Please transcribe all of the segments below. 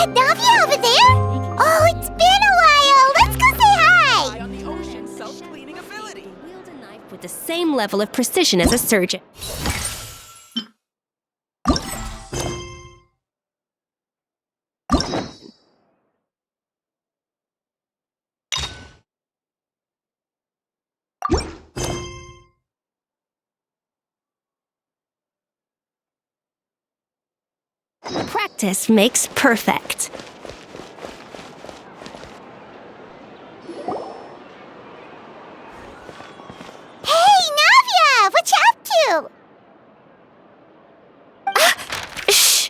that Navia over there? Oh, it's been a while. Let's go say hi. On the ocean self-cleaning ability. Wield a knife with the same level of precision as a surgeon. Practice makes perfect. Hey, Navia! What you up to? Shh!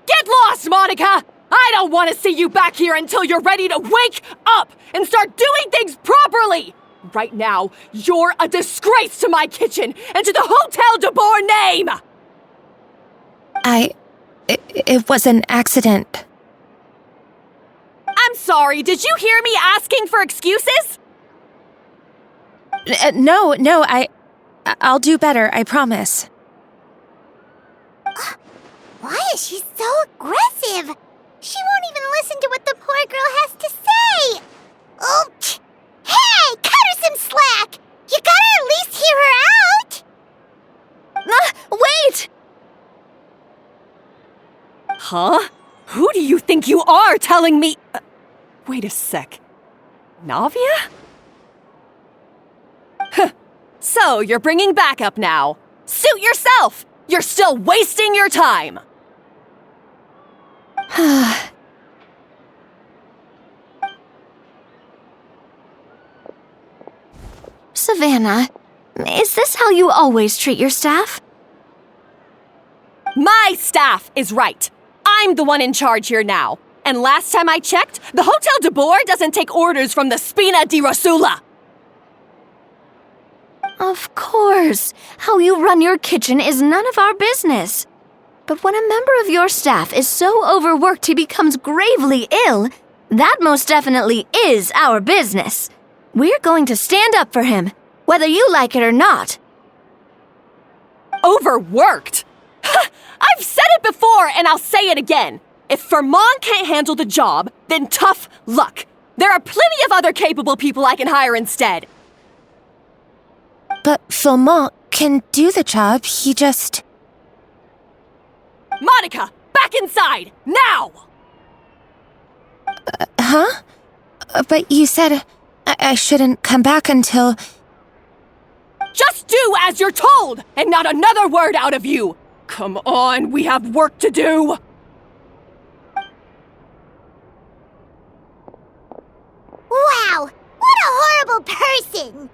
Get lost, Monica! I don't want to see you back here until you're ready to wake up and start doing things properly! Right now, you're a disgrace to my kitchen and to the Hotel de Boer name! It was an accident. I'm sorry, did you hear me asking for excuses? No, I'll do better, I promise. Why is she so aggressive? She won't even listen to what the poor girl has to say. Oh, hey, cut her some slack. You gotta at least hear her out. Wait! Huh? Who do you think you are telling me? Wait a sec. Navia? So, you're bringing backup now. Suit yourself! You're still wasting your time! Savannah, is this how you always treat your staff? My staff is right. I'm the one in charge here now. And last time I checked, the Hotel de Boer doesn't take orders from the Spina di Rosula. Of course. How you run your kitchen is none of our business. But when a member of your staff is so overworked he becomes gravely ill, that most definitely is our business. We're going to stand up for him, whether you like it or not. Overworked? I've said it before and I'll say it again. If Fermont can't handle the job, then tough luck. There are plenty of other capable people I can hire instead. But Philmont can do the job, he just... Monica, back inside, now! Huh? But you said I shouldn't come back until... Just do as you're told, and not another word out of you! Come on, we have work to do! Wow, what a horrible person.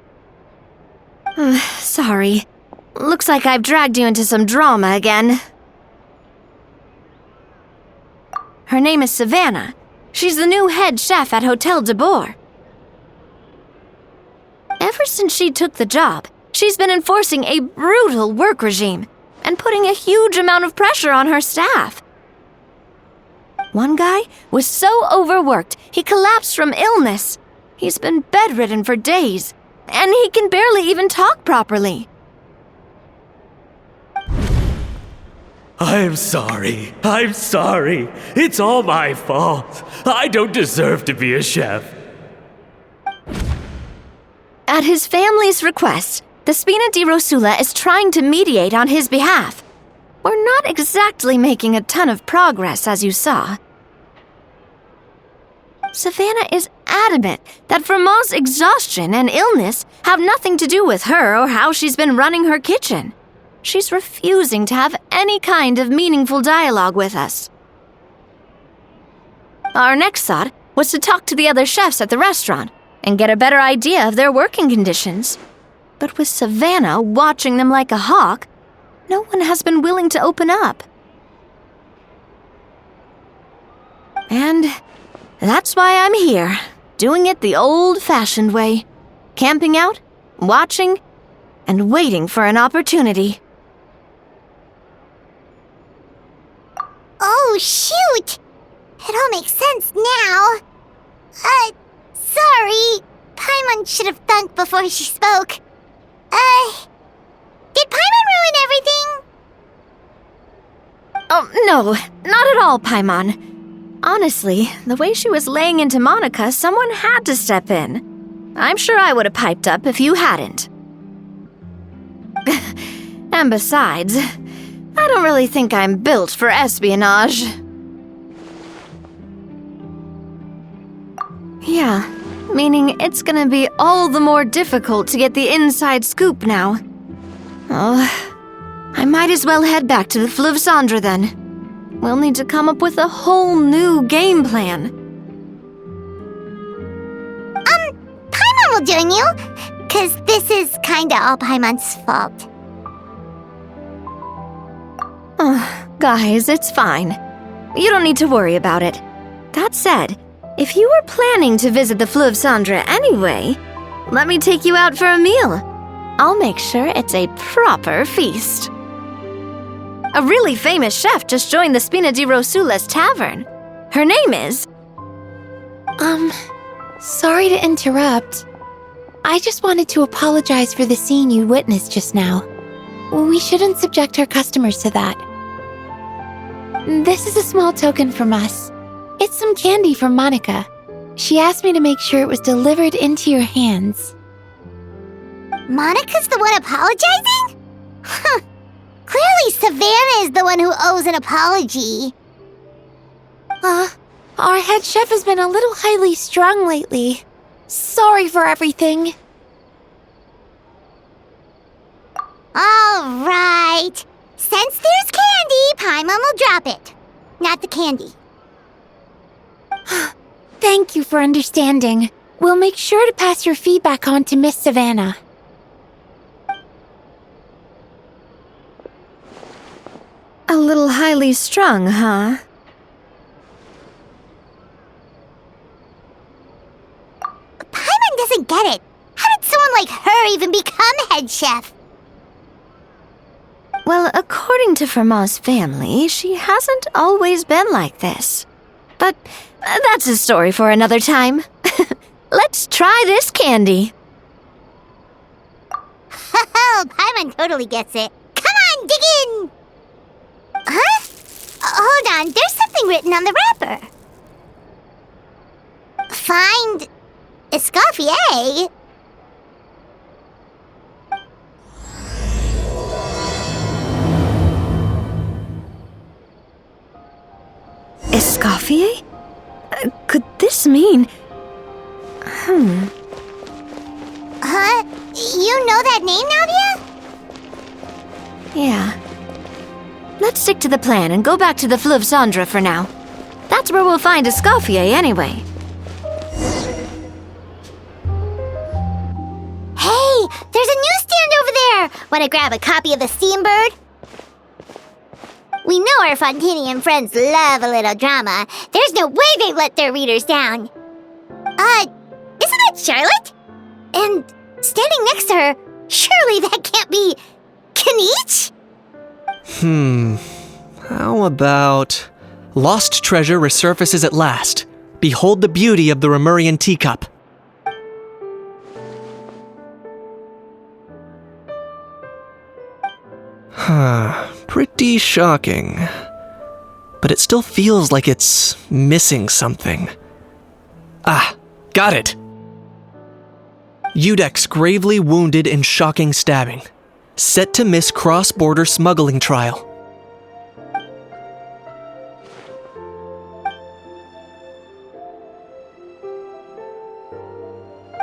Sorry. Looks like I've dragged you into some drama again. Her name is Savannah. She's the new head chef at Hotel de Boer. Ever since she took the job, she's been enforcing a brutal work regime and putting a huge amount of pressure on her staff. One guy was so overworked, he collapsed from illness. He's been bedridden for days, and he can barely even talk properly. I'm sorry. It's all my fault. I don't deserve to be a chef. At his family's request, the Spina di Rosula is trying to mediate on his behalf. We're not exactly making a ton of progress, as you saw. Savannah is adamant that Vermont's exhaustion and illness have nothing to do with her or how she's been running her kitchen. She's refusing to have any kind of meaningful dialogue with us. Our next thought was to talk to the other chefs at the restaurant and get a better idea of their working conditions. But with Savannah watching them like a hawk, no one has been willing to open up. And that's why I'm here, doing it the old-fashioned way. Camping out, watching, and waiting for an opportunity. Oh, shoot! It all makes sense now. Sorry. Paimon should have thunk before she spoke. Oh, no, not at all, Paimon. Honestly, the way she was laying into Monica, someone had to step in. I'm sure I would have piped up if you hadn't. And besides, I don't really think I'm built for espionage. Yeah, meaning it's gonna be all the more difficult to get the inside scoop now. Oh, I might as well head back to the Fleuve Cendre then. We'll need to come up with a whole new game plan. Paimon will join you, 'cause this is kinda all Paimon's fault. Guys, it's fine. You don't need to worry about it. That said, if you were planning to visit the Fleuve Cendre anyway, let me take you out for a meal. I'll make sure it's a proper feast. A really famous chef just joined the Spina di Rosula's tavern. Her name is... Sorry to interrupt. I just wanted to apologize for the scene you witnessed just now. We shouldn't subject our customers to that. This is a small token from us. It's some candy from Monica. She asked me to make sure it was delivered into your hands. Monica's the one apologizing? Huh. Clearly Savannah is the one who owes an apology. Our head chef has been a little highly strung lately. Sorry for everything. All right. Since there's candy, Paimon will drop it. Not the candy. Thank you for understanding. We'll make sure to pass your feedback on to Miss Savannah. A little highly strung, huh? Paimon doesn't get it. How did someone like her even become head chef? Well, according to Fermat's family, she hasn't always been like this. But that's a story for another time. Let's try this candy. Oh, Paimon totally gets it. Come on, dig in! Huh? Hold on, there's something written on the wrapper. Find Escoffier. Escoffier? Could this mean... Huh? You know that name, Navia? Yeah. Let's stick to the plan and go back to the Fleuve Cendre for now. That's where we'll find Escoffier anyway. Hey, there's a newsstand over there. Want to grab a copy of The Steambird? We know our Fontaine friends love a little drama. There's no way they let their readers down. Isn't that Charlotte? And standing next to her, surely that can't be Kaniche? How about... Lost treasure resurfaces at last. Behold the beauty of the Remurian teacup. Pretty shocking. But it still feels like it's missing something. Ah, got it! Udex gravely wounded in shocking stabbing. Set to miss cross-border smuggling trial.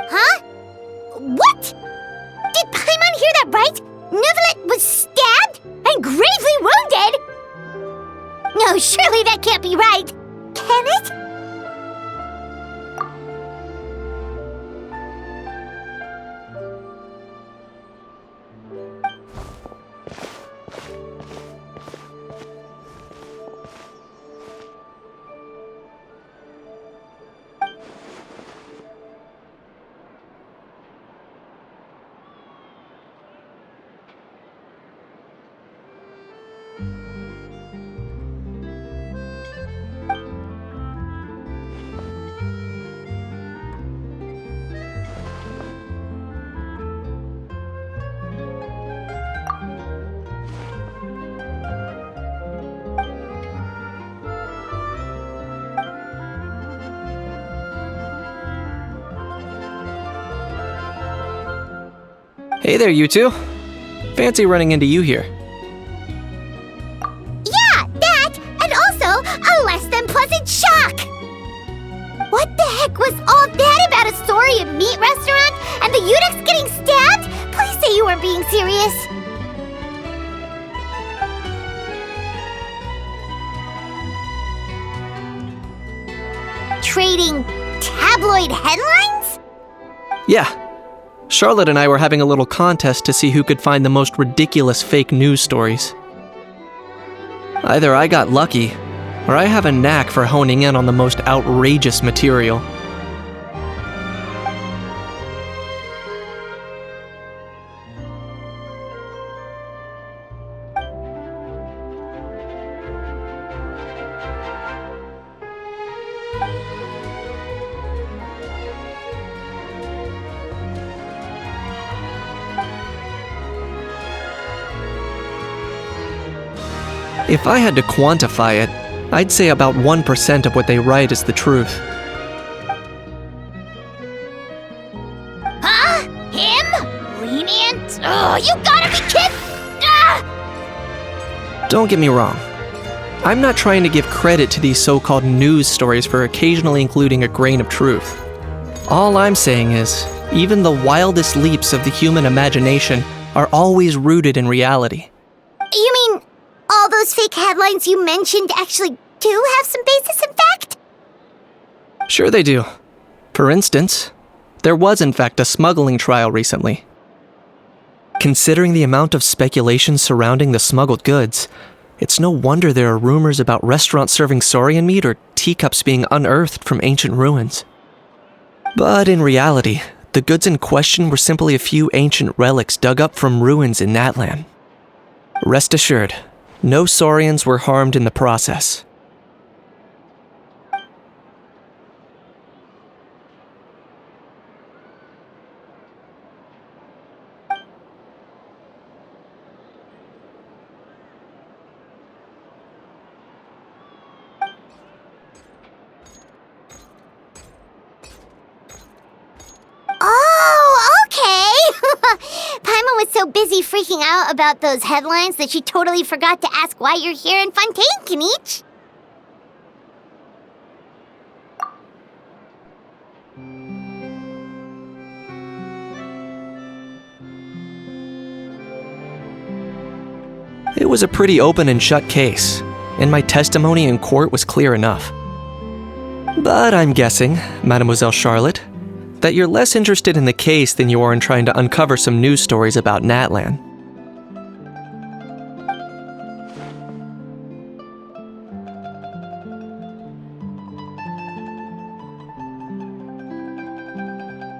Huh? What? Did Paimon hear that right? Neuvillette was stabbed and gravely wounded? No, surely that can't be right. Can it? Hey there, you two. Fancy running into you here. Yeah, that, and also a less than pleasant shock! What the heck was all that about a Saurian meat restaurant and the eunuchs getting stabbed? Please say you weren't being serious. Trading tabloid headlines? Yeah. Charlotte and I were having a little contest to see who could find the most ridiculous fake news stories. Either I got lucky, or I have a knack for honing in on the most outrageous material. If I had to quantify it, I'd say about 1% of what they write is the truth. Huh? Him? Lenient? Oh, you gotta be kidding! Ah! Don't get me wrong. I'm not trying to give credit to these so-called news stories for occasionally including a grain of truth. All I'm saying is, even the wildest leaps of the human imagination are always rooted in reality. You mean all those fake headlines you mentioned actually do have some basis in fact? Sure they do. For instance, there was in fact a smuggling trial recently. Considering the amount of speculation surrounding the smuggled goods, it's no wonder there are rumors about restaurants serving saurian meat or teacups being unearthed from ancient ruins. But in reality, the goods in question were simply a few ancient relics dug up from ruins in Natlan. Rest assured, no saurians were harmed in the process. Oh, okay! Paimon was so busy freaking out about those headlines that she totally forgot to ask why you're here in Fontaine, Kenichi. It was a pretty open and shut case, and my testimony in court was clear enough. But I'm guessing, Mademoiselle Charlotte, that you're less interested in the case than you are in trying to uncover some news stories about Natlan.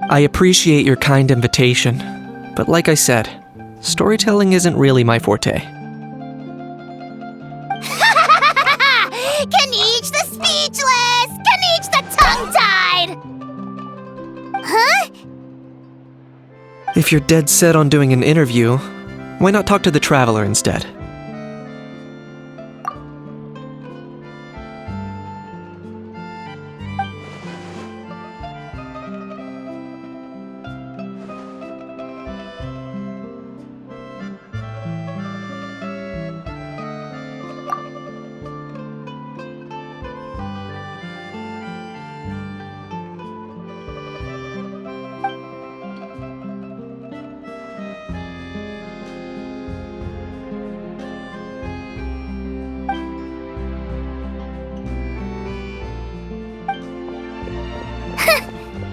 I appreciate your kind invitation, but like I said, storytelling isn't really my forte. Kenichi the speechless! Kenichi the tongue-tied! Huh? If you're dead set on doing an interview, why not talk to the Traveler instead?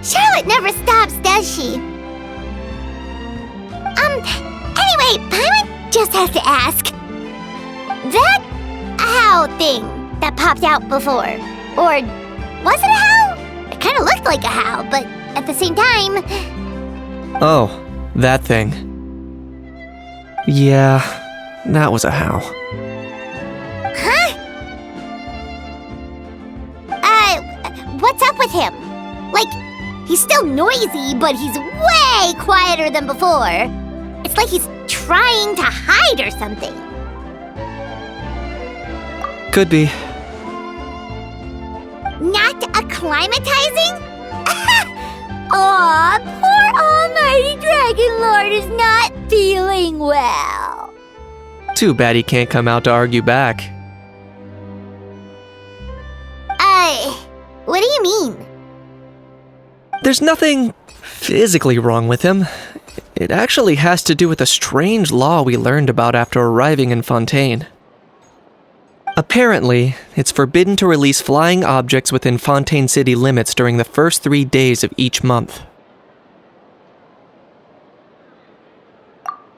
Charlotte never stops, does she? Anyway, Paimon just has to ask. That how thing that popped out before, or was it a how? It kind of looked like a how, but at the same time... Oh, that thing. Yeah, that was a how. Huh? What's up with him? Like, he's still noisy, but he's way quieter than before. It's like he's trying to hide or something. Could be. Not acclimatizing? Aw, poor almighty dragon! Dragon Lord is not feeling well. Too bad he can't come out to argue back. What do you mean? There's nothing physically wrong with him. It actually has to do with a strange law we learned about after arriving in Fontaine. Apparently, it's forbidden to release flying objects within Fontaine city limits during the first 3 days of each month.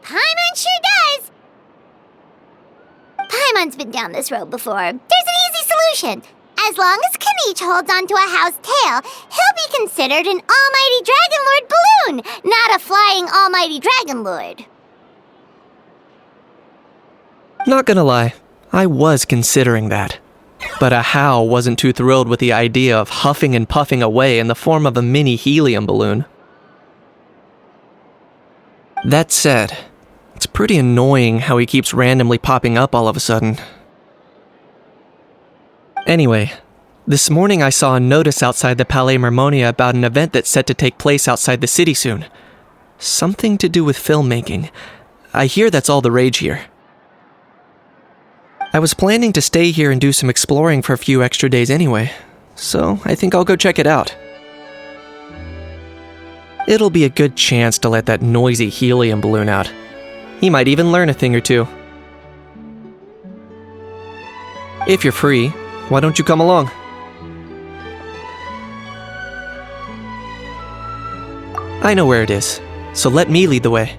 Paimon sure does! Paimon's been down this road before. There's an easy solution. As long as Kaniche holds onto a house tail, he'll be considered an Almighty Dragon Lord balloon, not a flying Almighty Dragon Lord. Not gonna lie, I was considering that. But Ahau wasn't too thrilled with the idea of huffing and puffing away in the form of a mini helium balloon. That said, it's pretty annoying how he keeps randomly popping up all of a sudden. Anyway, this morning I saw a notice outside the Palais Mermonia about an event that's set to take place outside the city soon. Something to do with filmmaking. I hear that's all the rage here. I was planning to stay here and do some exploring for a few extra days anyway, so I think I'll go check it out. It'll be a good chance to let that noisy helium balloon out. He might even learn a thing or two. If you're free, why don't you come along? I know where it is, so let me lead the way.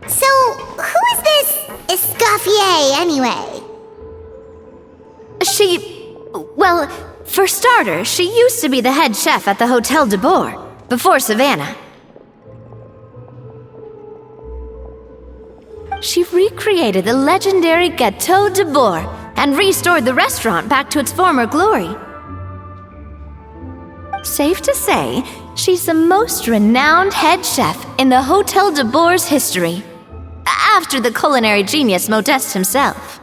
So, who is this Escoffier anyway? Well, for starters, she used to be the head chef at the Hotel de Boer, before Savannah. She recreated the legendary Gâteau de Boer and restored the restaurant back to its former glory. Safe to say, she's the most renowned head chef in the Hotel de Boer's history, after the culinary genius Modeste himself.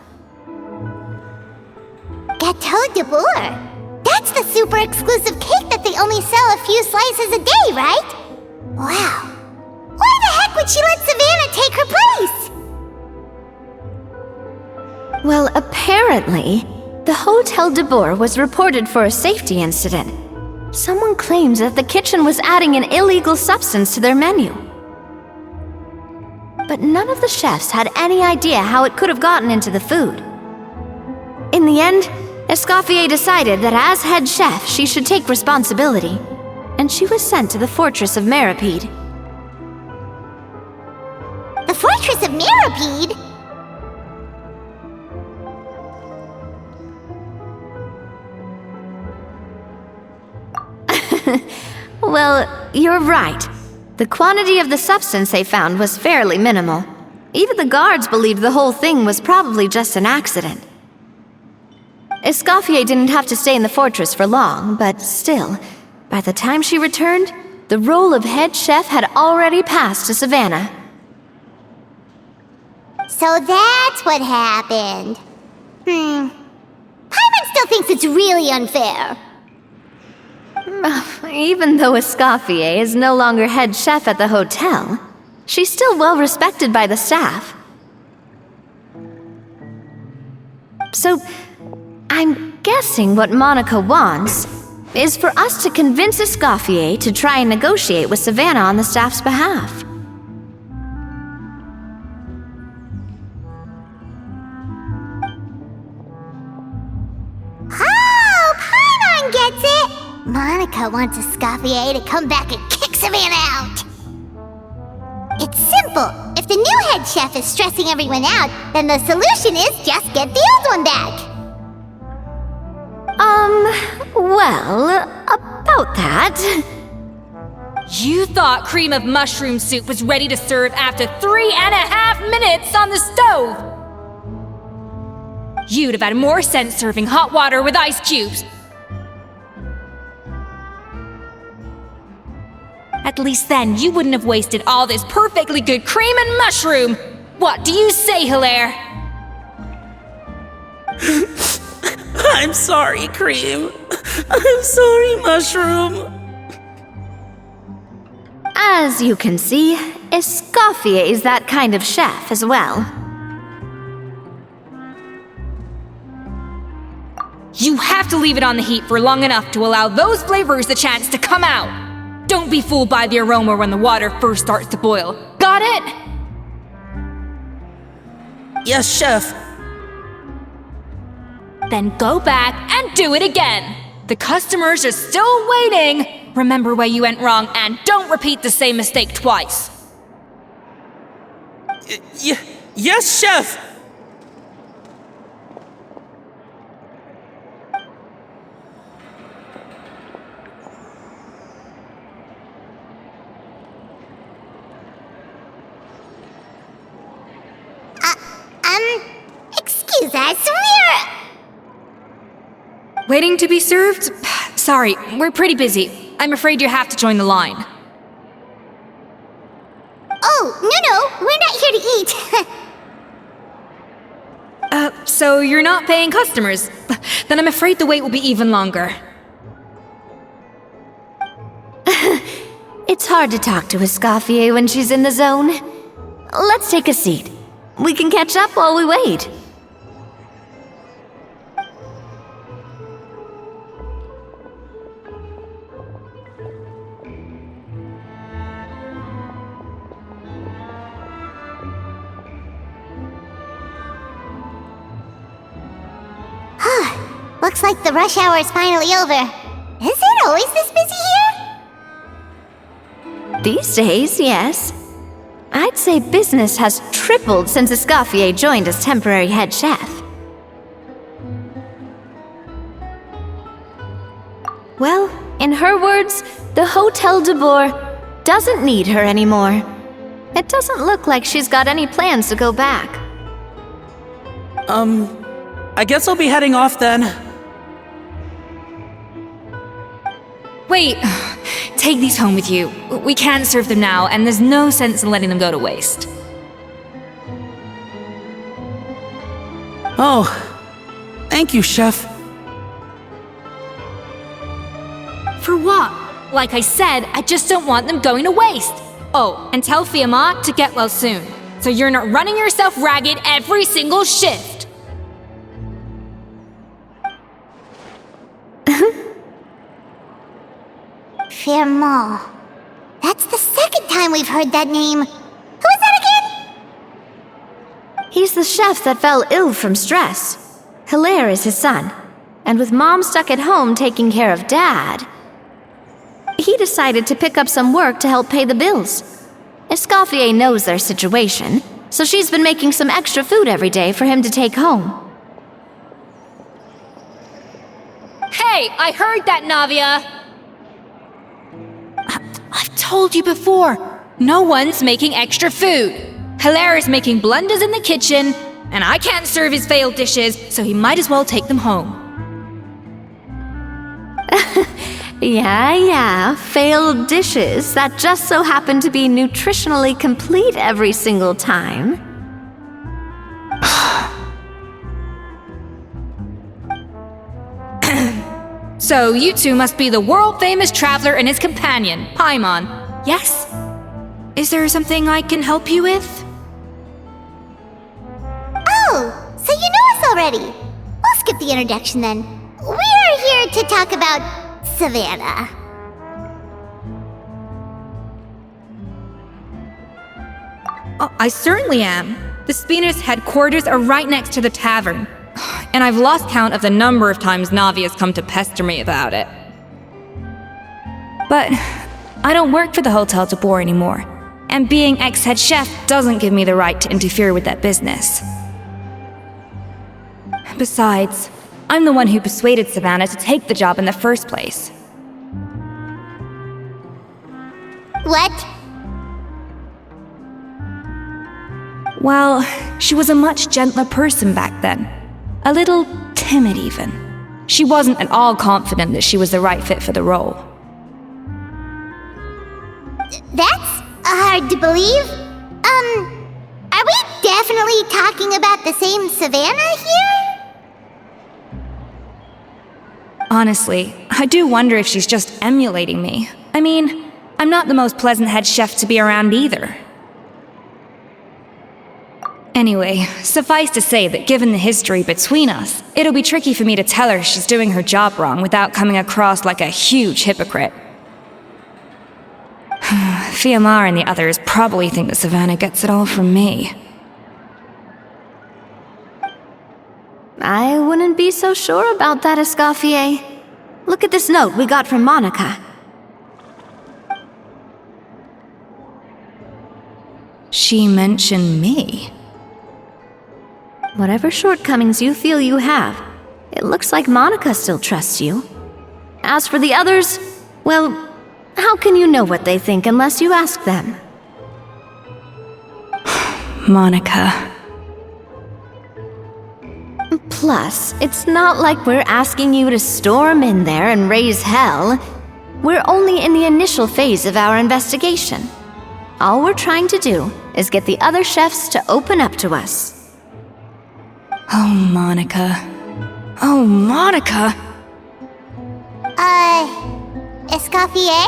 Gâteau de Boer? That's the super exclusive cake that they only sell a few slices a day, right? Wow. Why the heck would she let Savannah take her place? Well, apparently, the Hotel de Boer was reported for a safety incident. Someone claims that the kitchen was adding an illegal substance to their menu. But none of the chefs had any idea how it could have gotten into the food. In the end, Escoffier decided that as head chef, she should take responsibility, and she was sent to the fortress of Meripede. The Fortress of Meripede? Well, you're right. The quantity of the substance they found was fairly minimal. Even the guards believed the whole thing was probably just an accident. Escoffier didn't have to stay in the fortress for long, but still, by the time she returned, the role of head chef had already passed to Savannah. So that's what happened. Paimon still thinks it's really unfair. Even though Escoffier is no longer head chef at the hotel, she's still well respected by the staff. So, I'm guessing what Monica wants is for us to convince Escoffier to try and negotiate with Savannah on the staff's behalf. Oh, Paimon gets it! Monica wants Escoffier to come back and kick Savannah out. It's simple. If the new head chef is stressing everyone out, then the solution is just get the old one back. Well, about that. You thought cream of mushroom soup was ready to serve after 3.5 minutes on the stove! You'd have had more sense serving hot water with ice cubes. At least then, you wouldn't have wasted all this perfectly good cream and mushroom! What do you say, Hilaire? I'm sorry, Cream. I'm sorry, Mushroom. As you can see, Escoffier is that kind of chef as well. You have to leave it on the heat for long enough to allow those flavors the chance to come out. Don't be fooled by the aroma when the water first starts to boil. Got it? Yes, Chef. Then go back and do it again. The customers are still waiting. Remember where you went wrong and don't repeat the same mistake twice. Yes, Chef. Excuse us, Waiting to be served? Sorry, we're pretty busy. I'm afraid you have to join the line. Oh, no, we're not here to eat. So you're not paying customers? Then I'm afraid the wait will be even longer. It's hard to talk to Escoffier when she's in the zone. Let's take a seat. We can catch up while we wait. Looks like the rush hour is finally over. Is it always this busy here? These days, yes. I'd say business has tripled since Escoffier joined as temporary head chef. Well, in her words, the Hotel de Boer doesn't need her anymore. It doesn't look like she's got any plans to go back. I guess I'll be heading off then. Wait, take these home with you. We can't serve them now, and there's no sense in letting them go to waste. Oh, thank you, Chef. For what? Like I said, I just don't want them going to waste. Oh, and tell Fiamma to get well soon, so you're not running yourself ragged every single shift. Fiamma. That's the second time we've heard that name. Who is that again? He's the chef that fell ill from stress. Hilaire is his son, and with Mom stuck at home taking care of Dad, he decided to pick up some work to help pay the bills. Escoffier knows their situation, so she's been making some extra food every day for him to take home. Hey, I heard that, Navia! I've told you before, no one's making extra food. Hilaire is making blunders in the kitchen, and I can't serve his failed dishes, so he might as well take them home. Yeah, failed dishes that just so happen to be nutritionally complete every single time. So you two must be the world-famous traveler and his companion, Paimon. Yes? Is there something I can help you with? Oh, so you know us already. We'll skip the introduction then. We're here to talk about Savannah. Oh, I certainly am. The Spina's headquarters are right next to the tavern. And I've lost count of the number of times Navi has come to pester me about it. But I don't work for the Hotel de Boer anymore, and being ex-head chef doesn't give me the right to interfere with that business. Besides, I'm the one who persuaded Savannah to take the job in the first place. What? Well, she was a much gentler person back then. A little timid, even. She wasn't at all confident that she was the right fit for the role. That's hard to believe. Are we definitely talking about the same Savannah here? Honestly, I do wonder if she's just emulating me. I mean, I'm not the most pleasant head chef to be around either. Anyway, suffice to say that given the history between us, it'll be tricky for me to tell her she's doing her job wrong without coming across like a huge hypocrite. Fiamma and the others probably think that Savannah gets it all from me. I wouldn't be so sure about that, Escoffier. Look at this note we got from Monica. She mentioned me. Whatever shortcomings you feel you have, it looks like Monica still trusts you. As for the others, well, how can you know what they think unless you ask them? Monica. Plus, it's not like we're asking you to storm in there and raise hell. We're only in the initial phase of our investigation. All we're trying to do is get the other chefs to open up to us. Oh, Monica. Oh, Monica! Escoffier?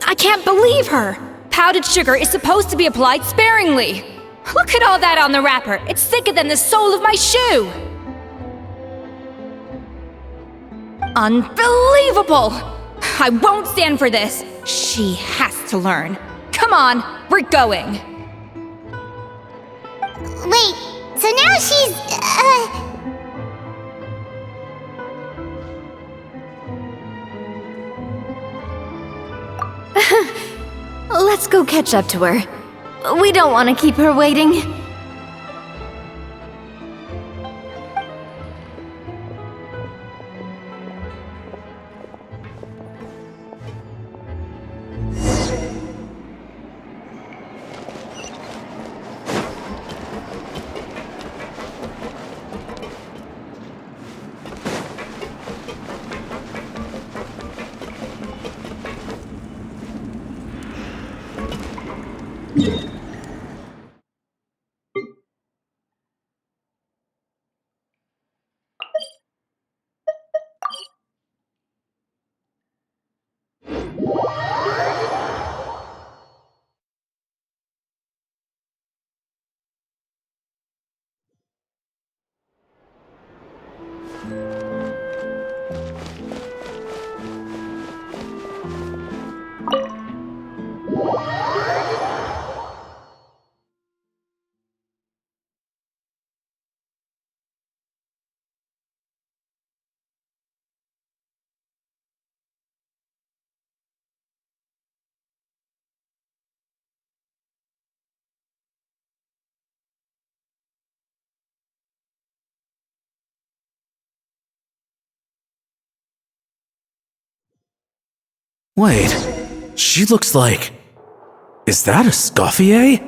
I can't believe her! Powdered sugar is supposed to be applied sparingly. Look at all that on the wrapper. It's thicker than the sole of my shoe. Unbelievable! I won't stand for this. She has to learn. Come on, we're going. Wait, so now she's, Let's go catch up to her. We don't want to keep her waiting. Wait, she looks like... Is that Escoffier?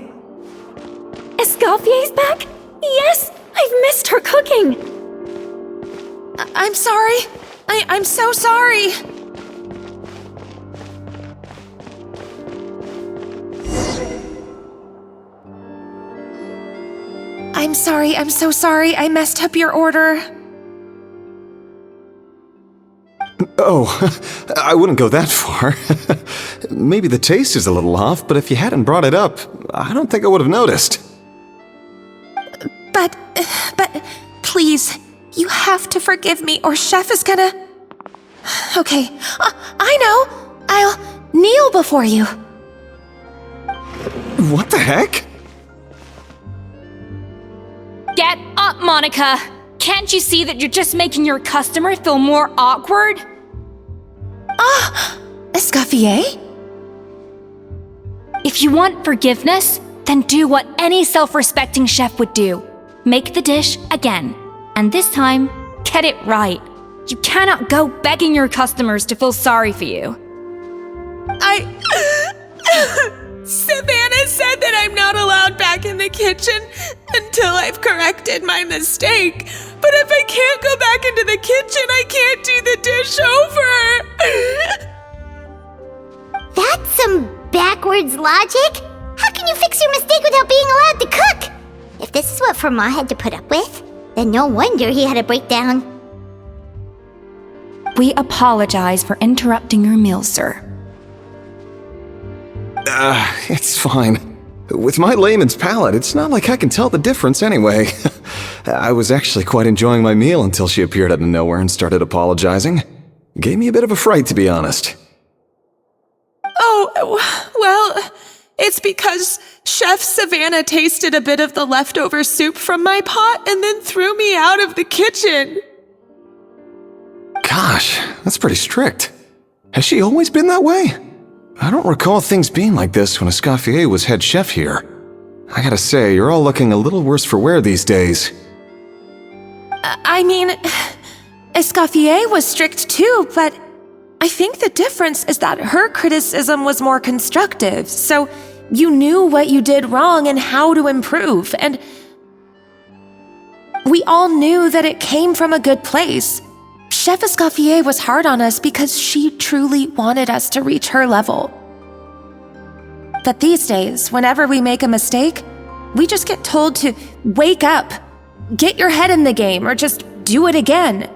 Escoffier's back? Yes! I've missed her cooking! I'm sorry. I'm so sorry. I'm sorry, I'm so sorry. I messed up your order. Oh, I wouldn't go that far. Maybe the taste is a little off, but if you hadn't brought it up, I don't think I would have noticed. But, please, you have to forgive me or Chef is gonna... Okay, I know. I'll kneel before you. What the heck? Get up, Monica! Can't you see that you're just making your customer feel more awkward? Escoffier? If you want forgiveness, then do what any self-respecting chef would do. Make the dish again. And this time, get it right. You cannot go begging your customers to feel sorry for you. Savannah said that I'm not allowed back in the kitchen until I've corrected my mistake. But if I can't go back into the kitchen, I can't do the dish over. That's some backwards logic. How can you fix your mistake without being allowed to cook? If this is what Fermat had to put up with, then no wonder he had a breakdown. We apologize for interrupting your meal, sir. It's fine. With my layman's palate, it's not like I can tell the difference anyway. I was actually quite enjoying my meal until she appeared out of nowhere and started apologizing. Gave me a bit of a fright, to be honest. Oh, well, it's because Chef Savannah tasted a bit of the leftover soup from my pot and then threw me out of the kitchen. Gosh, that's pretty strict. Has she always been that way? I don't recall things being like this when Escoffier was head chef here. I gotta say, you're all looking a little worse for wear these days. I mean, Escoffier was strict too, but I think the difference is that her criticism was more constructive, so you knew what you did wrong and how to improve, and we all knew that it came from a good place. Chef Escoffier was hard on us because she truly wanted us to reach her level. But these days, whenever we make a mistake, we just get told to wake up, get your head in the game, or just do it again.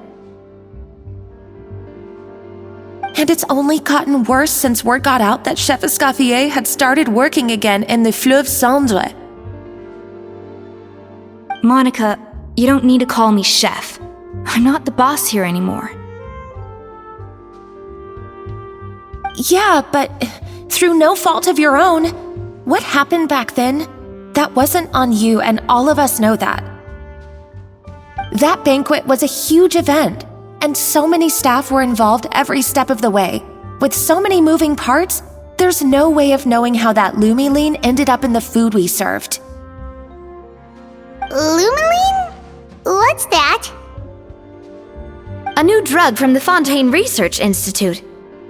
And it's only gotten worse since word got out that Chef Escoffier had started working again in the Fleuve Cendre. Monica, you don't need to call me chef. I'm not the boss here anymore. Yeah, but through no fault of your own, what happened back then, that wasn't on you, and all of us know that. That banquet was a huge event, and so many staff were involved every step of the way. With so many moving parts, there's no way of knowing how that lumiline ended up in the food we served. Lumiline? What's that? A new drug from the Fontaine Research Institute,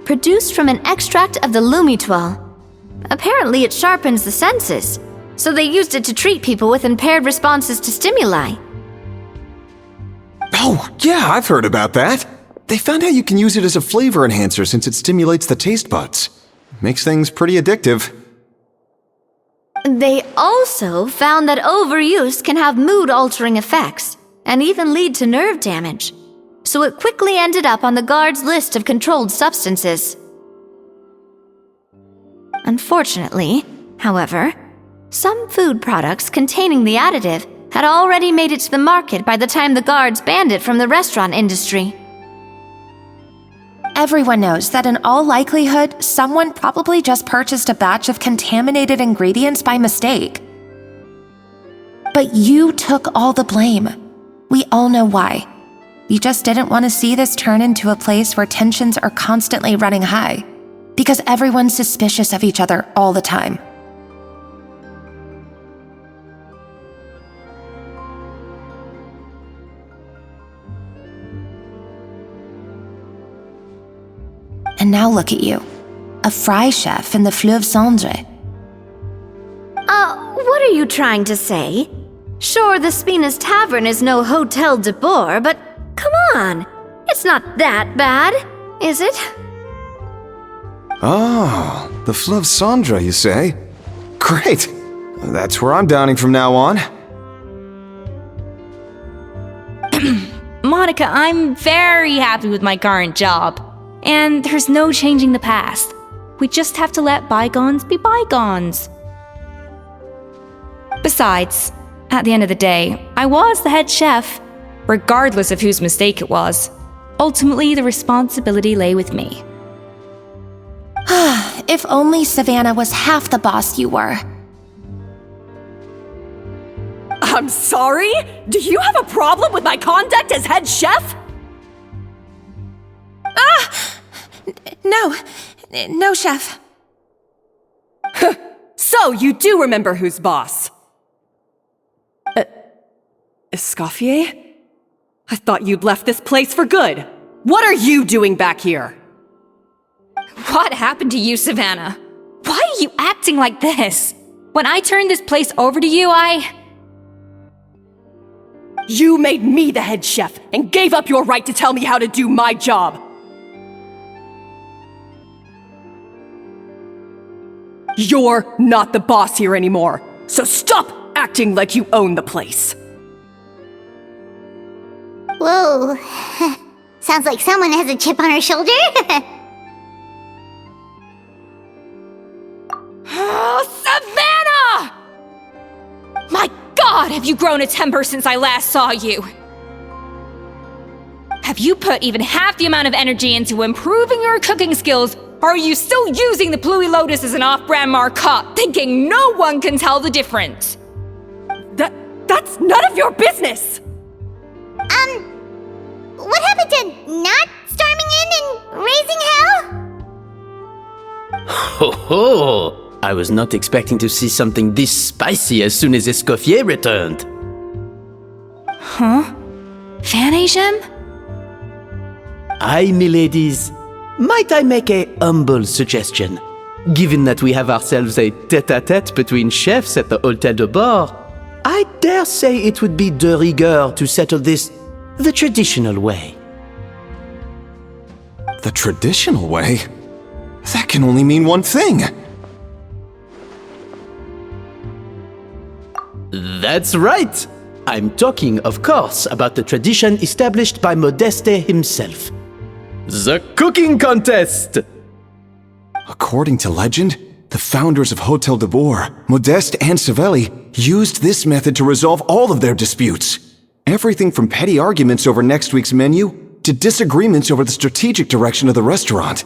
produced from an extract of the lumitoile. Apparently it sharpens the senses, so they used it to treat people with impaired responses to stimuli. Oh, yeah, I've heard about that. They found out you can use it as a flavor enhancer since it stimulates the taste buds. Makes things pretty addictive. They also found that overuse can have mood-altering effects, and even lead to nerve damage. So it quickly ended up on the guard's list of controlled substances. Unfortunately, however, some food products containing the additive had already made it to the market by the time the guards banned it from the restaurant industry. Everyone knows that in all likelihood, someone probably just purchased a batch of contaminated ingredients by mistake. But you took all the blame. We all know why. You just didn't want to see this turn into a place where tensions are constantly running high, because everyone's suspicious of each other all the time. And now look at you, a fry chef in the Fleuve Cendre. What are you trying to say? Sure, the Spina's Tavern is no Hotel de Boer, but come on, it's not that bad, is it? Oh, the Fleuve Cendre, you say? Great! That's where I'm dining from now on. Monica, I'm very happy with my current job. and there's no changing the past. We just have to let bygones be bygones. Besides, at the end of the day, I was the head chef, regardless of whose mistake it was. Ultimately, the responsibility lay with me. If only Savannah was half the boss you were. I'm sorry? Do you have a problem with my conduct as head chef? No, chef. So, you do remember who's boss? Escoffier? I thought you'd left this place for good. What are you doing back here? What happened to you, Savannah? Why are you acting like this? When I turned this place over to you, You made me the head chef and gave up your right to tell me how to do my job. You're not the boss here anymore, so stop acting like you own the place. Whoa. Sounds like someone has a chip on her shoulder. Oh, Savannah! My God, have you grown a temper since I last saw you? Have you put even half the amount of energy into improving your cooking skills, or are you still using the Pluie Lotus as an off-brand marcotte, thinking no one can tell the difference? That's none of your business! What happened to not storming in and raising hell? Ho ho! I was not expecting to see something this spicy as soon as Escoffier returned. Huh? Van-Agem? Aye, miladies. Might I make a humble suggestion? Given that we have ourselves a tête-à-tête between chefs at the Hôtel de Bord, I dare say it would be de rigueur to settle this the traditional way. The traditional way? That can only mean one thing. That's right! I'm talking, of course, about the tradition established by Modeste himself. The cooking contest! According to legend, the founders of Hôtel de Bord, Modeste and Savelli, used this method to resolve all of their disputes. Everything from petty arguments over next week's menu to disagreements over the strategic direction of the restaurant.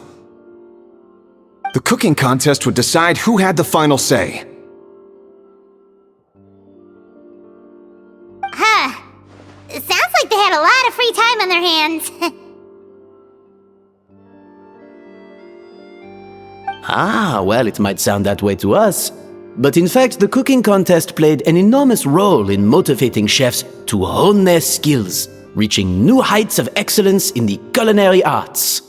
The cooking contest would decide who had the final say. It sounds like they had a lot of free time on their hands. Ah, well, it might sound that way to us. But in fact, the cooking contest played an enormous role in motivating chefs to hone their skills, reaching new heights of excellence in the culinary arts.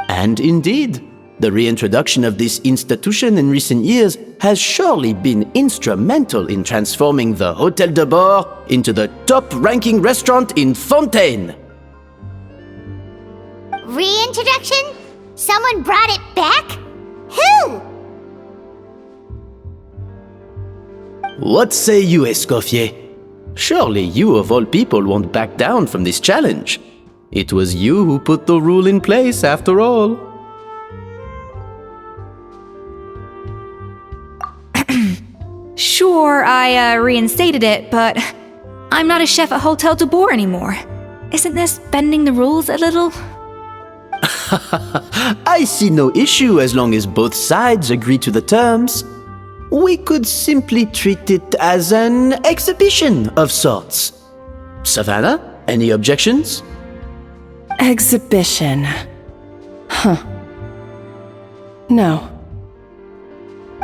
And indeed, the reintroduction of this institution in recent years has surely been instrumental in transforming the Hôtel de Bord into the top-ranking restaurant in Fontaine. Reintroduction? Someone brought it back? Who? What say you, Escoffier? Surely you of all people won't back down from this challenge. It was you who put the rule in place, after all. Sure, I reinstated it, but I'm not a chef at Hôtel de Bord anymore. Isn't this bending the rules a little? I see no issue as long as both sides agree to the terms. We could simply treat it as an exhibition of sorts. Savannah, any objections? Exhibition. Huh. No.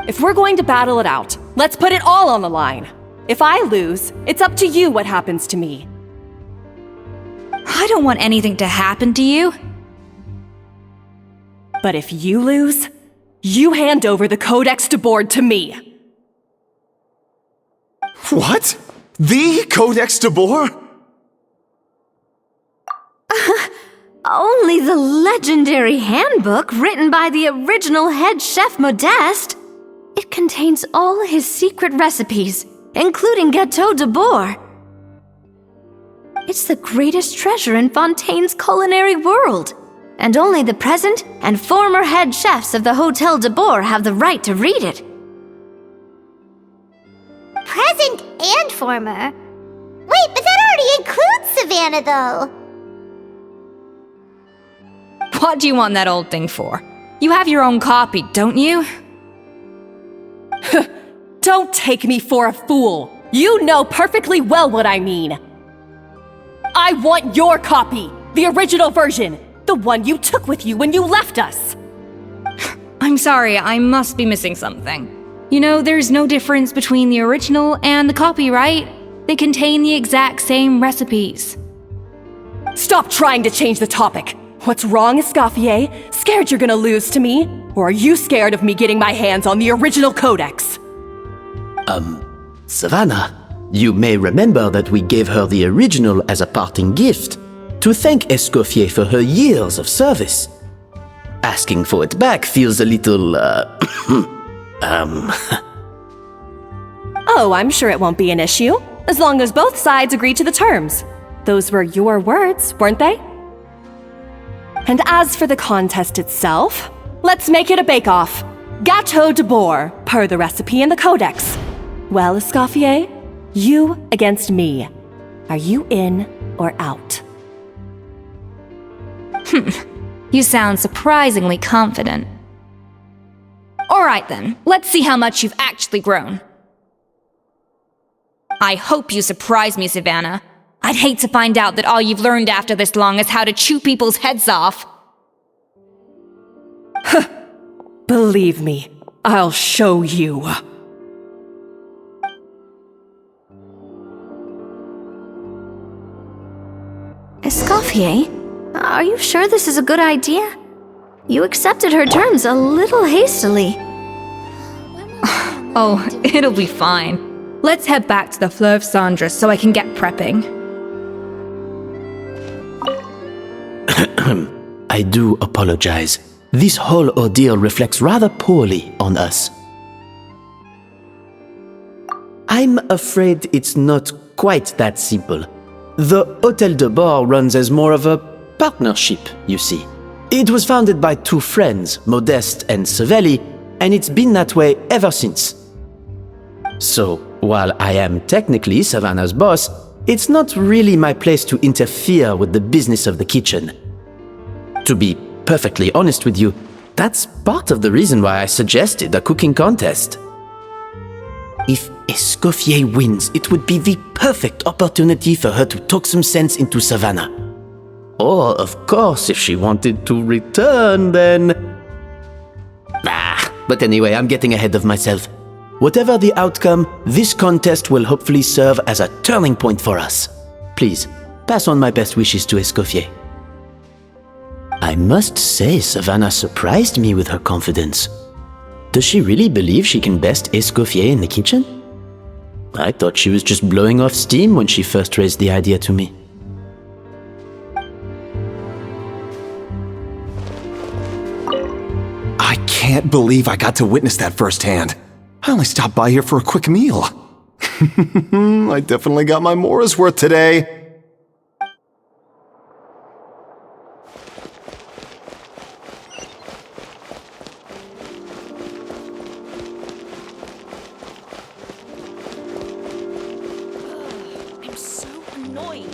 If we're going to battle it out, let's put it all on the line. If I lose, it's up to you what happens to me. I don't want anything to happen to you. But if you lose, you hand over the Codex de Bord to me. What? The Codex de Bord? Only the legendary handbook written by the original head chef Modeste. It contains all his secret recipes, including Gâteau de Bord. It's the greatest treasure in Fontaine's culinary world. And only the present and former head chefs of the Hotel de Boer have the right to read it. Present and former? Wait, but that already includes Savannah, though. What do you want that old thing for? You have your own copy, don't you? Don't take me for a fool. You know perfectly well what I mean. I want your copy, the original version, the one you took with you when you left us. I'm sorry, I must be missing something. You know, there's no difference between the original and the copy, right? They contain the exact same recipes. Stop trying to change the topic. What's wrong, Escoffier? Scared you're gonna lose to me? Or are you scared of me getting my hands on the original codex? Savannah, you may remember that we gave her the original as a parting gift to thank Escoffier for her years of service. Asking for it back feels a little, Oh, I'm sure it won't be an issue, as long as both sides agree to the terms. Those were your words, weren't they? And as for the contest itself, let's make it a bake-off. Gâteau de Boer, per the recipe in the codex. Well, Escoffier, you against me. Are you in or out? You sound surprisingly confident. Alright then, let's see how much you've actually grown. I hope you surprise me, Savannah. I'd hate to find out that all you've learned after this long is how to chew people's heads off. Believe me, I'll show you. Escoffier, are you sure this is a good idea? You accepted her terms a little hastily. Oh, it'll be fine. Let's head back to the Fleuve Cendres so I can get prepping. I do apologize. This whole ordeal reflects rather poorly on us. I'm afraid it's not quite that simple. The Hotel de Boer runs as more of a partnership, you see. It was founded by two friends, Modeste and Savelli, and it's been that way ever since. So, while I am technically Savannah's boss, it's not really my place to interfere with the business of the kitchen. To be perfectly honest with you, that's part of the reason why I suggested a cooking contest. If Escoffier wins, it would be the perfect opportunity for her to talk some sense into Savannah. Or, of course, if she wanted to return, then... But anyway, I'm getting ahead of myself. Whatever the outcome, this contest will hopefully serve as a turning point for us. Please, pass on my best wishes to Escoffier. I must say, Savannah surprised me with her confidence. Does she really believe she can best Escoffier in the kitchen? I thought she was just blowing off steam when she first raised the idea to me. I can't believe I got to witness that firsthand. I only stopped by here for a quick meal. I definitely got my Mora's worth today. I'm so annoyed.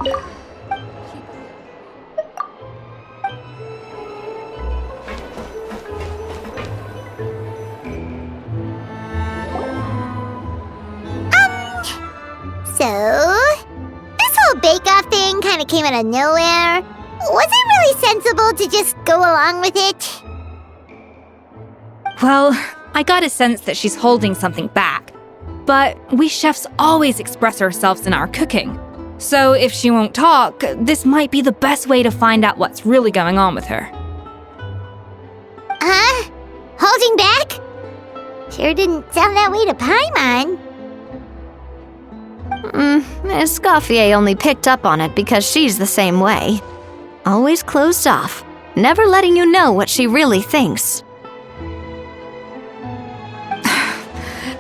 So, this whole bake-off thing kind of came out of nowhere. Was it really sensible to just go along with it? Well, I got a sense that she's holding something back. But we chefs always express ourselves in our cooking. So if she won't talk, this might be the best way to find out what's really going on with her. Huh? Holding back? Sure didn't sound that way to Paimon. Escoffier only picked up on it because she's the same way. Always closed off, never letting you know what she really thinks.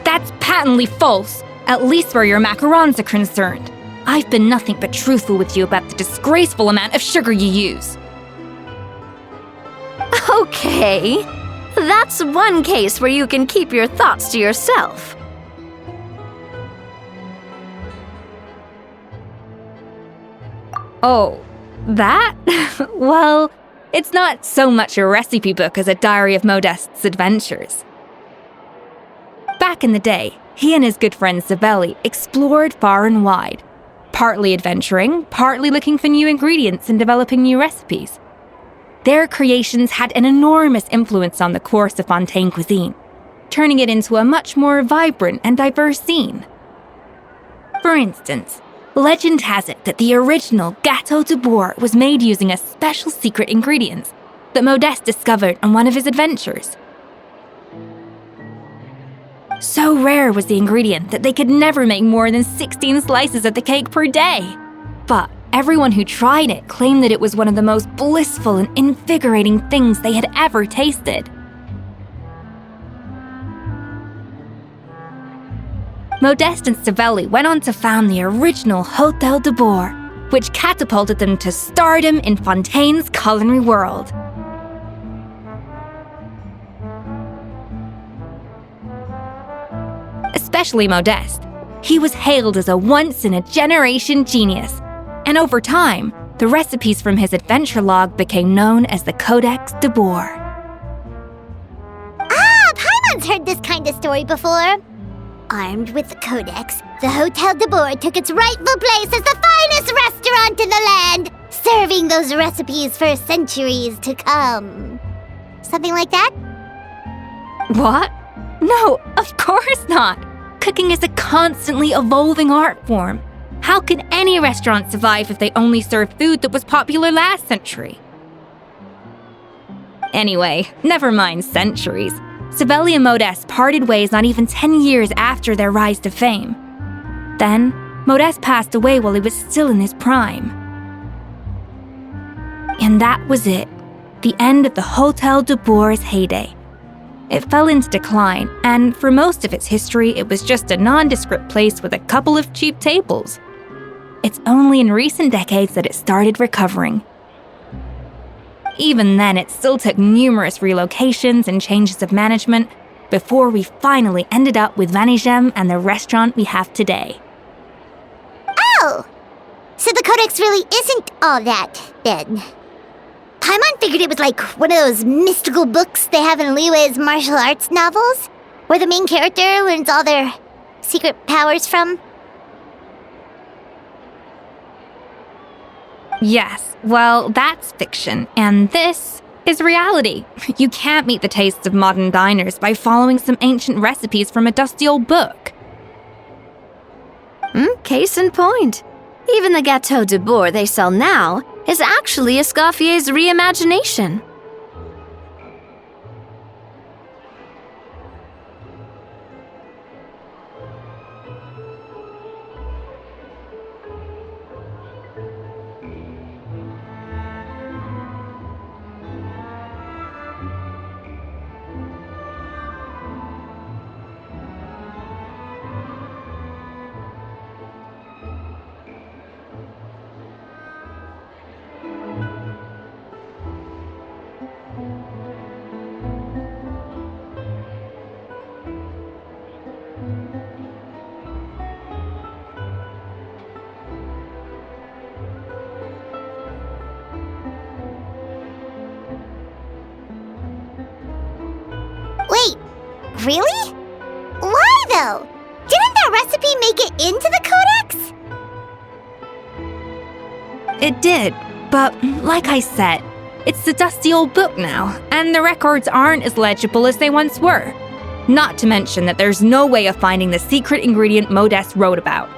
That's patently false, at least where your macarons are concerned. I've been nothing but truthful with you about the disgraceful amount of sugar you use. Okay, that's one case where you can keep your thoughts to yourself. Oh, that? Well, it's not so much a recipe book as a diary of Modeste's adventures. Back in the day, he and his good friend Savelli explored far and wide, partly adventuring, partly looking for new ingredients and developing new recipes. Their creations had an enormous influence on the course of Fontaine cuisine, turning it into a much more vibrant and diverse scene. For instance, legend has it that the original Gâteau de Bourg was made using a special secret ingredient that Modeste discovered on one of his adventures. So rare was the ingredient that they could never make more than 16 slices of the cake per day. But everyone who tried it claimed that it was one of the most blissful and invigorating things they had ever tasted. Modeste and Savelli went on to found the original Hôtel de Bourg, which catapulted them to stardom in Fontaine's culinary world. Especially Modeste. He was hailed as a once-in-a-generation genius, and over time, the recipes from his adventure log became known as the Codex de Bourg. Ah, Paimon's heard this kind of story before. Armed with the Codex, the Hôtel de Bourg took its rightful place as the finest restaurant in the land, serving those recipes for centuries to come. Something like that? What? No, of course not! Cooking is a constantly evolving art form. How could any restaurant survive if they only served food that was popular last century? Anyway, never mind centuries. Savelli and Modeste parted ways not even 10 years after their rise to fame. Then, Modeste passed away while he was still in his prime. And that was it, the end of the Hôtel de Bourg's heyday. It fell into decline, and for most of its history, it was just a nondescript place with a couple of cheap tables. It's only in recent decades that it started recovering. Even then, it still took numerous relocations and changes of management before we finally ended up with Vanigem and the restaurant we have today. Oh! So the Codex really isn't all that, then. Paimon figured it was like one of those mystical books they have in Liue's martial arts novels, where the main character learns all their secret powers from. Yes, well, that's fiction, and this is reality. You can't meet the tastes of modern diners by following some ancient recipes from a dusty old book. Case in point. Even the Gâteau de Bourg they sell now is actually Escoffier's reimagination. Really? Why, though? Didn't that recipe make it into the codex? It did, but like I said, it's a dusty old book now, and the records aren't as legible as they once were. Not to mention that there's no way of finding the secret ingredient Modeste wrote about.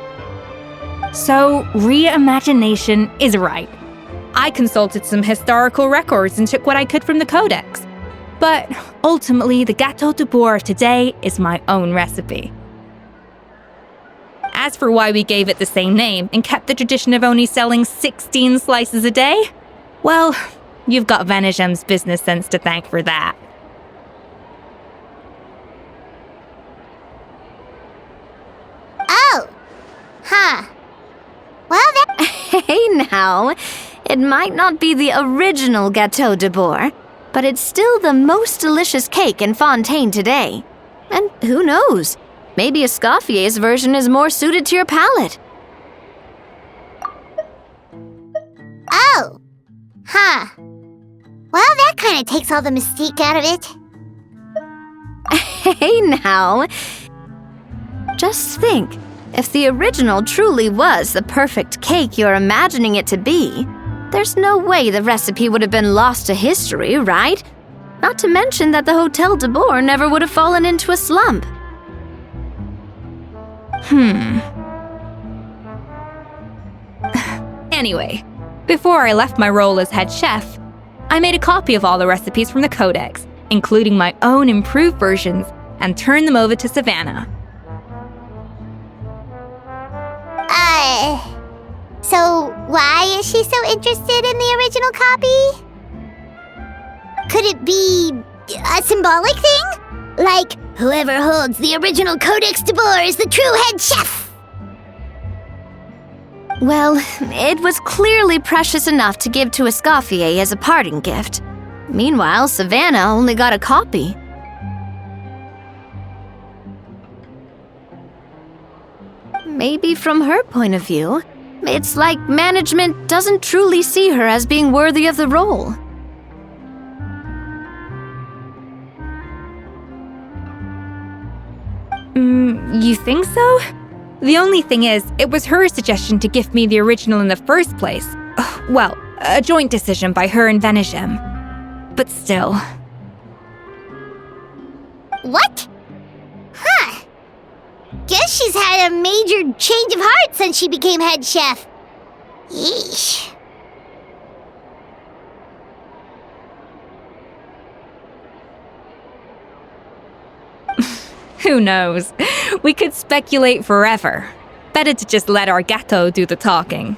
So, reimagination is right. I consulted some historical records and took what I could from the codex. But ultimately, the Gâteau de Bourg of today is my own recipe. As for why we gave it the same name and kept the tradition of only selling 16 slices a day, well, you've got Venegem's business sense to thank for that. Oh. Huh. Well, that... Hey now, it might not be the original Gâteau de Bourg, but it's still the most delicious cake in Fontaine today. And who knows? Maybe Escoffier's version is more suited to your palate. Oh. Huh. Well, that kind of takes all the mystique out of it. Hey now. Just think, if the original truly was the perfect cake you're imagining it to be, there's no way the recipe would have been lost to history, right? Not to mention that the Hôtel de Bourg never would have fallen into a slump. Anyway, before I left my role as head chef, I made a copy of all the recipes from the codex, including my own improved versions, and turned them over to Savannah. So why is she so interested in the original copy? Could it be a symbolic thing? Like, whoever holds the original Codex de Bourg is the true head chef! Well, it was clearly precious enough to give to Escoffier as a parting gift. Meanwhile, Savannah only got a copy. Maybe from her point of view, it's like management doesn't truly see her as being worthy of the role. You think so? The only thing is, it was her suggestion to gift me the original in the first place. Well, a joint decision by her and Venegem. But still. What? Huh. Guess she's had a major change of heart since she became head chef. Yeesh. Who knows? We could speculate forever. Better to just let our gâteau do the talking.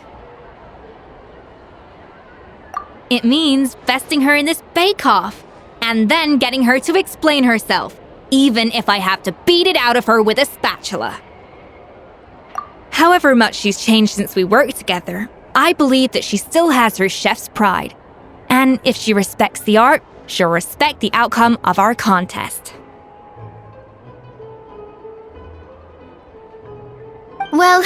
It means besting her in this bake-off, and then getting her to explain herself, even if I have to beat it out of her with a spatula. However much she's changed since we worked together, I believe that she still has her chef's pride. And if she respects the art, she'll respect the outcome of our contest. Well,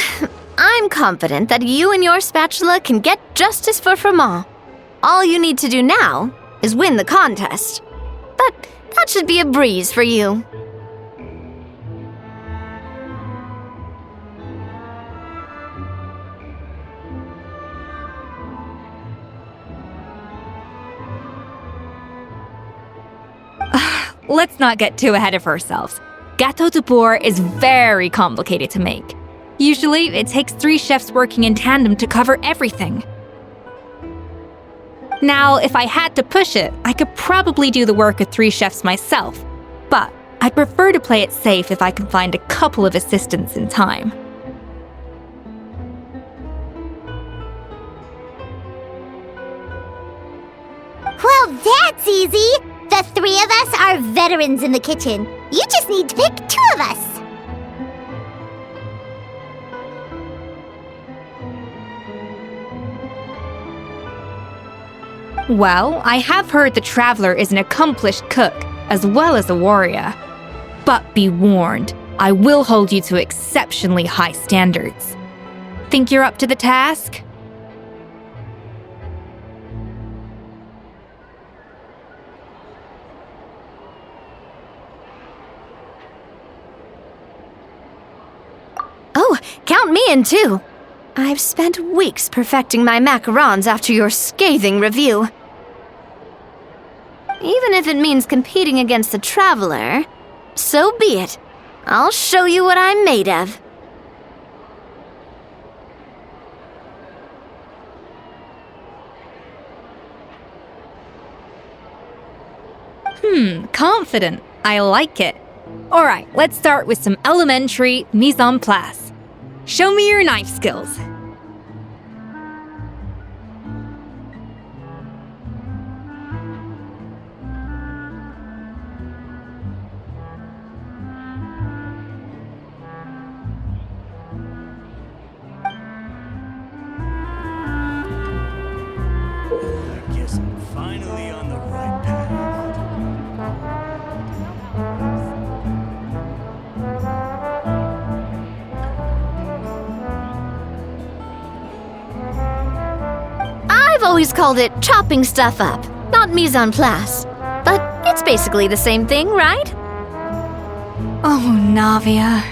I'm confident that you and your spatula can get justice for Froment. All you need to do now is win the contest. But that should be a breeze for you. Let's not get too ahead of ourselves. Gâteau de Bourg is very complicated to make. Usually, it takes 3 chefs working in tandem to cover everything. Now, if I had to push it, I could probably do the work of 3 chefs myself, but I'd prefer to play it safe if I can find a couple of assistants in time. Well, that's easy! The 3 of us are veterans in the kitchen. You just need to pick 2 of us. Well, I have heard the Traveler is an accomplished cook, as well as a warrior. But be warned, I will hold you to exceptionally high standards. Think you're up to the task? Count me in too. I've spent weeks perfecting my macarons after your scathing review. Even if it means competing against the Traveler, so be it. I'll show you what I'm made of. Confident. I like it. Alright, let's start with some elementary mise en place. Show me your knife skills. I guess I'm finally on the right path. I've always called it chopping stuff up, not mise en place. But it's basically the same thing, right? Oh, Navia.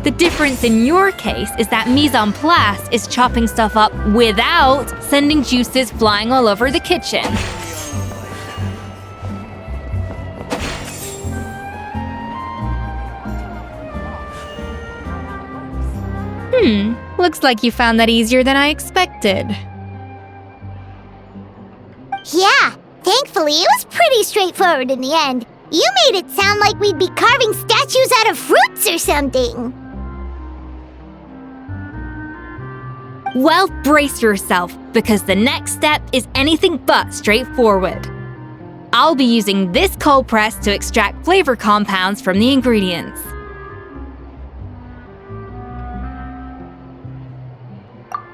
The difference in your case is that mise en place is chopping stuff up without sending juices flying all over the kitchen. Looks like you found that easier than I expected. Yeah, thankfully it was pretty straightforward in the end. You made it sound like we'd be carving statues out of fruits or something. Well, brace yourself, because the next step is anything but straightforward. I'll be using this cold press to extract flavor compounds from the ingredients.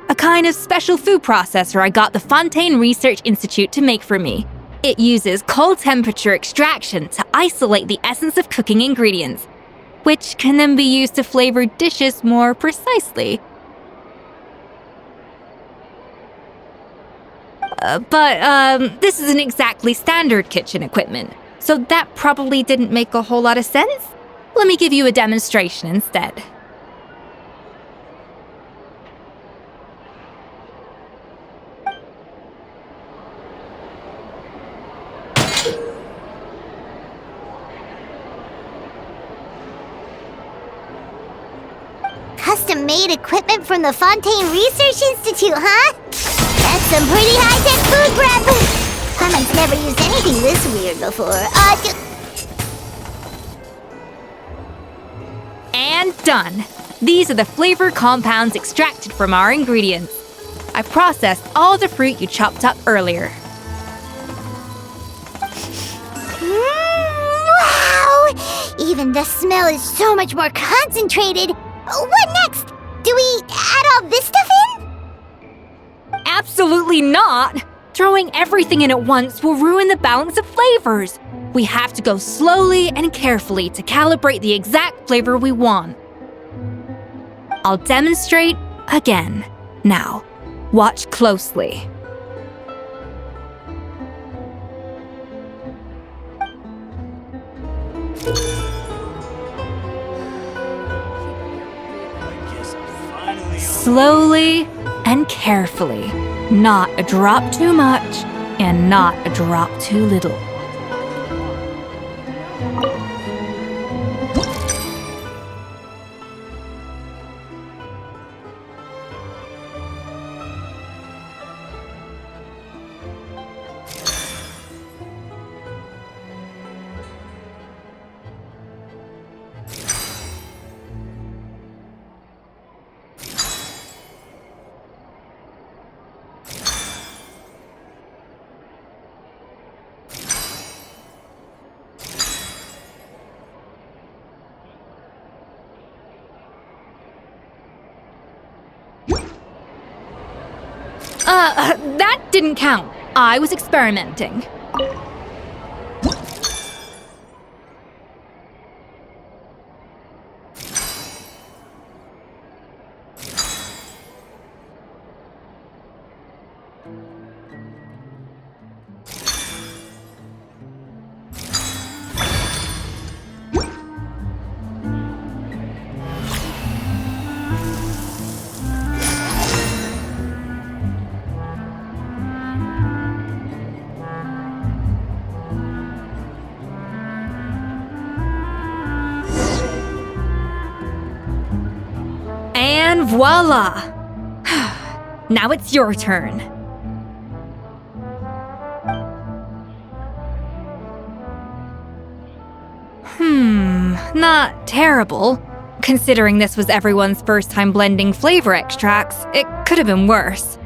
A kind of special food processor I got the Fontaine Research Institute to make for me. It uses cold temperature extraction to isolate the essence of cooking ingredients, which can then be used to flavor dishes more precisely. But this isn't exactly standard kitchen equipment, so that probably didn't make a whole lot of sense. Let me give you a demonstration instead. Custom-made equipment from the Fontaine Research Institute, huh? That's some pretty high-tech food prep. Clement's never used anything this weird before. And done! These are the flavor compounds extracted from our ingredients. I've processed all the fruit you chopped up earlier. Wow! Even the smell is so much more concentrated. What next? Do we add all this stuff in? Absolutely not! Throwing everything in at once will ruin the balance of flavors. We have to go slowly and carefully to calibrate the exact flavor we want. I'll demonstrate again. Now, watch closely. Slowly and carefully. Not a drop too much and not a drop too little. That didn't count. I was experimenting. Voila! Now it's your turn. Not terrible. Considering this was everyone's first time blending flavor extracts, it could have been worse.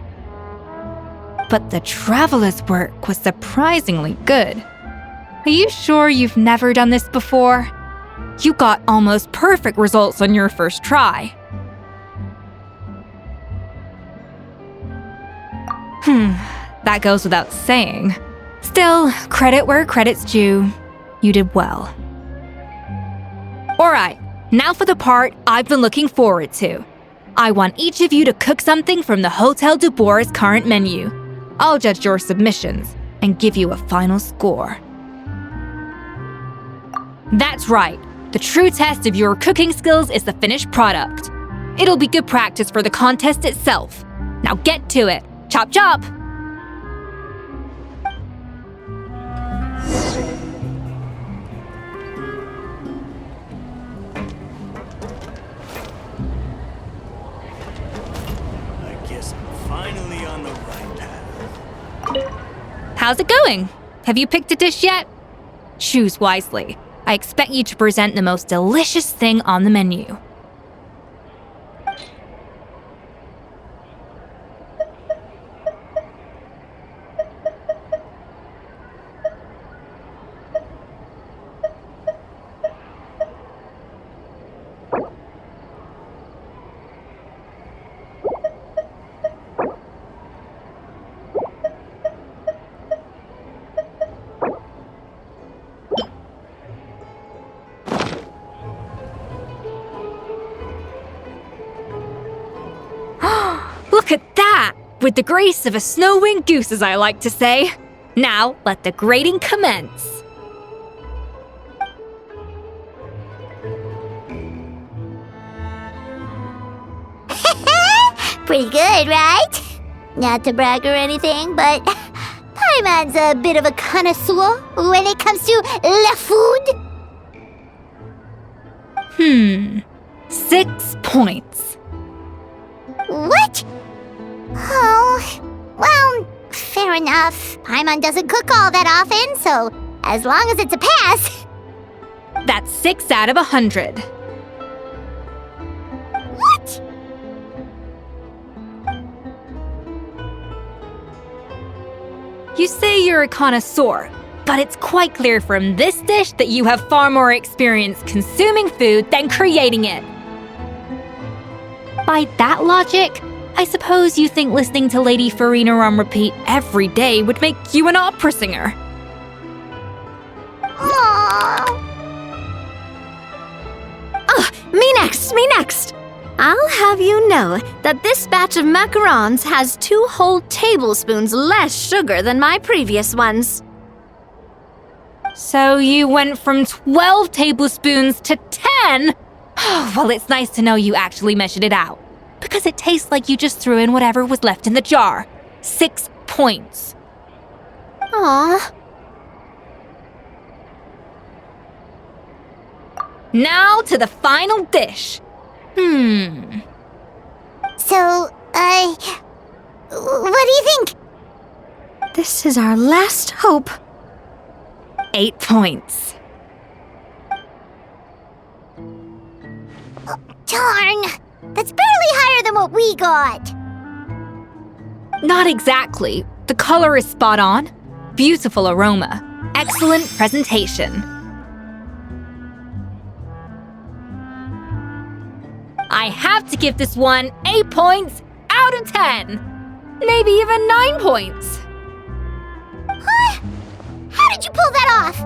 But the traveler's work was surprisingly good. Are you sure you've never done this before? You got almost perfect results on your first try. That goes without saying. Still, credit where credit's due. You did well. Alright, now for the part I've been looking forward to. I want each of you to cook something from the Hotel du Bois' current menu. I'll judge your submissions and give you a final score. That's right. The true test of your cooking skills is the finished product. It'll be good practice for the contest itself. Now get to it. Chop chop! I guess I'm finally on the right path. How's it going? Have you picked a dish yet? Choose wisely. I expect you to present the most delicious thing on the menu. Look at that! With the grace of a snow-winged goose, as I like to say. Now, let the grating commence. Pretty good, right? Not to brag or anything, but Paimon's a bit of a connoisseur when it comes to la food. 6 points. What? Oh, well, fair enough. Paimon doesn't cook all that often, so as long as it's a pass. That's 6 out of 100. What? You say you're a connoisseur, but it's quite clear from this dish that you have far more experience consuming food than creating it. By that logic, I suppose you think listening to Lady Farina on repeat every day would make you an opera singer. Aww. Me next! I'll have you know that this batch of macarons has 2 whole tablespoons less sugar than my previous ones. So you went from 12 tablespoons to 10? Well, it's nice to know you actually measured it out. Because it tastes like you just threw in whatever was left in the jar. 6 points. Aw. Now to the final dish. So, what do you think? This is our last hope. 8 points. Darn! That's barely higher than what we got. Not exactly. The color is spot on. Beautiful aroma. Excellent presentation. I have to give this one 8 points out of 10. Maybe even 9 points. Huh? How did you pull that off?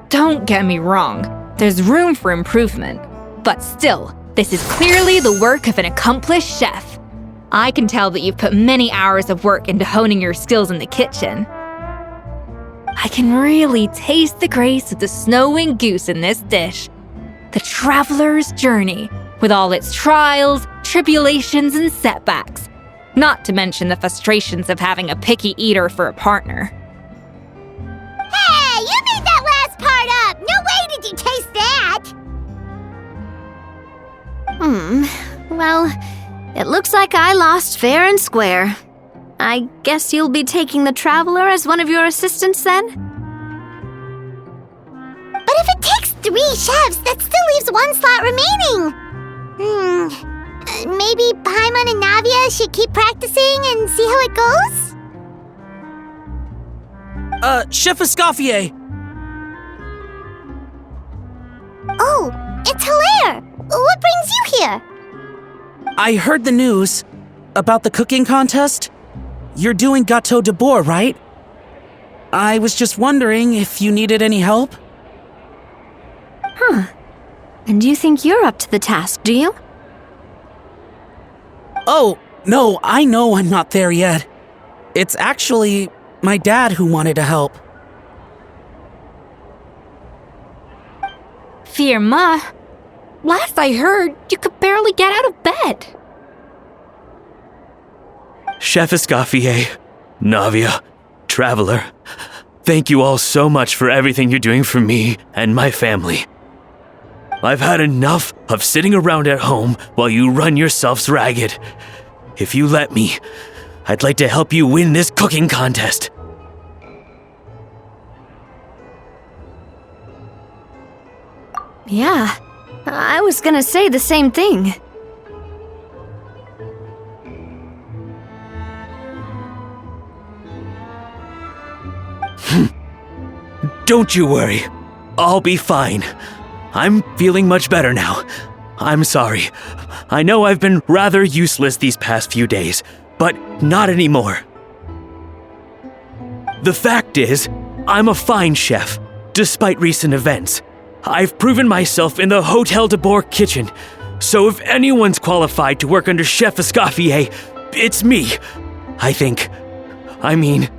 Don't get me wrong. There's room for improvement. But still, this is clearly the work of an accomplished chef. I can tell that you've put many hours of work into honing your skills in the kitchen. I can really taste the grace of the snow-winged goose in this dish. The traveler's journey, with all its trials, tribulations, and setbacks. Not to mention the frustrations of having a picky eater for a partner. Hey, you made that last part up! No way did you taste that! Well, it looks like I lost fair and square. I guess you'll be taking the Traveler as one of your assistants then? But if it takes 3 chefs, that still leaves 1 slot remaining. Maybe Paimon and Navia should keep practicing and see how it goes? Chef Escoffier! Oh, it's Hilaire! What brings you here? I heard the news about the cooking contest. You're doing Gâteau de Bourg, right? I was just wondering if you needed any help. And you think you're up to the task, do you? Oh, no, I know I'm not there yet. It's actually my dad who wanted to help. Firma, last I heard, you could barely get out of bed. Chef Escoffier, Navia, Traveler, thank you all so much for everything you're doing for me and my family. I've had enough of sitting around at home while you run yourselves ragged. If you let me, I'd like to help you win this cooking contest. Yeah, I was gonna say the same thing. Don't you worry. I'll be fine. I'm feeling much better now. I'm sorry. I know I've been rather useless these past few days, but not anymore. The fact is, I'm a fine chef, despite recent events. I've proven myself in the Hôtel de Bourg kitchen, so if anyone's qualified to work under Chef Escoffier, it's me. I think. I mean,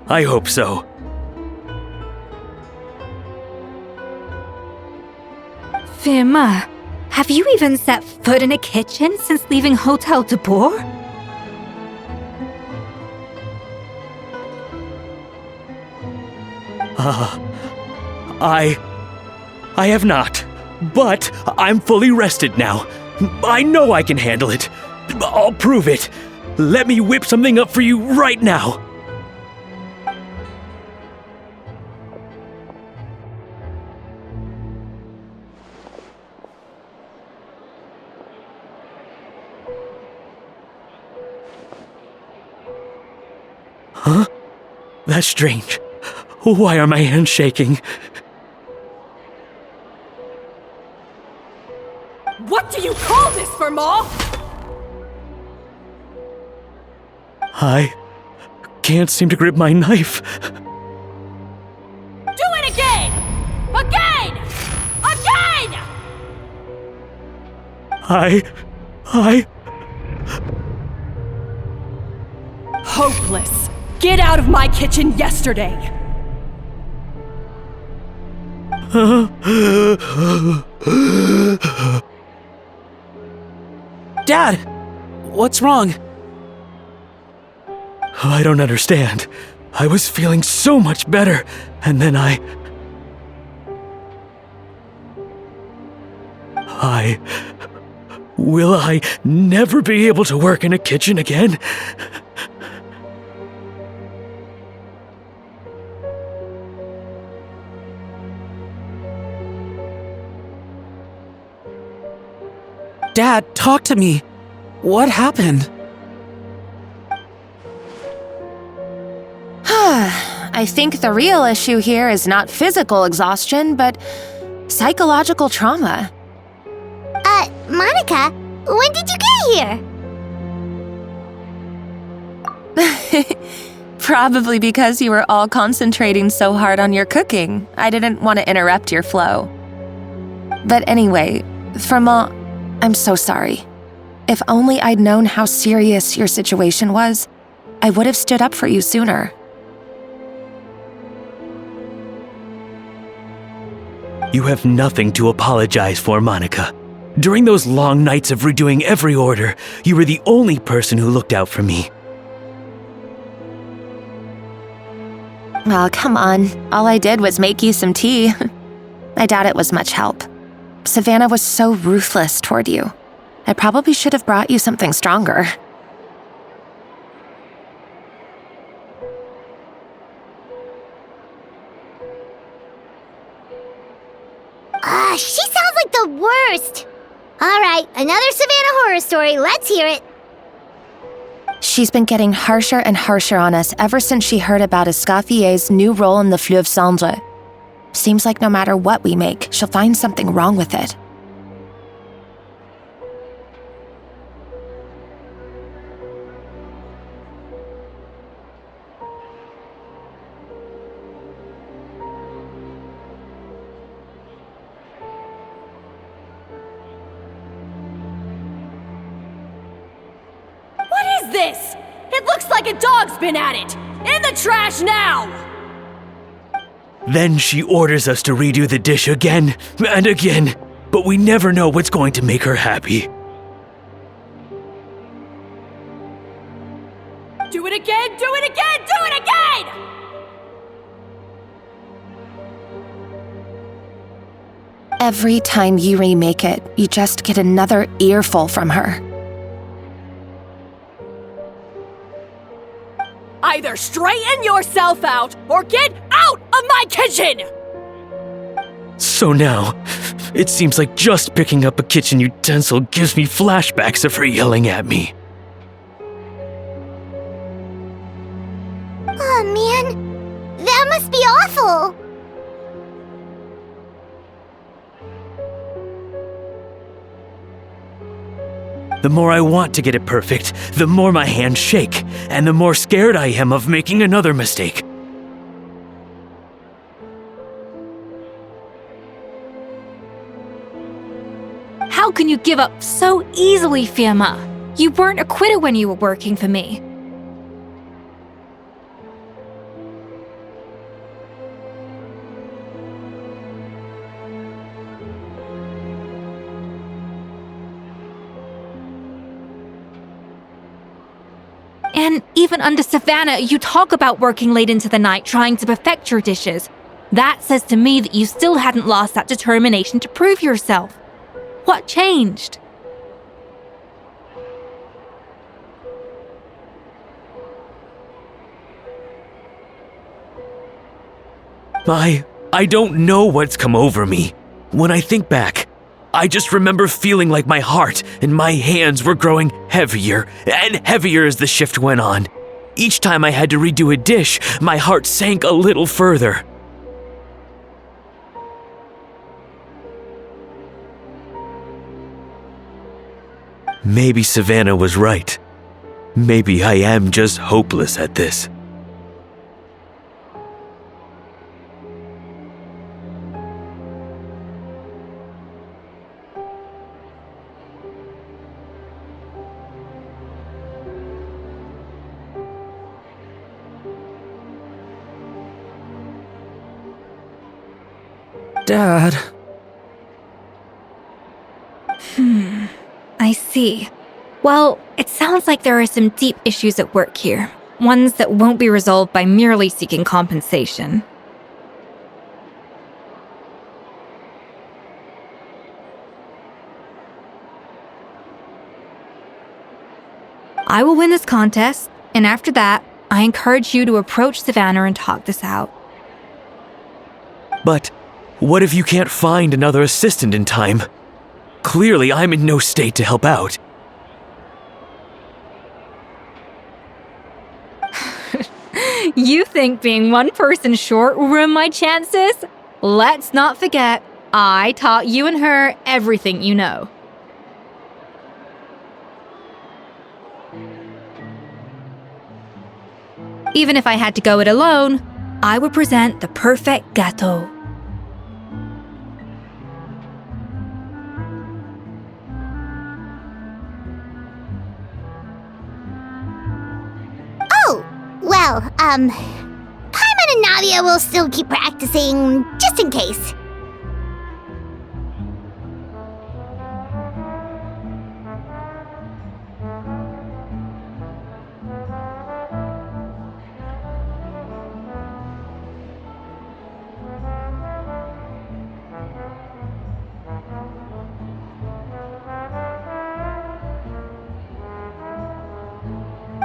I hope so. Firma, have you even set foot in a kitchen since leaving Hôtel de Bourg? I have not, but I'm fully rested now. I know I can handle it. I'll prove it. Let me whip something up for you right now. Huh? That's strange. Why are my hands shaking? What do you call this, Firma? I can't seem to grip my knife. Do it again! Again! Again! I... Hopeless. Get out of my kitchen yesterday. Dad, what's wrong? I don't understand. I was feeling so much better, and then Will I never be able to work in a kitchen again? Dad, talk to me. What happened? I think the real issue here is not physical exhaustion, but psychological trauma. Monica, when did you get here? Probably because you were all concentrating so hard on your cooking. I didn't want to interrupt your flow. But anyway, Firma, I'm so sorry. If only I'd known how serious your situation was, I would have stood up for you sooner. You have nothing to apologize for, Monica. During those long nights of redoing every order, you were the only person who looked out for me. Oh, come on. All I did was make you some tea. I doubt it was much help. Savannah was so ruthless toward you. I probably should have brought you something stronger. She sounds like the worst. All right, another Savannah horror story. Let's hear it. She's been getting harsher and harsher on us ever since she heard about Escoffier's new role in the Fleuve Cendre. Seems like no matter what we make, she'll find something wrong with it. What is this? It looks like a dog's been at it! In the trash now! Then she orders us to redo the dish again and again, but we never know what's going to make her happy. Do it again, do it again, do it again! Every time you remake it, you just get another earful from her. Either straighten yourself out or get out of my kitchen! So now, it seems like just picking up a kitchen utensil gives me flashbacks of her yelling at me. Oh man, that must be awful. The more I want to get it perfect, the more my hands shake, and the more scared I am of making another mistake. How can you give up so easily, Firma? You weren't a quitter when you were working for me. And even under Savannah, you talk about working late into the night trying to perfect your dishes. That says to me that you still hadn't lost that determination to prove yourself. What changed? I don't know what's come over me. When I think back, I just remember feeling like my heart and my hands were growing heavier and heavier as the shift went on. Each time I had to redo a dish, my heart sank a little further. Maybe Savannah was right. Maybe I am just hopeless at this. Dad. I see. Well, it sounds like there are some deep issues at work here. Ones that won't be resolved by merely seeking compensation. I will win this contest, and after that, I encourage you to approach Savannah and talk this out. But what if you can't find another assistant in time? Clearly, I'm in no state to help out. You think being one person short will ruin my chances? Let's not forget, I taught you and her everything you know. Even if I had to go it alone, I would present the perfect gâteau. Well, Paimon and Navia will still keep practicing, just in case.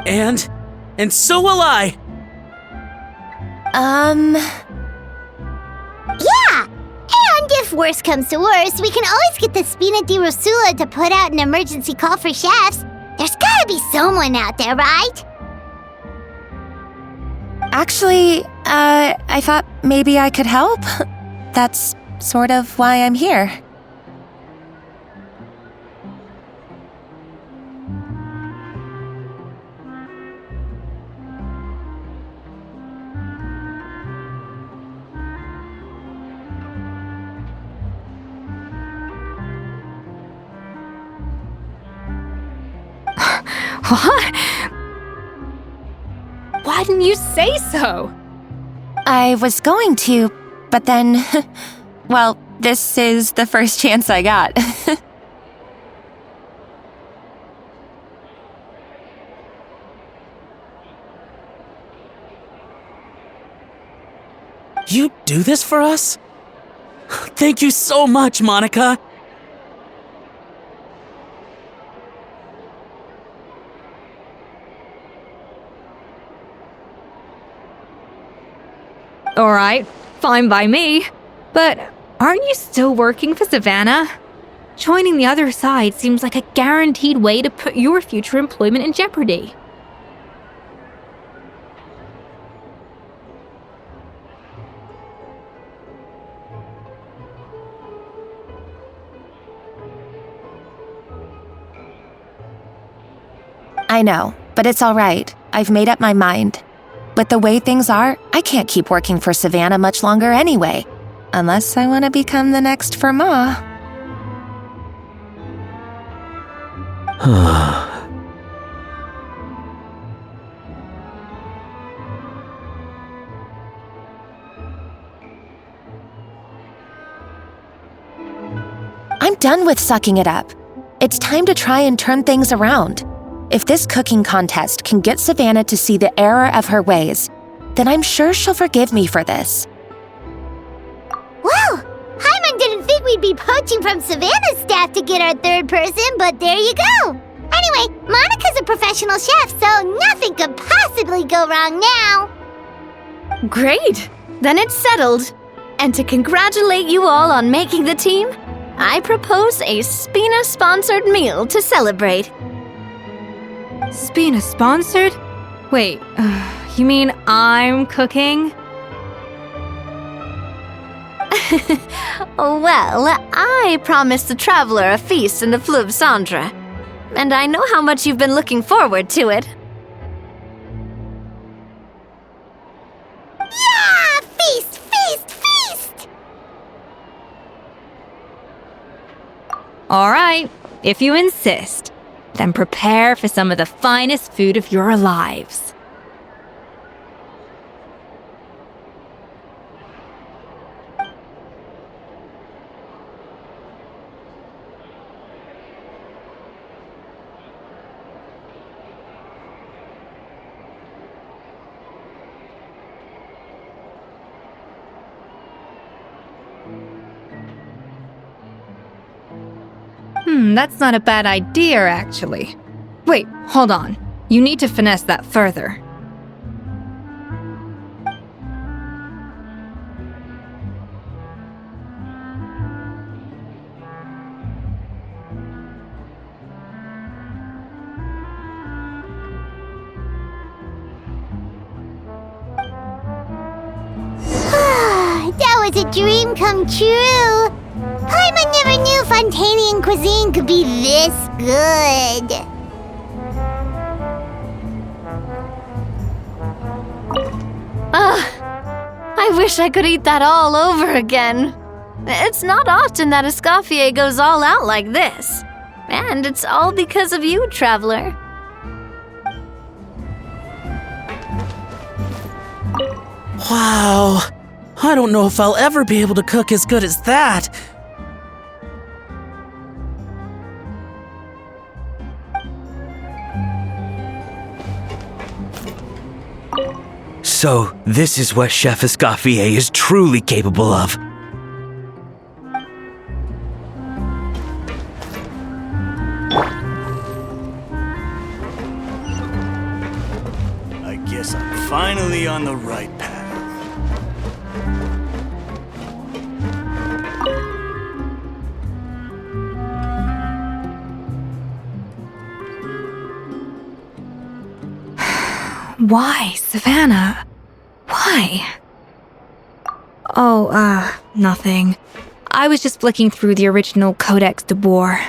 And so will I. Yeah! And if worse comes to worse, we can always get the Spina di Rosula to put out an emergency call for chefs. There's gotta be someone out there, right? Actually, I thought maybe I could help. That's sort of why I'm here. What? Why didn't you say so? I was going to, but then, well, this is the first chance I got. You do this for us? Thank you so much, Monica. Alright, fine by me. But aren't you still working for Savannah? Joining the other side seems like a guaranteed way to put your future employment in jeopardy. I know, but it's all right. I've made up my mind. With the way things are, I can't keep working for Savannah much longer anyway. Unless I want to become the next Fermat. I'm done with sucking it up. It's time to try and turn things around. If this cooking contest can get Savannah to see the error of her ways, then I'm sure she'll forgive me for this. Well, Hyman didn't think we'd be poaching from Savannah's staff to get our third person, but there you go. Anyway, Monica's a professional chef, so nothing could possibly go wrong now. Great! Then it's settled. And to congratulate you all on making the team, I propose a Spina-sponsored meal to celebrate. Spina sponsored? Wait, you mean I'm cooking? Well, I promised the traveler a feast in the Fleuve Cendre. And I know how much you've been looking forward to it. Yeah! Feast, feast, feast! Alright, if you insist. Then prepare for some of the finest food of your lives. That's not a bad idea, actually. Wait, hold on. You need to finesse that further. That was a dream come true. Paimon never knew Fontainian cuisine could be this good. I wish I could eat that all over again. It's not often that Escoffier goes all out like this. And it's all because of you, traveler. Wow. I don't know if I'll ever be able to cook as good as that. So, this is what Chef Escoffier is truly capable of. Guess I'm finally on the right path. Why, Savannah? Why? Oh, nothing. I was just flicking through the original Codex de Boer.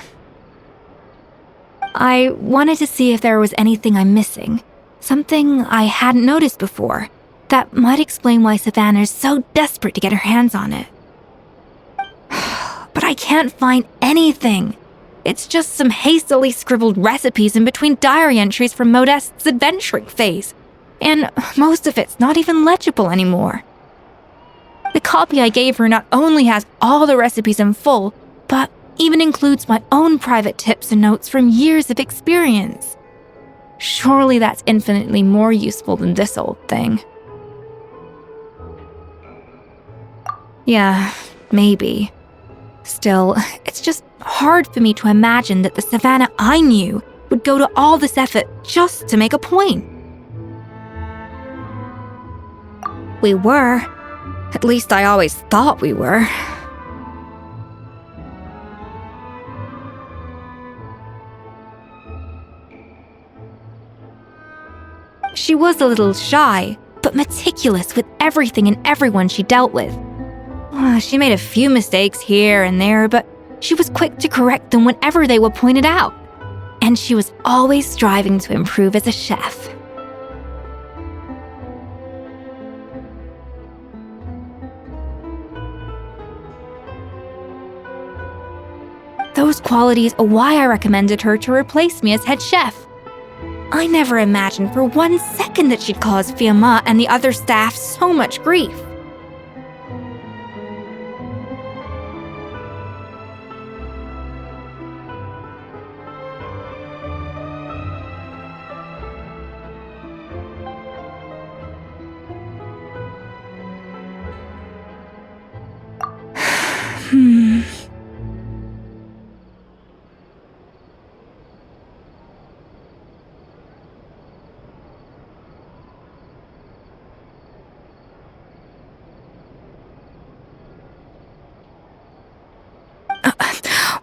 I wanted to see if there was anything I'm missing. Something I hadn't noticed before. That might explain why Savannah's so desperate to get her hands on it. But I can't find anything. It's just some hastily scribbled recipes in between diary entries from Modeste's adventuring phase. And most of it's not even legible anymore. The copy I gave her not only has all the recipes in full, but even includes my own private tips and notes from years of experience. Surely that's infinitely more useful than this old thing. Yeah, maybe. Still, it's just hard for me to imagine that the Savannah I knew would go to all this effort just to make a point. We were. At least I always thought we were. She was a little shy, but meticulous with everything and everyone she dealt with. She made a few mistakes here and there, but she was quick to correct them whenever they were pointed out. And she was always striving to improve as a chef. Those qualities are why I recommended her to replace me as head chef. I never imagined for 1 second that she'd cause Fiamma and the other staff so much grief.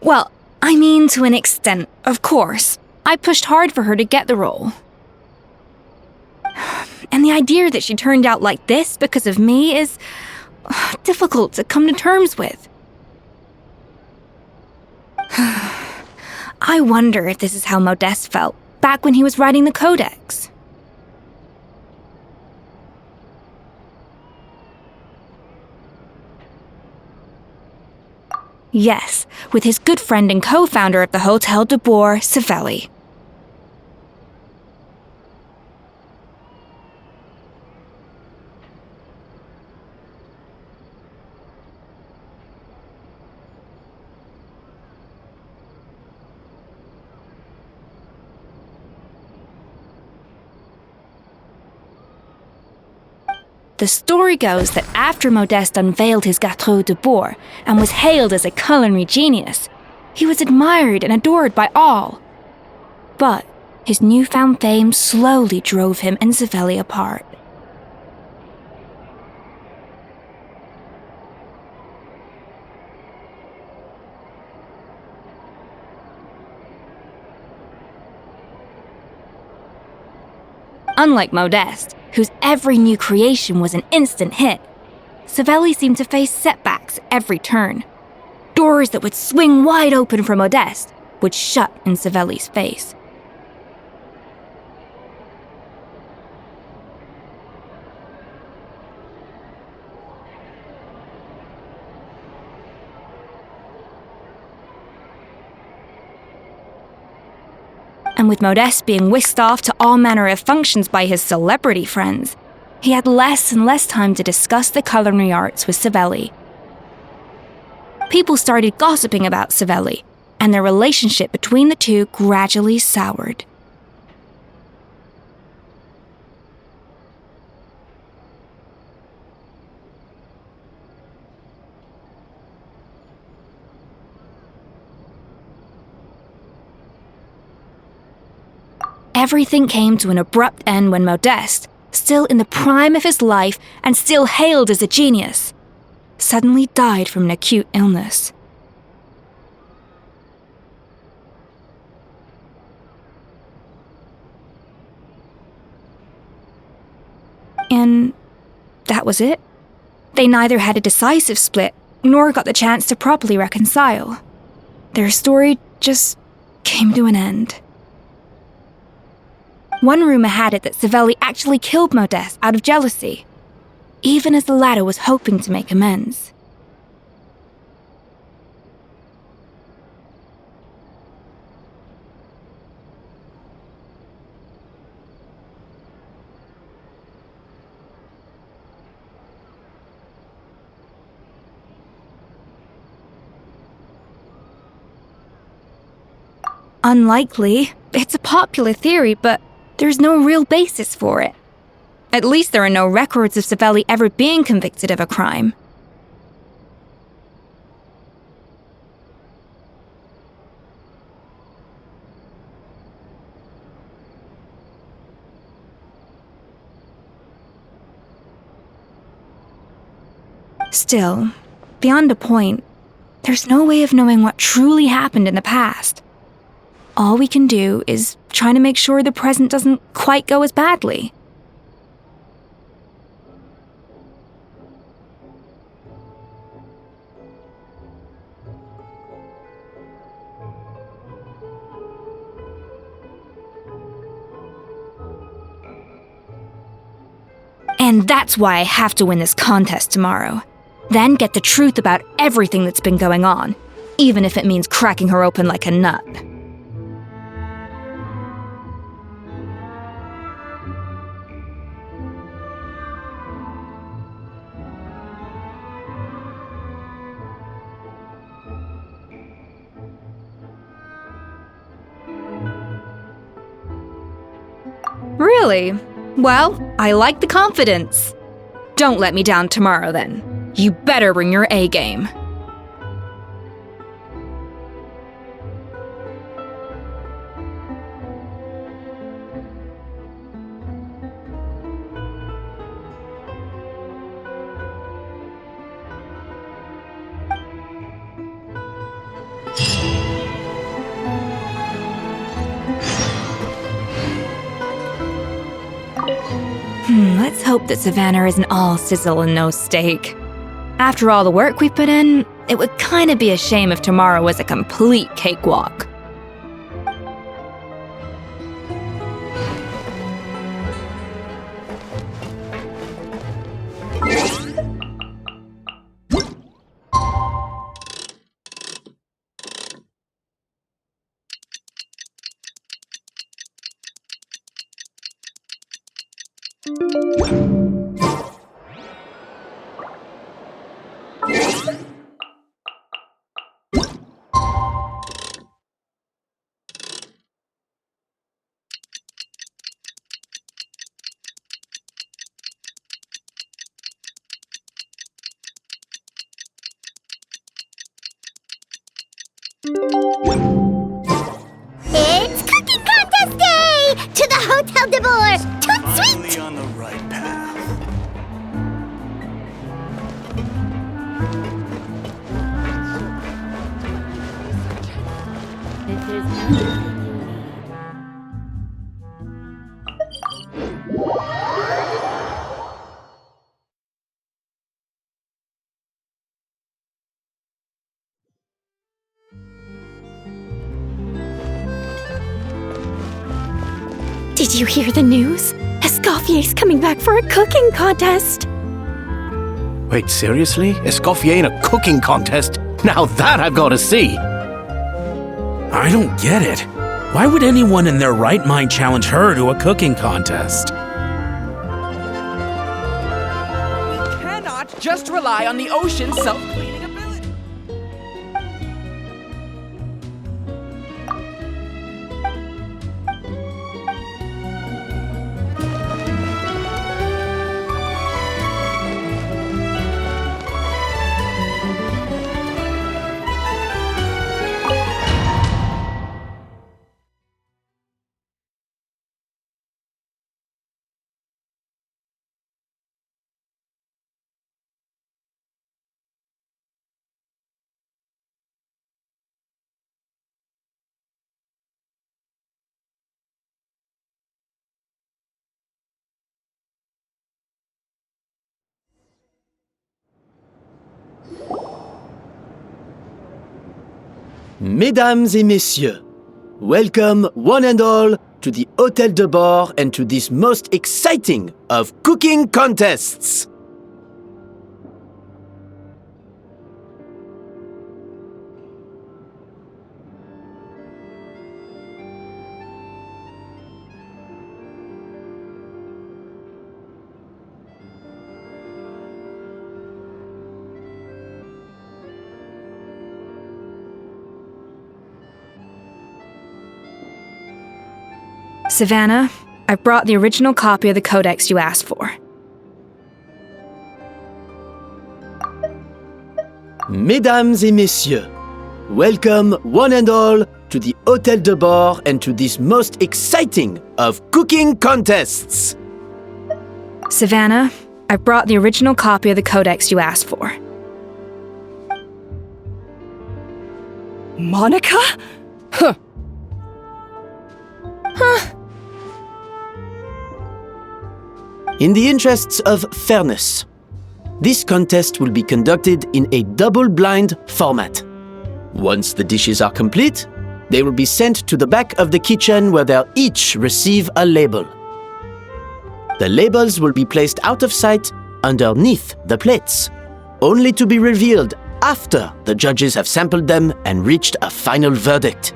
Well, I mean to an extent, of course. I pushed hard for her to get the role. And the idea that she turned out like this because of me is difficult to come to terms with. I wonder if this is how Modeste felt back when he was writing the Codex. Yes, with his good friend and co-founder of the Hotel de Boer, Savelli. The story goes that after Modeste unveiled his Gâteau de Boer and was hailed as a culinary genius, he was admired and adored by all. But his newfound fame slowly drove him and Savelli apart. Unlike Modeste, whose every new creation was an instant hit, Savelli seemed to face setbacks at every turn. Doors that would swing wide open for Modeste would shut in Savelli's face. And with Modeste being whisked off to all manner of functions by his celebrity friends, he had less and less time to discuss the culinary arts with Savelli. People started gossiping about Savelli, and their relationship between the two gradually soured. Everything came to an abrupt end when Modeste, still in the prime of his life and still hailed as a genius, suddenly died from an acute illness. And that was it. They neither had a decisive split, nor got the chance to properly reconcile. Their story just came to an end. One rumor had it that Savelli actually killed Modeste out of jealousy, even as the latter was hoping to make amends. Unlikely. It's a popular theory, but there's no real basis for it. At least there are no records of Savelli ever being convicted of a crime. Still, beyond a point, there's no way of knowing what truly happened in the past. All we can do is try to make sure the present doesn't quite go as badly. And that's why I have to win this contest tomorrow. Then get the truth about everything that's been going on, even if it means cracking her open like a nut. Really? Well, I like the confidence. Don't let me down tomorrow, then. You better bring your A game. Let's hope that Savannah isn't all sizzle and no steak. After all the work we put in, it would kinda be a shame if tomorrow was a complete cakewalk. It's cooking contest day! To the Hotel de Boer! Toot Finally sweet! on the right path. Did you hear the news? Escoffier's coming back for a cooking contest. Wait, seriously? Escoffier in a cooking contest? Now that I've got to see! I don't get it. Why would anyone in their right mind challenge her to a cooking contest? We cannot just rely on the ocean's self-cleaning Mesdames et messieurs, welcome one and all to the Hôtel de Bord and to this most exciting of cooking contests. Savannah, I brought the original copy of the codex you asked for. Mesdames et messieurs, welcome one and all to the Hôtel de Bord and to this most exciting of cooking contests. Savannah, I brought the original copy of the codex you asked for. Monica? Huh. In the interests of fairness, this contest will be conducted in a double-blind format. Once the dishes are complete, they will be sent to the back of the kitchen where they'll each receive a label. The labels will be placed out of sight underneath the plates, only to be revealed after the judges have sampled them and reached a final verdict.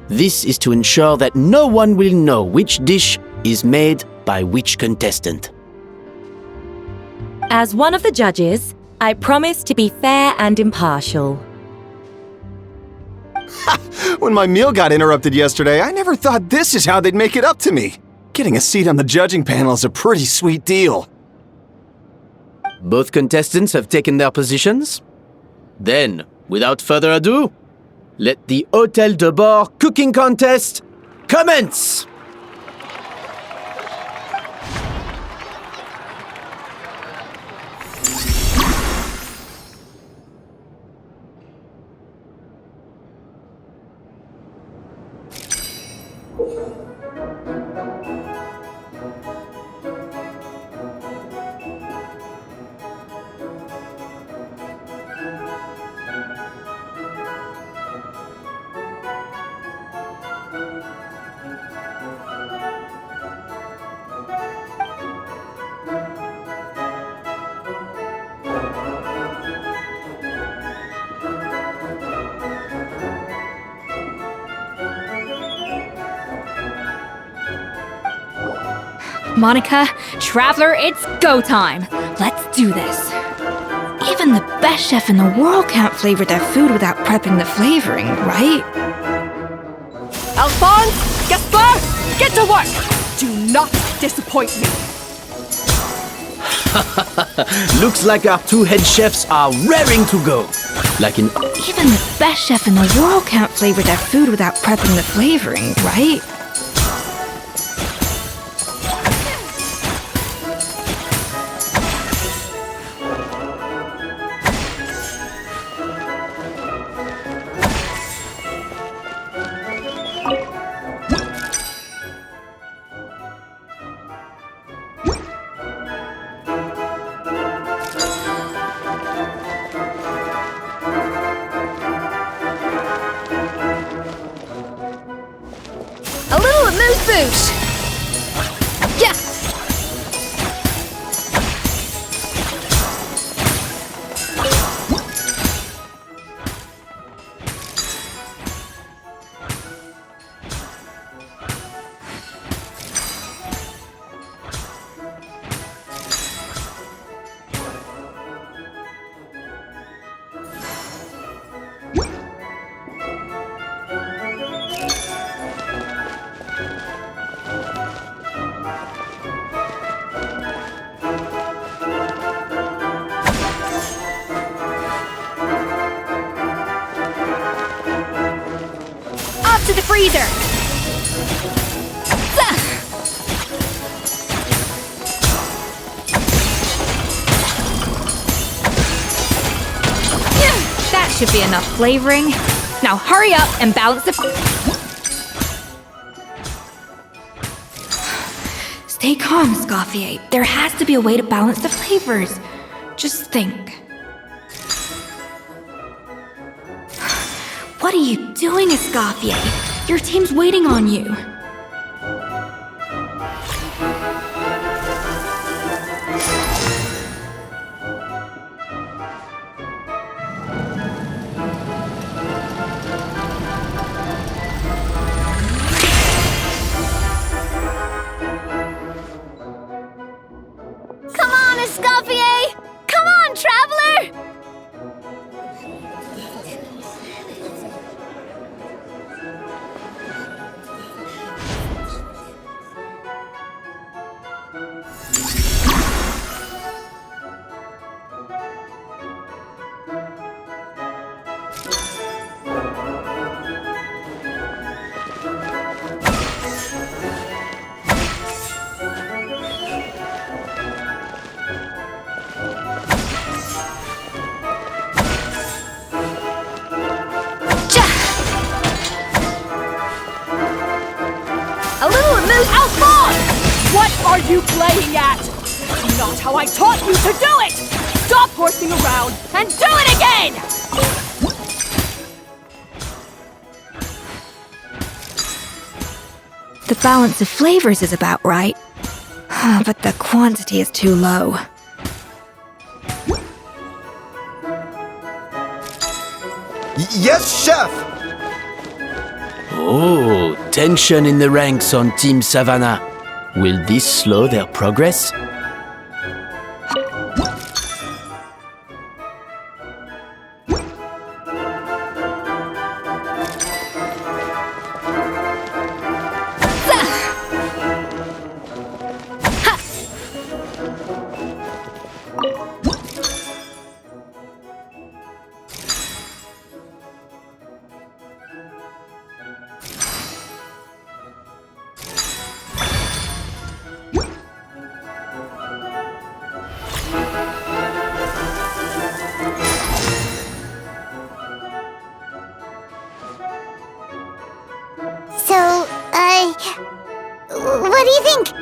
This is to ensure that no one will know which dish is made by which contestant. As one of the judges, I promise to be fair and impartial. When my meal got interrupted yesterday, I never thought this is how they'd make it up to me. Getting a seat on the judging panel is a pretty sweet deal. Both contestants have taken their positions. Then, without further ado, let the Hôtel de Bord cooking contest commence! Monica, Traveler, it's go time. Let's do this. Even the best chef in the world can't flavor their food without prepping the flavoring, right? Alphonse! Gaspar! Get to work! Do not disappoint me! Looks like our two head chefs are raring to go. Like in... Even the best chef in the world can't flavor their food without prepping the flavoring, right? A little amuse-bouche! Yeah! To the freezer! That should be enough flavoring. Now hurry up and balance the... Stay calm, Escoffier. There has to be a way to balance the flavors. Just think. What are you doing, Escoffier? Your team's waiting on you. Come on, Escoffier! Come on, traveler! A little amuse. Alphonse! What are you playing at? Not how I taught you to do it! Stop horsing around and do it again! The balance of flavors is about right, but the quantity is too low. Yes, chef! Oh, tension in the ranks on Team Savannah. Will this slow their progress? So, what do you think?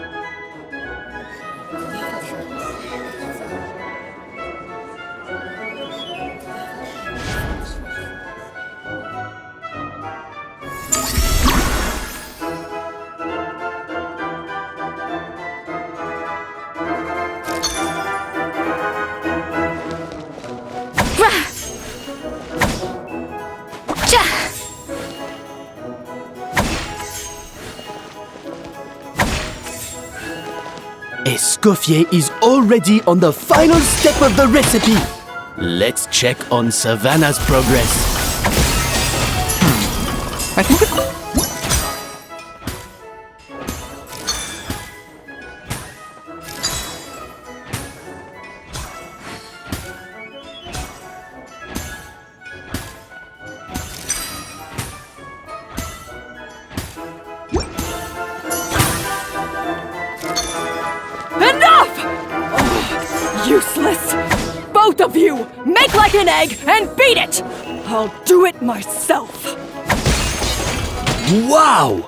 Escoffier is already on the final step of the recipe. Let's check on Savannah's progress. I think Enough! Oh, useless! Both of you! Make like an egg and beat it! I'll do it myself! Wow!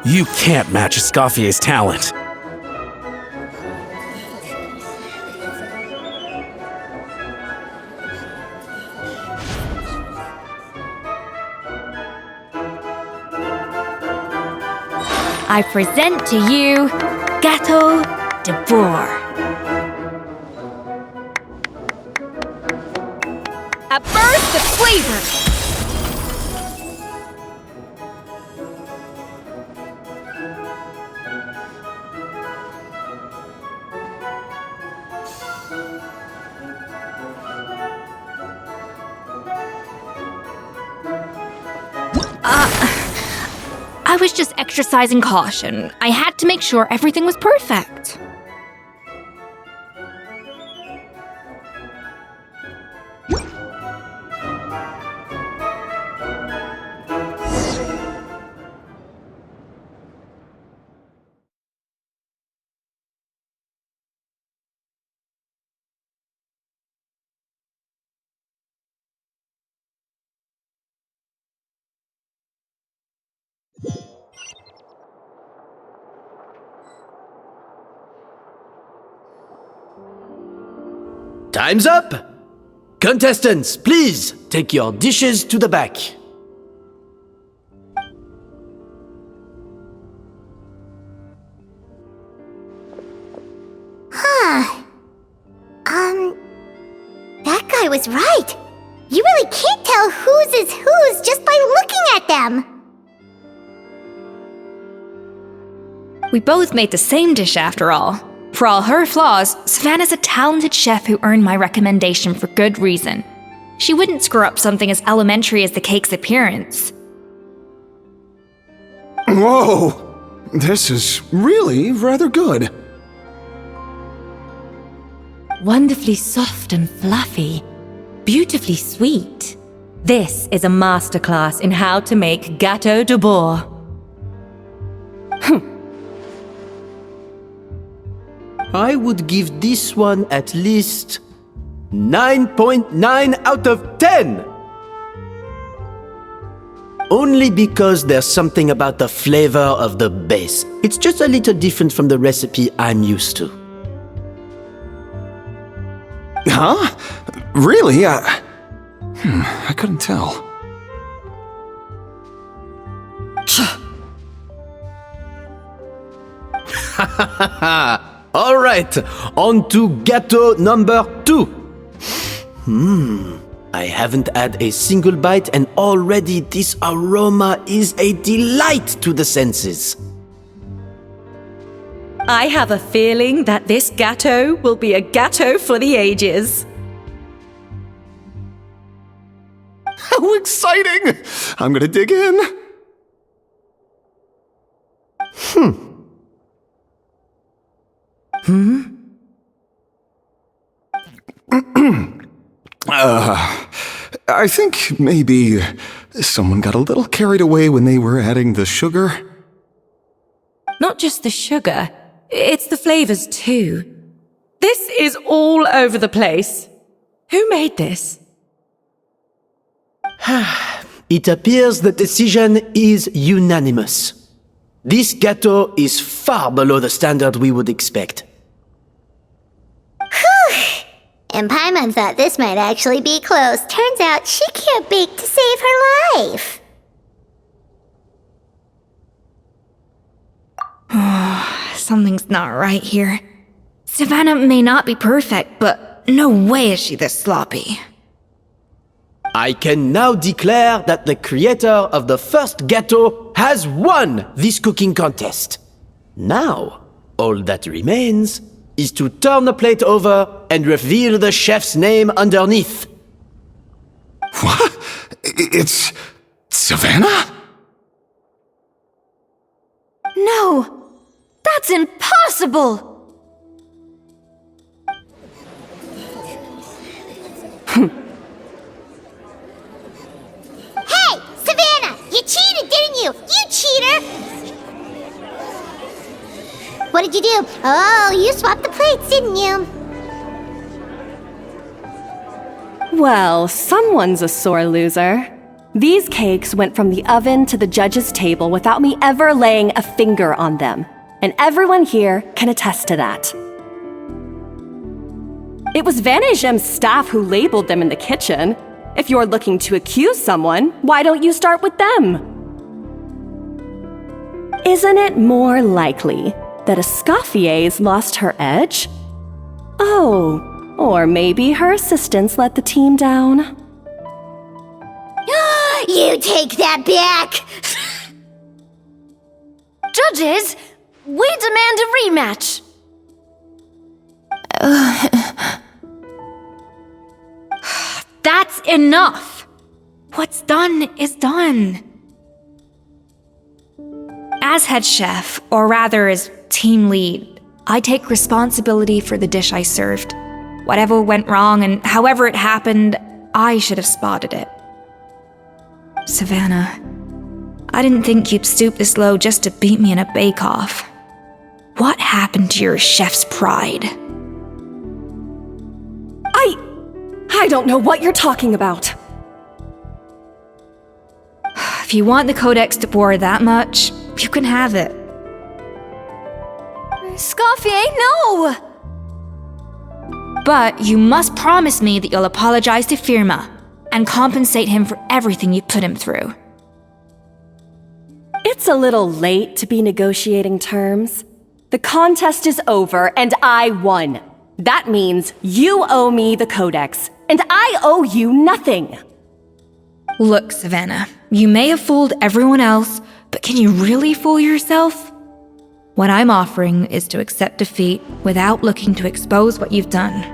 You can't match Escoffier's talent. I present to you Gâteau de Bourg. A burst of flavor. I was just exercising caution. I had to make sure everything was perfect. Time's up! Contestants, please take your dishes to the back. That guy was right. You really can't tell whose is whose just by looking at them. We both made the same dish after all. For all her flaws, Savannah's a talented chef who earned my recommendation for good reason. She wouldn't screw up something as elementary as the cake's appearance. Whoa! This is really rather good. Wonderfully soft and fluffy. Beautifully sweet. This is a masterclass in how to make gâteau de bord. I would give this one at least 9.9 out of 10! Only because there's something about the flavor of the base. It's just a little different from the recipe I'm used to. Huh? Really? I couldn't tell. All right, on to gâteau number 2. I haven't had a single bite and already this aroma is a delight to the senses. I have a feeling that this gâteau will be a gâteau for the ages. How exciting! I'm gonna dig in. I think maybe someone got a little carried away when they were adding the sugar. Not just the sugar, it's the flavors too. This is all over the place. Who made this? It appears the decision is unanimous. This gâteau is far below the standard we would expect. Whew! And Paimon thought this might actually be close. Turns out she can't bake to save her life. Something's not right here. Savannah may not be perfect, but no way is she this sloppy. I can now declare that the creator of the first gâteau has won this cooking contest. Now, all that remains is to turn the plate over and reveal the chef's name underneath. What? It's Savannah? No! That's impossible! Hey, Savannah! You cheated, didn't you? You cheater! What did you do? Oh, you swapped the plates, didn't you? Well, someone's a sore loser. These cakes went from the oven to the judge's table without me ever laying a finger on them. And everyone here can attest to that. It was Van Gem's staff who labeled them in the kitchen. If you're looking to accuse someone, why don't you start with them? Isn't it more likely that Escoffier's lost her edge? Oh, or maybe her assistants let the team down. You take that back! Judges, we demand a rematch. That's enough! What's done is done. As head chef, or rather as team lead, I take responsibility for the dish I served. Whatever went wrong and however it happened, I should have spotted it. Savannah, I didn't think you'd stoop this low just to beat me in a bake-off. What happened to your chef's pride? I don't know what you're talking about. If you want the Codex de Boer that much, you can have it. Escoffier, no! But you must promise me that you'll apologize to Firma and compensate him for everything you put him through. It's a little late to be negotiating terms. The contest is over and I won. That means you owe me the codex, and I owe you nothing. Look, Savannah, you may have fooled everyone else, but can you really fool yourself? What I'm offering is to accept defeat without looking to expose what you've done.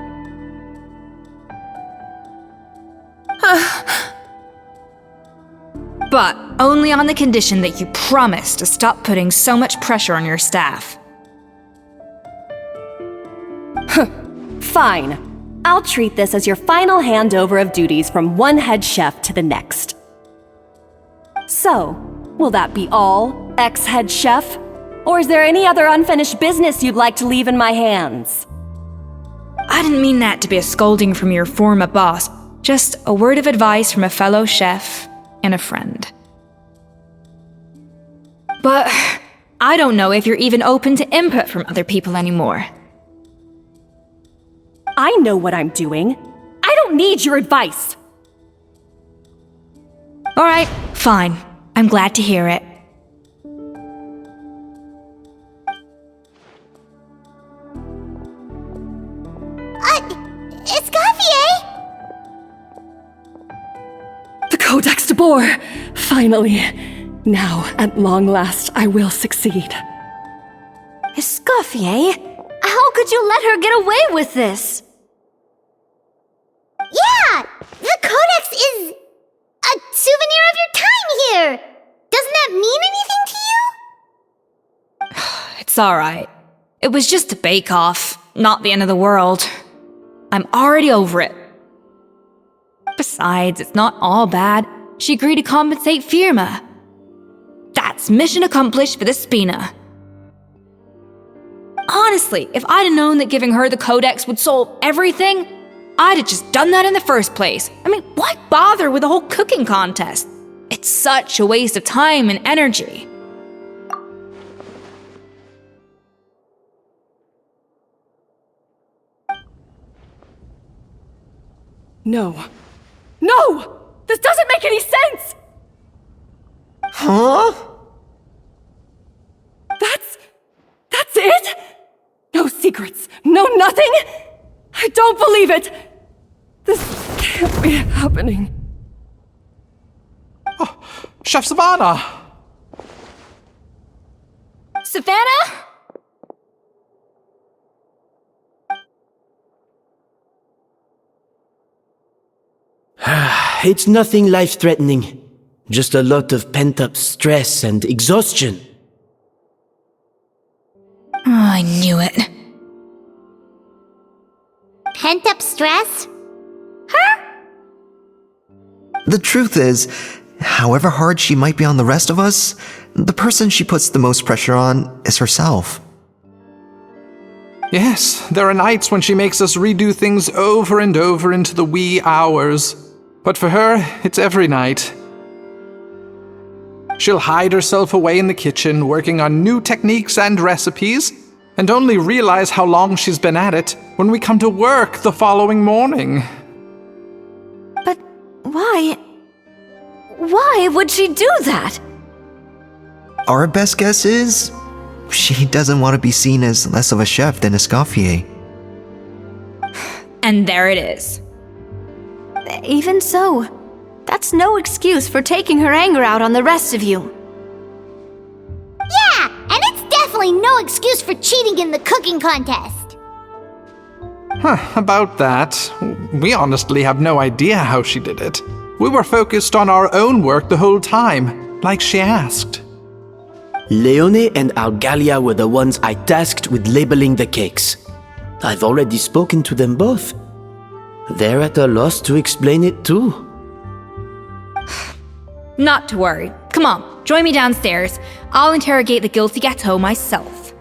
But only on the condition that you promise to stop putting so much pressure on your staff. Fine. I'll treat this as your final handover of duties from one head chef to the next. So, will that be all, ex-head chef? Or is there any other unfinished business you'd like to leave in my hands? I didn't mean that to be a scolding from your former boss, just a word of advice from a fellow chef and a friend. But I don't know if you're even open to input from other people anymore. I know what I'm doing. I don't need your advice. All right, fine. I'm glad to hear it. Escoffier! The Codex de Boer! Finally. Now, at long last, I will succeed. Escoffier? How could you let her get away with this? Yeah! The Codex is a souvenir of your time here! Doesn't that mean anything to you? It's alright. It was just a bake-off, not the end of the world. I'm already over it. Besides, it's not all bad. She agreed to compensate Firma. That's mission accomplished for the Spina. Honestly, if I'd have known that giving her the Codex would solve everything, I'd have just done that in the first place. I mean, why bother with the whole cooking contest? It's such a waste of time and energy. No. No! This doesn't make any sense! Huh? That's it? No secrets, no nothing? I don't believe it! This can't be happening. Oh, Chef Savannah! Savannah? It's nothing life-threatening. Just a lot of pent-up stress and exhaustion. Oh, I knew it. Pent-up stress? The truth is, however hard she might be on the rest of us, the person she puts the most pressure on is herself. Yes, there are nights when she makes us redo things over and over into the wee hours. But for her, it's every night. She'll hide herself away in the kitchen, working on new techniques and recipes, and only realize how long she's been at it when we come to work the following morning. But why? Why would she do that? Our best guess is, she doesn't want to be seen as less of a chef than Escoffier. And there it is. Even so, that's no excuse for taking her anger out on the rest of you. Yeah, and it's definitely no excuse for cheating in the cooking contest. About that, we honestly have no idea how she did it. We were focused on our own work the whole time, like she asked. Leone and Algalia were the ones I tasked with labeling the cakes. I've already spoken to them both. They're at a loss to explain it too. Not to worry. Come on, join me downstairs. I'll interrogate the guilty gâteau myself.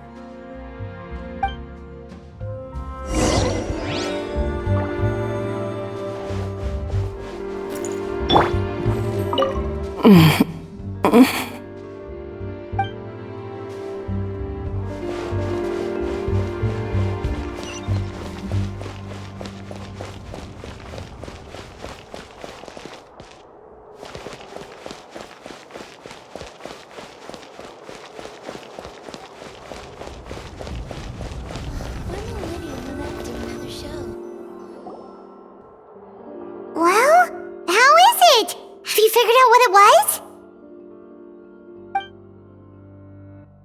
figured out what it was?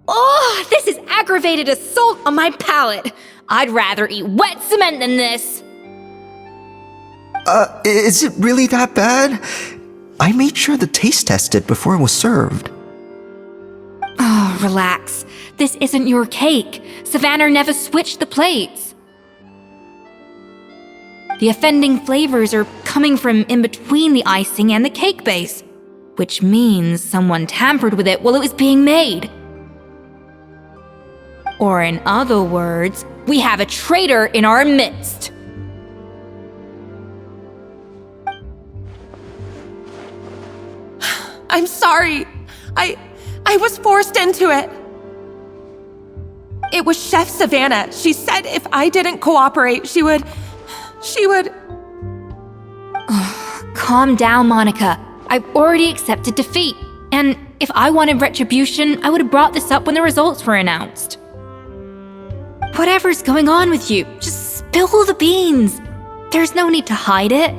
Oh, this is aggravated assault on my palate. I'd rather eat wet cement than this. Is it really that bad? I made sure to taste test it before it was served. Oh, relax. This isn't your cake. Savannah never switched the plates. The offending flavors are coming from in between the icing and the cake base, which means someone tampered with it while it was being made. Or in other words, we have a traitor in our midst. I'm sorry. I was forced into it. It was Chef Savannah. She said if I didn't cooperate, she would... Calm down, Monica. I've already accepted defeat. And if I wanted retribution, I would have brought this up when the results were announced. Whatever's going on with you, just spill the beans. There's no need to hide it.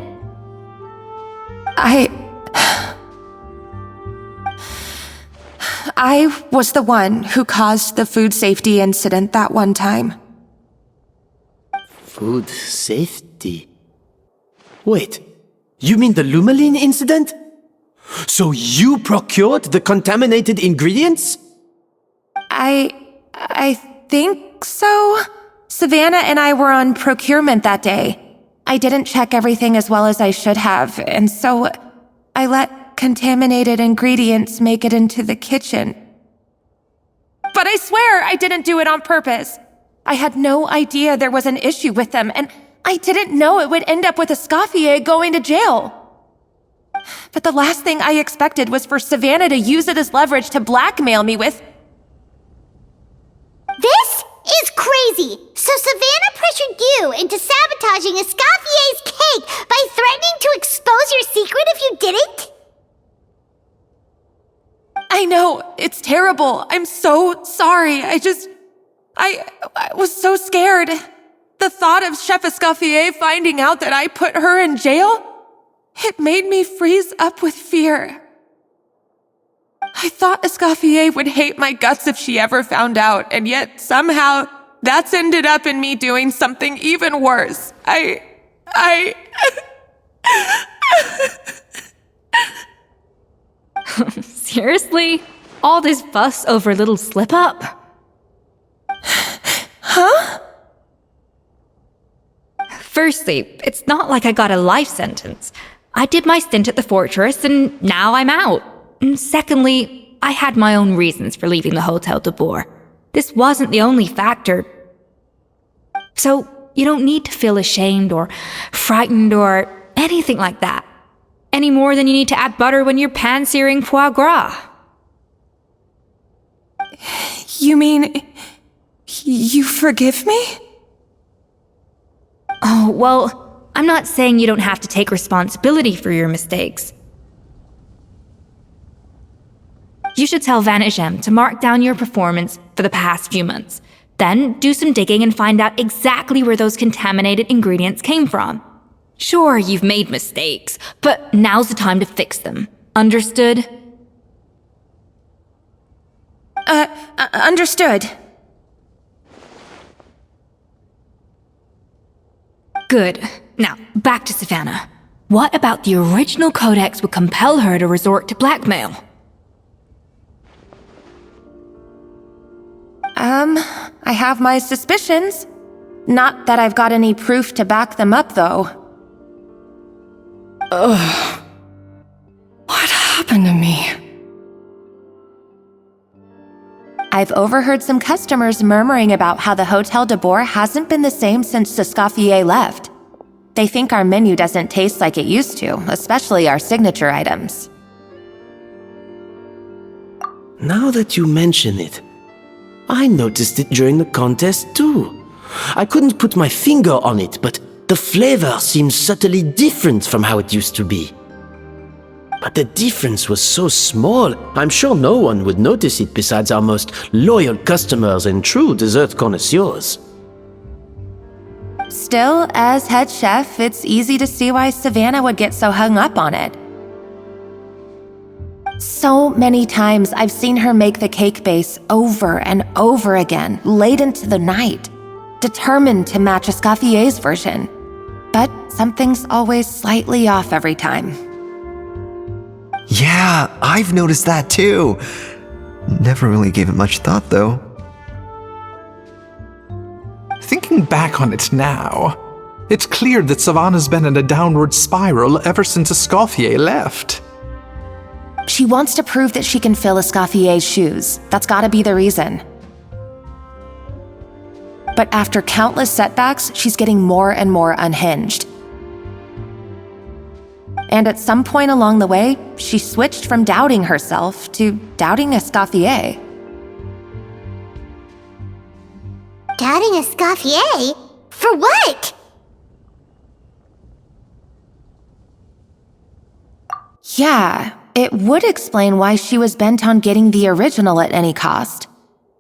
I was the one who caused the food safety incident that one time. Food safety? Wait, you mean the Lumaline incident? So you procured the contaminated ingredients? I think so. Savannah and I were on procurement that day. I didn't check everything as well as I should have, and so I let contaminated ingredients make it into the kitchen. But I swear I didn't do it on purpose. I had no idea there was an issue with them, and I didn't know it would end up with Escoffier going to jail. But the last thing I expected was for Savannah to use it as leverage to blackmail me with... This is crazy! So Savannah pressured you into sabotaging Escoffier's cake by threatening to expose your secret if you didn't? I know, it's terrible. I'm so sorry. I was so scared. The thought of Chef Escoffier finding out that I put her in jail, it made me freeze up with fear. I thought Escoffier would hate my guts if she ever found out, and yet somehow that's ended up in me doing something even worse. Seriously? All this fuss over a little slip-up? Huh? Firstly, it's not like I got a life sentence. I did my stint at the fortress, and now I'm out. And secondly, I had my own reasons for leaving the Hotel de Boer. This wasn't the only factor. So, you don't need to feel ashamed or frightened or anything like that. Any more than you need to add butter when you're pan-searing foie gras. You mean... you forgive me? Oh, well, I'm not saying you don't have to take responsibility for your mistakes. You should tell Vanagem to mark down your performance for the past few months. Then do some digging and find out exactly where those contaminated ingredients came from. Sure, you've made mistakes, but now's the time to fix them. Understood? Understood. Good. Now, back to Savannah. What about the original codex would compel her to resort to blackmail? I have my suspicions. Not that I've got any proof to back them up, though. Ugh. What happened to me? I've overheard some customers murmuring about how the Hotel de Boer hasn't been the same since Escoffier left. They think our menu doesn't taste like it used to, especially our signature items. Now that you mention it, I noticed it during the contest too. I couldn't put my finger on it, but the flavor seems subtly different from how it used to be. But the difference was so small, I'm sure no one would notice it besides our most loyal customers and true dessert connoisseurs. Still, as head chef, it's easy to see why Savannah would get so hung up on it. So many times I've seen her make the cake base over and over again, late into the night, determined to match Escoffier's version. But something's always slightly off every time. Yeah, I've noticed that too. Never really gave it much thought though. Thinking back on it now, it's clear that Savannah's been in a downward spiral ever since Escoffier left. She wants to prove that she can fill Escoffier's shoes. That's gotta be the reason. But after countless setbacks, she's getting more and more unhinged. And at some point along the way, she switched from doubting herself to doubting Escoffier. Doubting Escoffier? For what? Yeah, it would explain why she was bent on getting the original at any cost.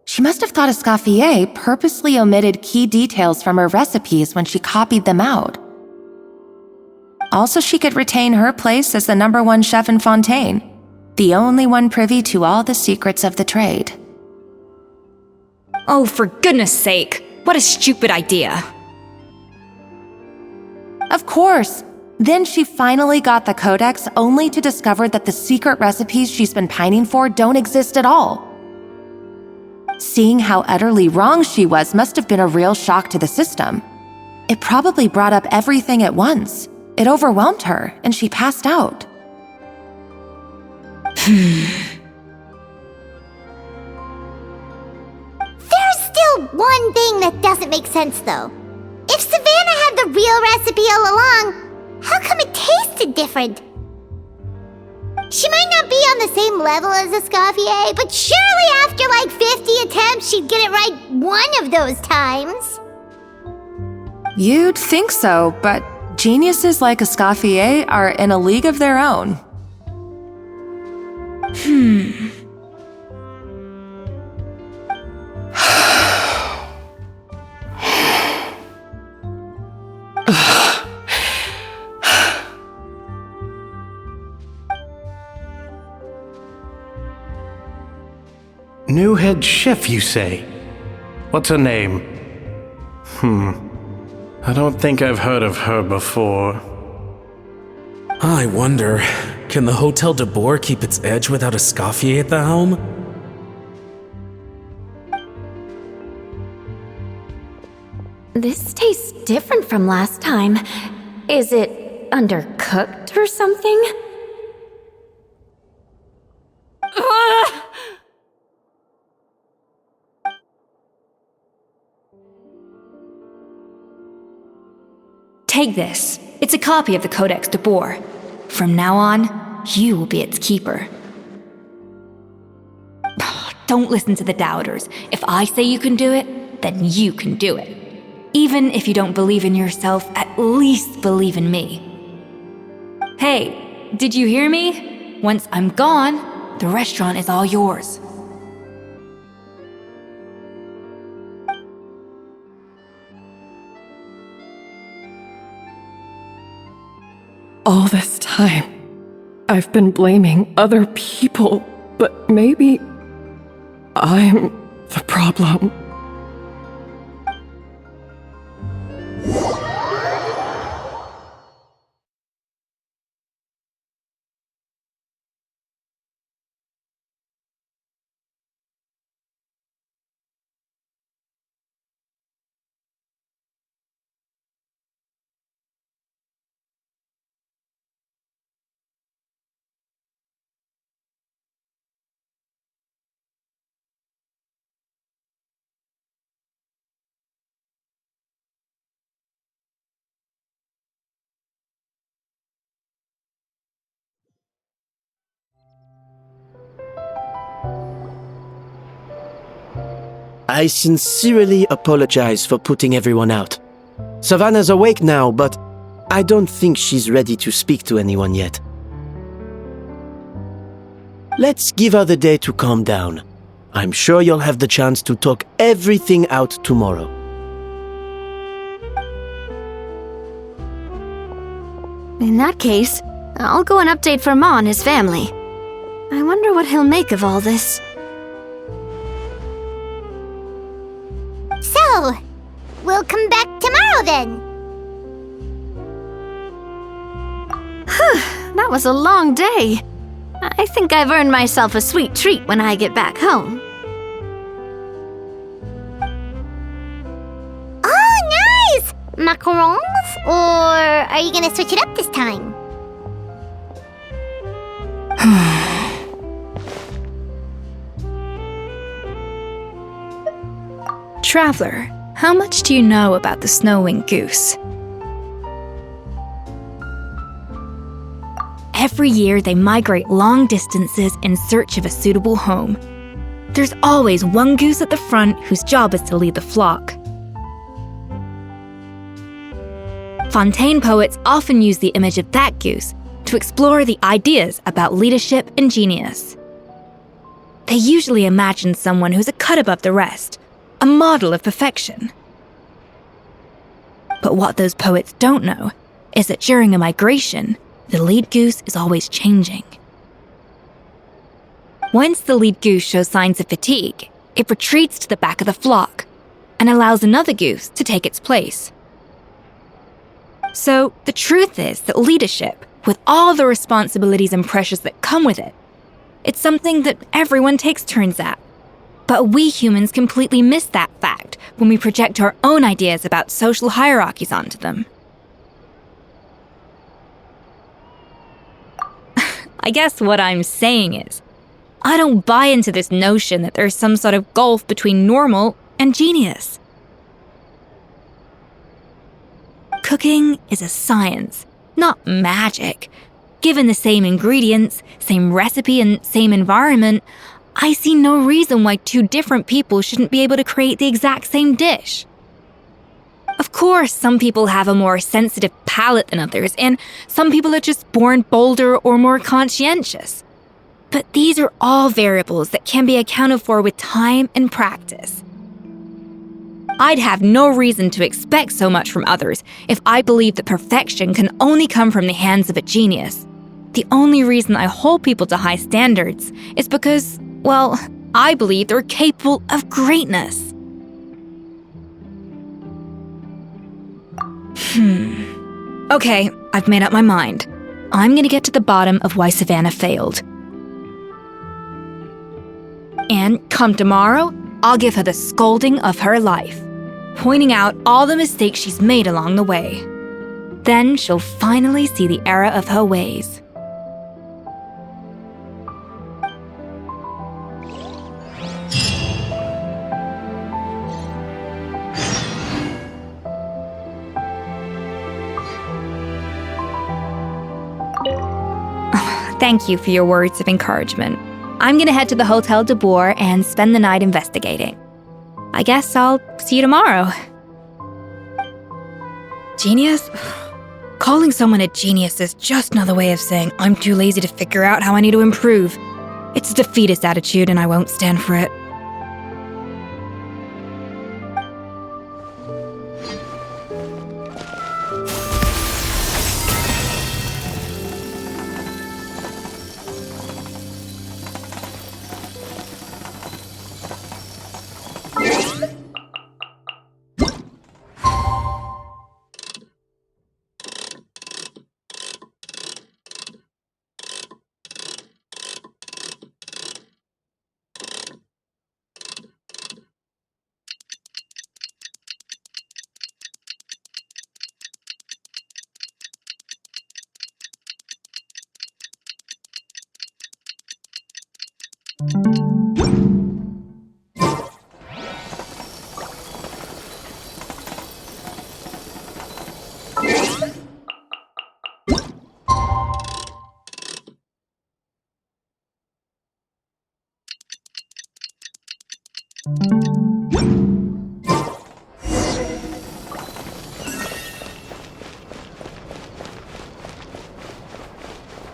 She must have thought Escoffier purposely omitted key details from her recipes when she copied them out. Also, she could retain her place as the #1 chef in Fontaine, the only one privy to all the secrets of the trade. Oh, for goodness sake, what a stupid idea. Of course. Then she finally got the codex only to discover that the secret recipes she's been pining for don't exist at all. Seeing how utterly wrong she was must have been a real shock to the system. It probably brought up everything at once. It overwhelmed her, and she passed out. There's still one thing that doesn't make sense, though. If Savannah had the real recipe all along, how come it tasted different? She might not be on the same level as Escoffier, but surely after like 50 attempts, she'd get it right one of those times. You'd think so, but geniuses like Escoffier are in a league of their own. New head chef, you say? What's her name? I don't think I've heard of her before. I wonder, can the Hotel de Boer keep its edge without Escoffier at the helm? This tastes different from last time. Is it undercooked or something? Take this. It's a copy of the Codex de Boer. From now on, you will be its keeper. Don't listen to the doubters. If I say you can do it, then you can do it. Even if you don't believe in yourself, at least believe in me. Hey, did you hear me? Once I'm gone, the restaurant is all yours. All this time, I've been blaming other people, but maybe I'm the problem. I sincerely apologize for putting everyone out. Savannah's awake now, but I don't think she's ready to speak to anyone yet. Let's give her the day to calm down. I'm sure you'll have the chance to talk everything out tomorrow. In that case, I'll go and update for Ma and his family. I wonder what he'll make of all this. So, we'll come back tomorrow then. That was a long day. I think I've earned myself a sweet treat when I get back home. Oh, nice! Macarons? Or are you gonna switch it up this time? Traveler, how much do you know about the snow-winged goose? Every year, they migrate long distances in search of a suitable home. There's always one goose at the front whose job is to lead the flock. Fontaine poets often use the image of that goose to explore the ideas about leadership and genius. They usually imagine someone who's a cut above the rest, a model of perfection. But what those poets don't know is that during a migration, the lead goose is always changing. Once the lead goose shows signs of fatigue, it retreats to the back of the flock and allows another goose to take its place. So the truth is that leadership, with all the responsibilities and pressures that come with it, it's something that everyone takes turns at. But we humans completely miss that fact when we project our own ideas about social hierarchies onto them. I guess what I'm saying is, I don't buy into this notion that there's some sort of gulf between normal and genius. Cooking is a science, not magic. Given the same ingredients, same recipe, and same environment, I see no reason why two different people shouldn't be able to create the exact same dish. Of course, some people have a more sensitive palate than others, and some people are just born bolder or more conscientious. But these are all variables that can be accounted for with time and practice. I'd have no reason to expect so much from others if I believed that perfection can only come from the hands of a genius. The only reason I hold people to high standards is because, well, I believe they're capable of greatness. Okay, I've made up my mind. I'm gonna get to the bottom of why Savannah failed. And come tomorrow, I'll give her the scolding of her life, pointing out all the mistakes she's made along the way. Then she'll finally see the error of her ways. Thank you for your words of encouragement. I'm gonna head to the Hotel de Boer and spend the night investigating. I guess I'll see you tomorrow. Genius? Calling someone a genius is just another way of saying I'm too lazy to figure out how I need to improve. It's a defeatist attitude and I won't stand for it.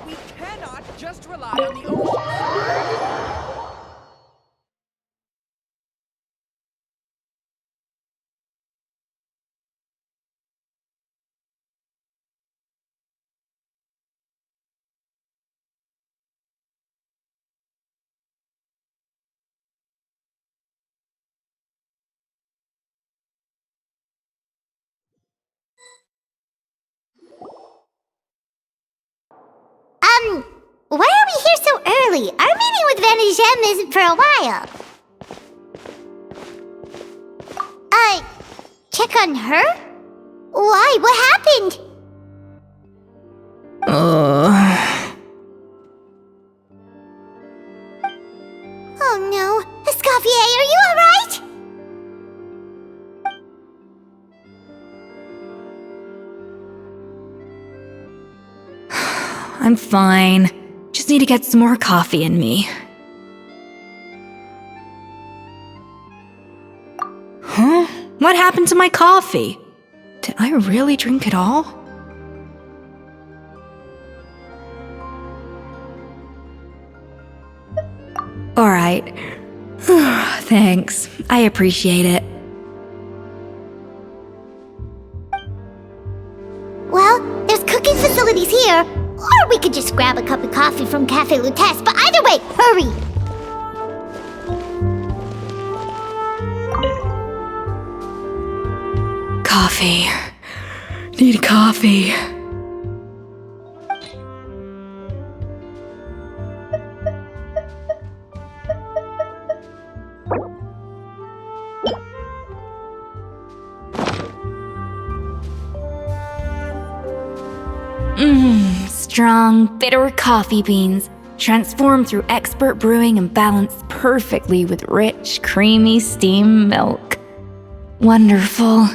We cannot just rely on the ocean. hurry! Our meeting with Vanigem isn't for a while. Check on her? Why? What happened? Oh no. Escoffier, are you alright? I'm fine. Just need to get some more coffee in me. Huh? What happened to my coffee? Did I really drink it all? Alright. Thanks. I appreciate it. Well, there's cooking facilities here. Or we could just grab a cup of coffee from Cafe Lutece, but either way, hurry! Coffee. Need coffee. Strong, bitter coffee beans, transformed through expert brewing and balanced perfectly with rich, creamy steam milk. Wonderful.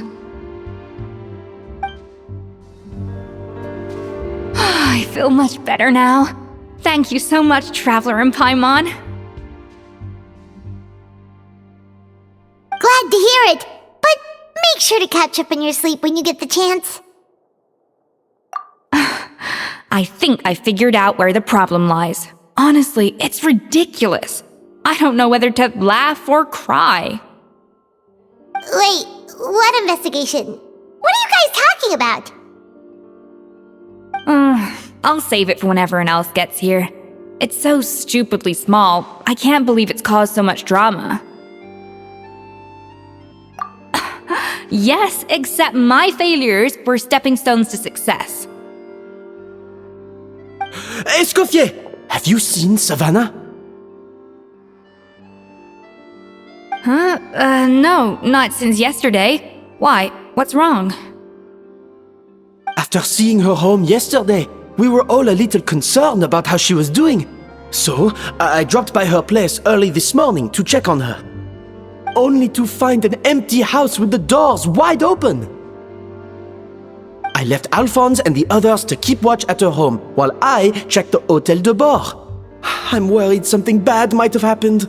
I feel much better now. Thank you so much, Traveler and Paimon. Glad to hear it, but make sure to catch up on your sleep when you get the chance. I think I figured out where the problem lies. Honestly, it's ridiculous. I don't know whether to laugh or cry. Wait, what investigation? What are you guys talking about? I'll save it for when everyone else gets here. It's so stupidly small, I can't believe it's caused so much drama. Yes, except my failures were stepping stones to success. Escoffier! Have you seen Savannah? Huh? No, not since yesterday. Why? What's wrong? After seeing her home yesterday, we were all a little concerned about how she was doing. So, I dropped by her place early this morning to check on her. Only to find an empty house with the doors wide open. I left Alphonse and the others to keep watch at her home while I checked the Hôtel de Bord. I'm worried something bad might have happened.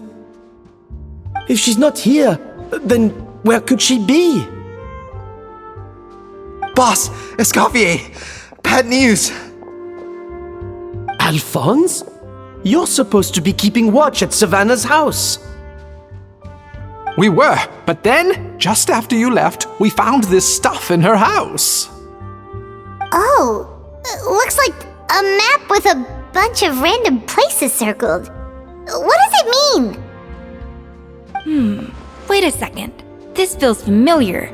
If she's not here, then where could she be? Boss, Escoffier, bad news. Alphonse? You're supposed to be keeping watch at Savannah's house. We were, but then, just after you left, we found this stuff in her house. Oh, looks like a map with a bunch of random places circled. What does it mean? Wait a second. This feels familiar.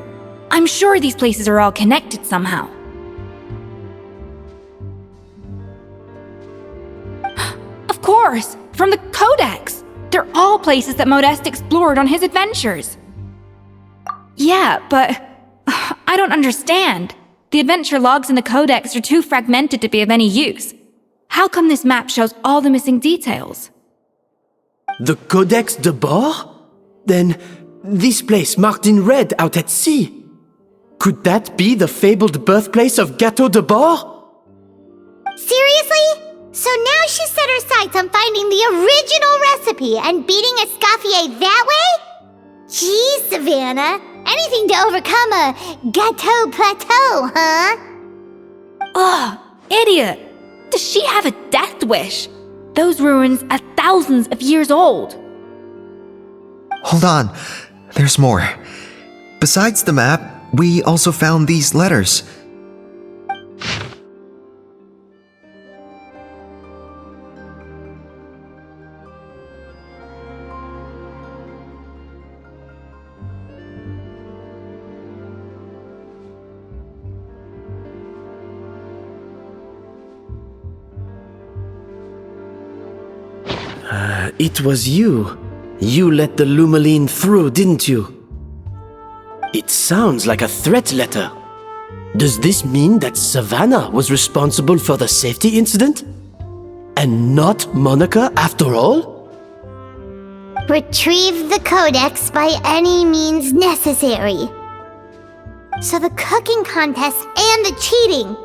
I'm sure these places are all connected somehow. Of course! From the Codex! They're all places that Modeste explored on his adventures. Yeah, but I don't understand. The adventure logs in the Codex are too fragmented to be of any use. How come this map shows all the missing details? The Codex de Bord? Then, this place marked in red out at sea. Could that be the fabled birthplace of Gâteau de Bord? Seriously? So now she set her sights on finding the original recipe and beating Escoffier that way? Geez, Savannah. Anything to overcome a gâteau plateau, huh? Ugh, idiot! Does she have a death wish? Those ruins are thousands of years old. Hold on, there's more. Besides the map, we also found these letters. It was you. You let the Lumaline through, didn't you? It sounds like a threat letter. Does this mean that Savannah was responsible for the safety incident? And not Monica after all? Retrieve the codex by any means necessary. So the cooking contest and the cheating.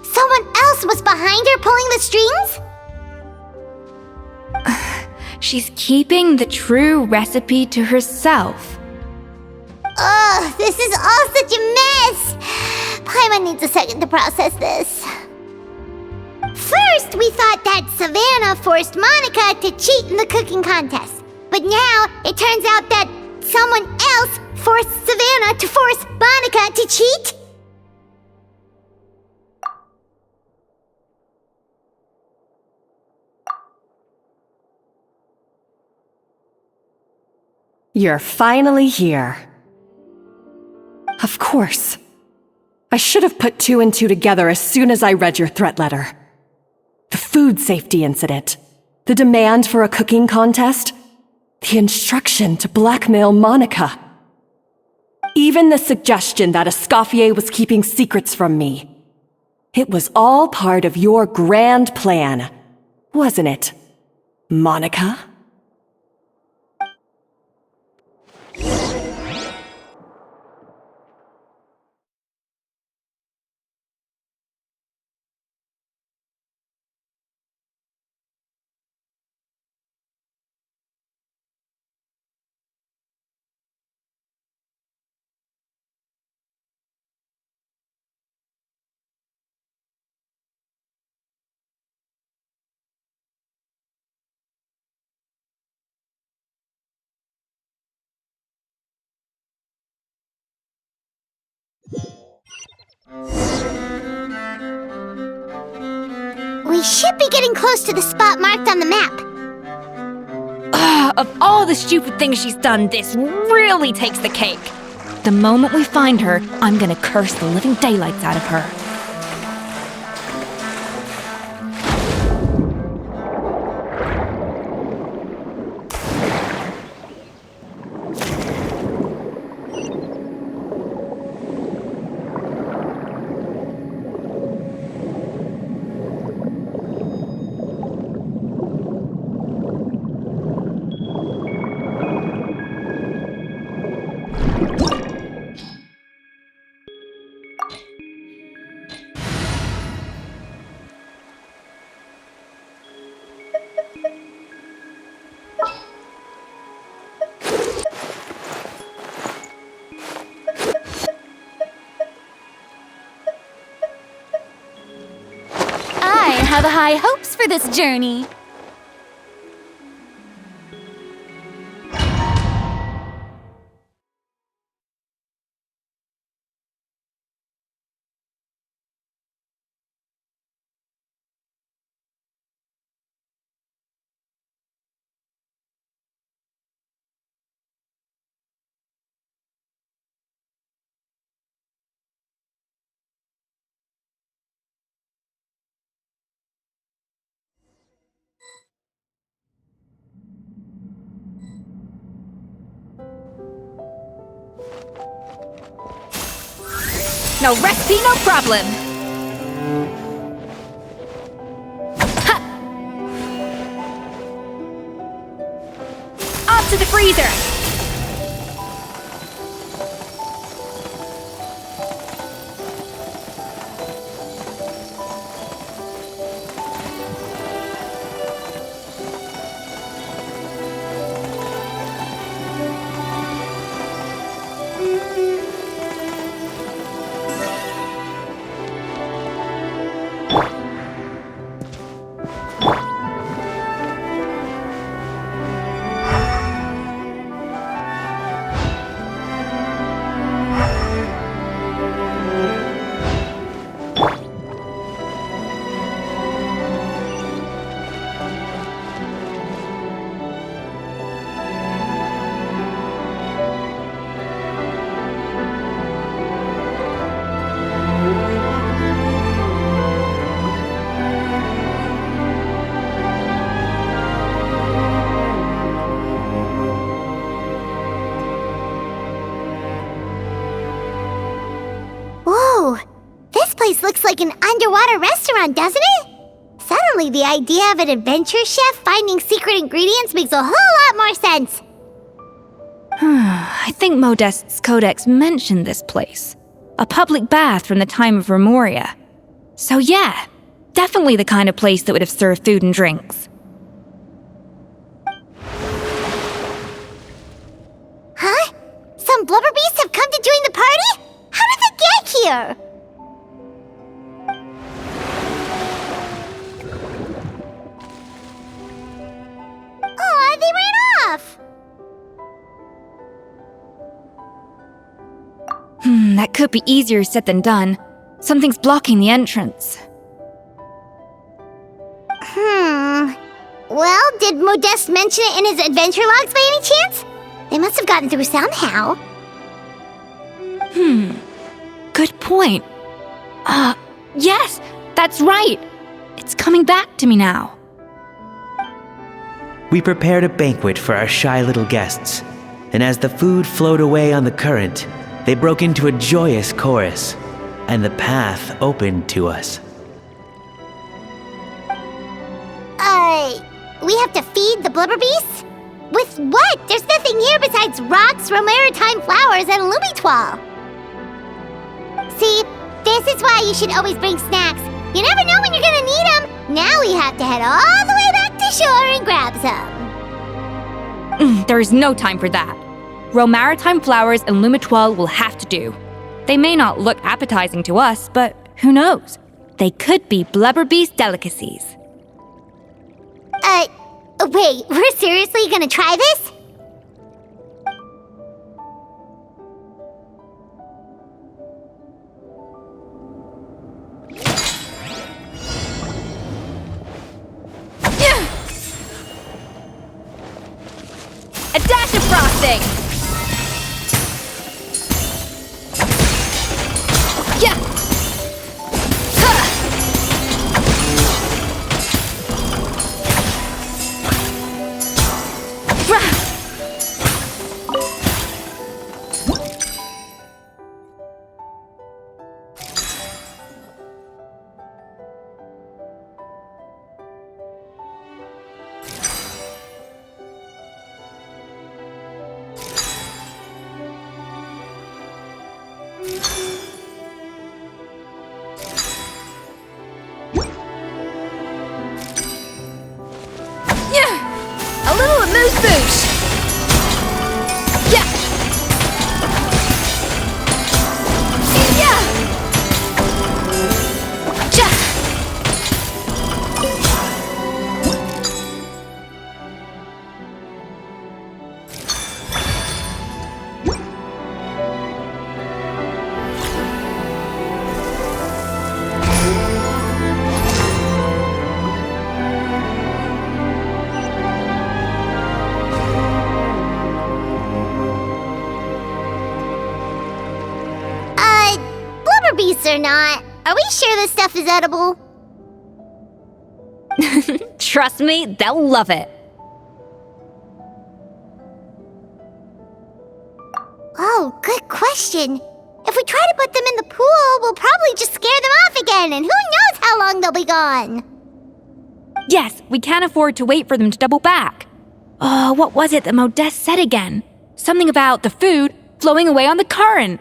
Someone else was behind her pulling the strings? She's keeping the true recipe to herself. Ugh, this is all such a mess! Paimon needs a second to process this. First, we thought that Savannah forced Monica to cheat in the cooking contest. But now, it turns out that someone else forced Savannah to force Monica to cheat? You're finally here. Of course. I should have put 2 and 2 together as soon as I read your threat letter. The food safety incident, the demand for a cooking contest, the instruction to blackmail Monica. Even the suggestion that Escoffier was keeping secrets from me. It was all part of your grand plan, wasn't it, Monica? We should be getting close to the spot marked on the map. Of all the stupid things she's done, this really takes the cake. The moment we find her, I'm gonna curse the living daylights out of her. I have high hopes for this journey. No recipe, no problem. Ha! Off to the freezer. like an underwater restaurant, doesn't it? Suddenly, the idea of an adventure chef finding secret ingredients makes a whole lot more sense. I think Modest's codex mentioned this place. A public bath from the time of Remoria. So yeah, definitely the kind of place that would have served food and drinks. Huh? Some blubber beasts have come to join the party? How did they get here? Aw, they ran off! That could be easier said than done. Something's blocking the entrance. Well, did Modeste mention it in his adventure logs by any chance? They must have gotten through somehow. Good point. Yes, that's right. It's coming back to me now. We prepared a banquet for our shy little guests, and as the food flowed away on the current, they broke into a joyous chorus, and the path opened to us. We have to feed the blubber beasts? With what? There's nothing here besides rocks, romaritime flowers, and lumitoile. See, this is why you should always bring snacks. You never know when you're gonna need them. Now we have to head all the way back to shore and grab some. There is no time for that. Romaritime flowers and lumitoile will have to do. They may not look appetizing to us, but who knows? They could be blubber beast delicacies. Wait, we're seriously gonna try this? A dash of frosting! Yeah! A little amuse-bouche! Yeah! Yeah! Ja! Beasts or not, are we sure this stuff is edible? Trust me, they'll love it. Oh, good question. If we try to put them in the pool, we'll probably just scare them off again, and who knows how long they'll be gone. Yes, we can't afford to wait for them to double back. What was it that Modeste said again? Something about the food flowing away on the current.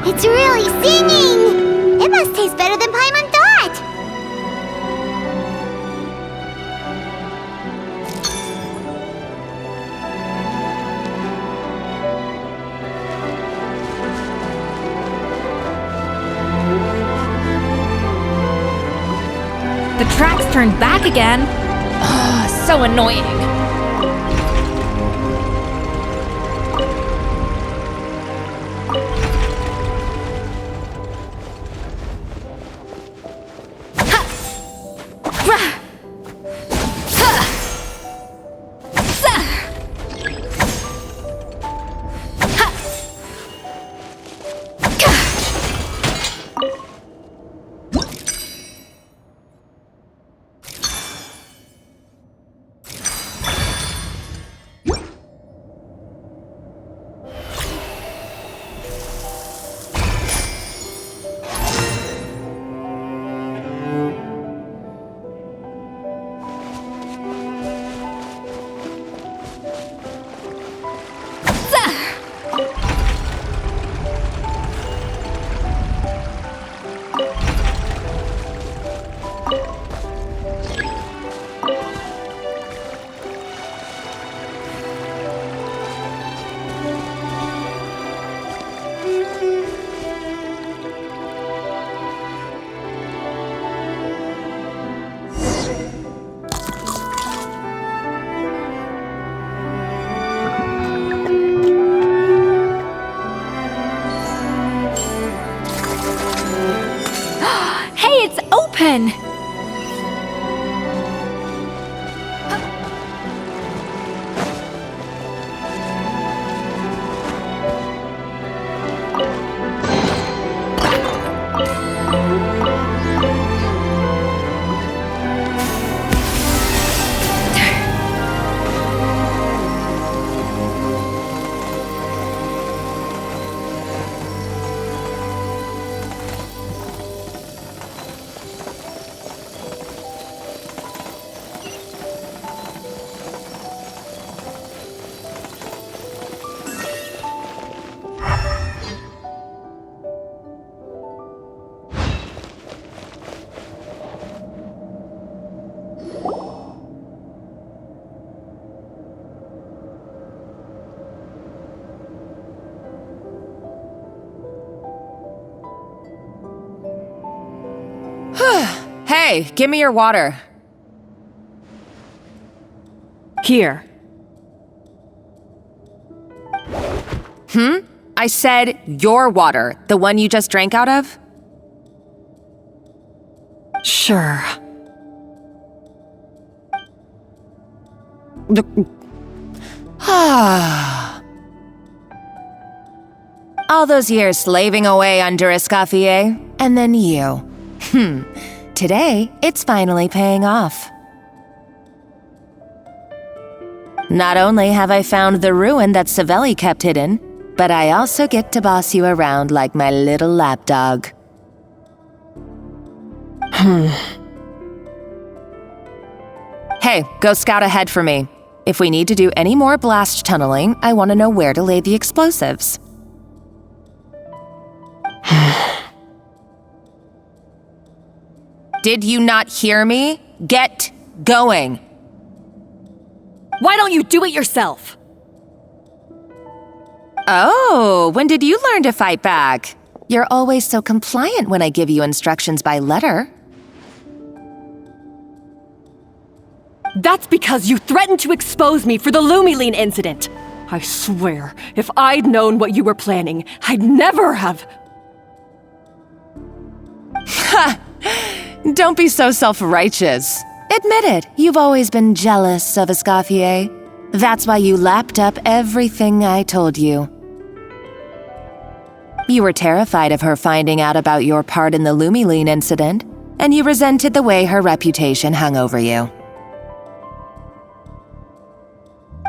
It's really singing! It must taste better than Paimon thought! just turned back again. Ugh, so annoying. Hey, it's open! Hey, give me your water. Here. I said your water, the one you just drank out of? Sure. All those years slaving away under Escoffier, and then you. Today, it's finally paying off. Not only have I found the ruin that Savelli kept hidden, but I also get to boss you around like my little lapdog. Hey, go scout ahead for me. If we need to do any more blast tunneling, I want to know where to lay the explosives. Did you not hear me? Get going. Why don't you do it yourself? Oh, when did you learn to fight back? You're always so compliant when I give you instructions by letter. That's because you threatened to expose me for the Lumiline incident. I swear, if I'd known what you were planning, I'd never have... Ha! Don't be so self-righteous. Admit it, you've always been jealous of Escoffier. That's why you lapped up everything I told you. You were terrified of her finding out about your part in the Lumiline incident, and you resented the way her reputation hung over you.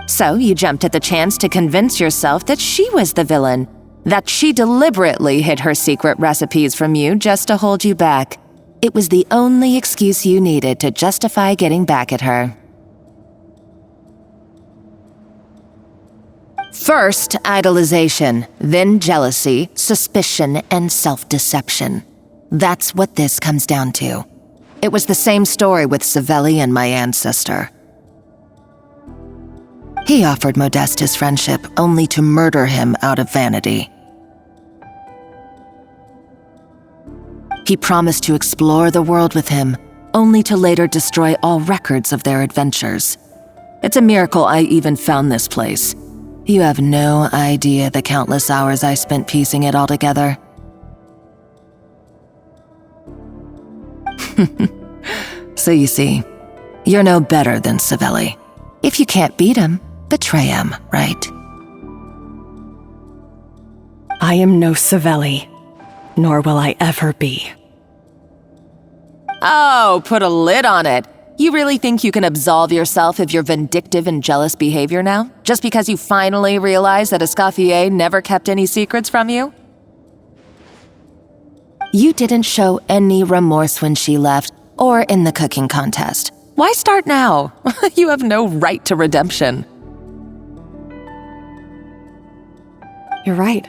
So you jumped at the chance to convince yourself that she was the villain, that she deliberately hid her secret recipes from you just to hold you back. It was the only excuse you needed to justify getting back at her. First, idolization, then jealousy, suspicion, and self-deception. That's what this comes down to. It was the same story with Savelli and my ancestor. He offered Modeste his friendship only to murder him out of vanity. He promised to explore the world with him, only to later destroy all records of their adventures. It's a miracle I even found this place. You have no idea the countless hours I spent piecing it all together. So you see, you're no better than Savelli. If you can't beat him, betray him, right? I am no Savelli, nor will I ever be. Oh, put a lid on it. You really think you can absolve yourself of your vindictive and jealous behavior now? Just because you finally realized that Escoffier never kept any secrets from you? You didn't show any remorse when she left, or in the cooking contest. Why start now? You have no right to redemption. You're right.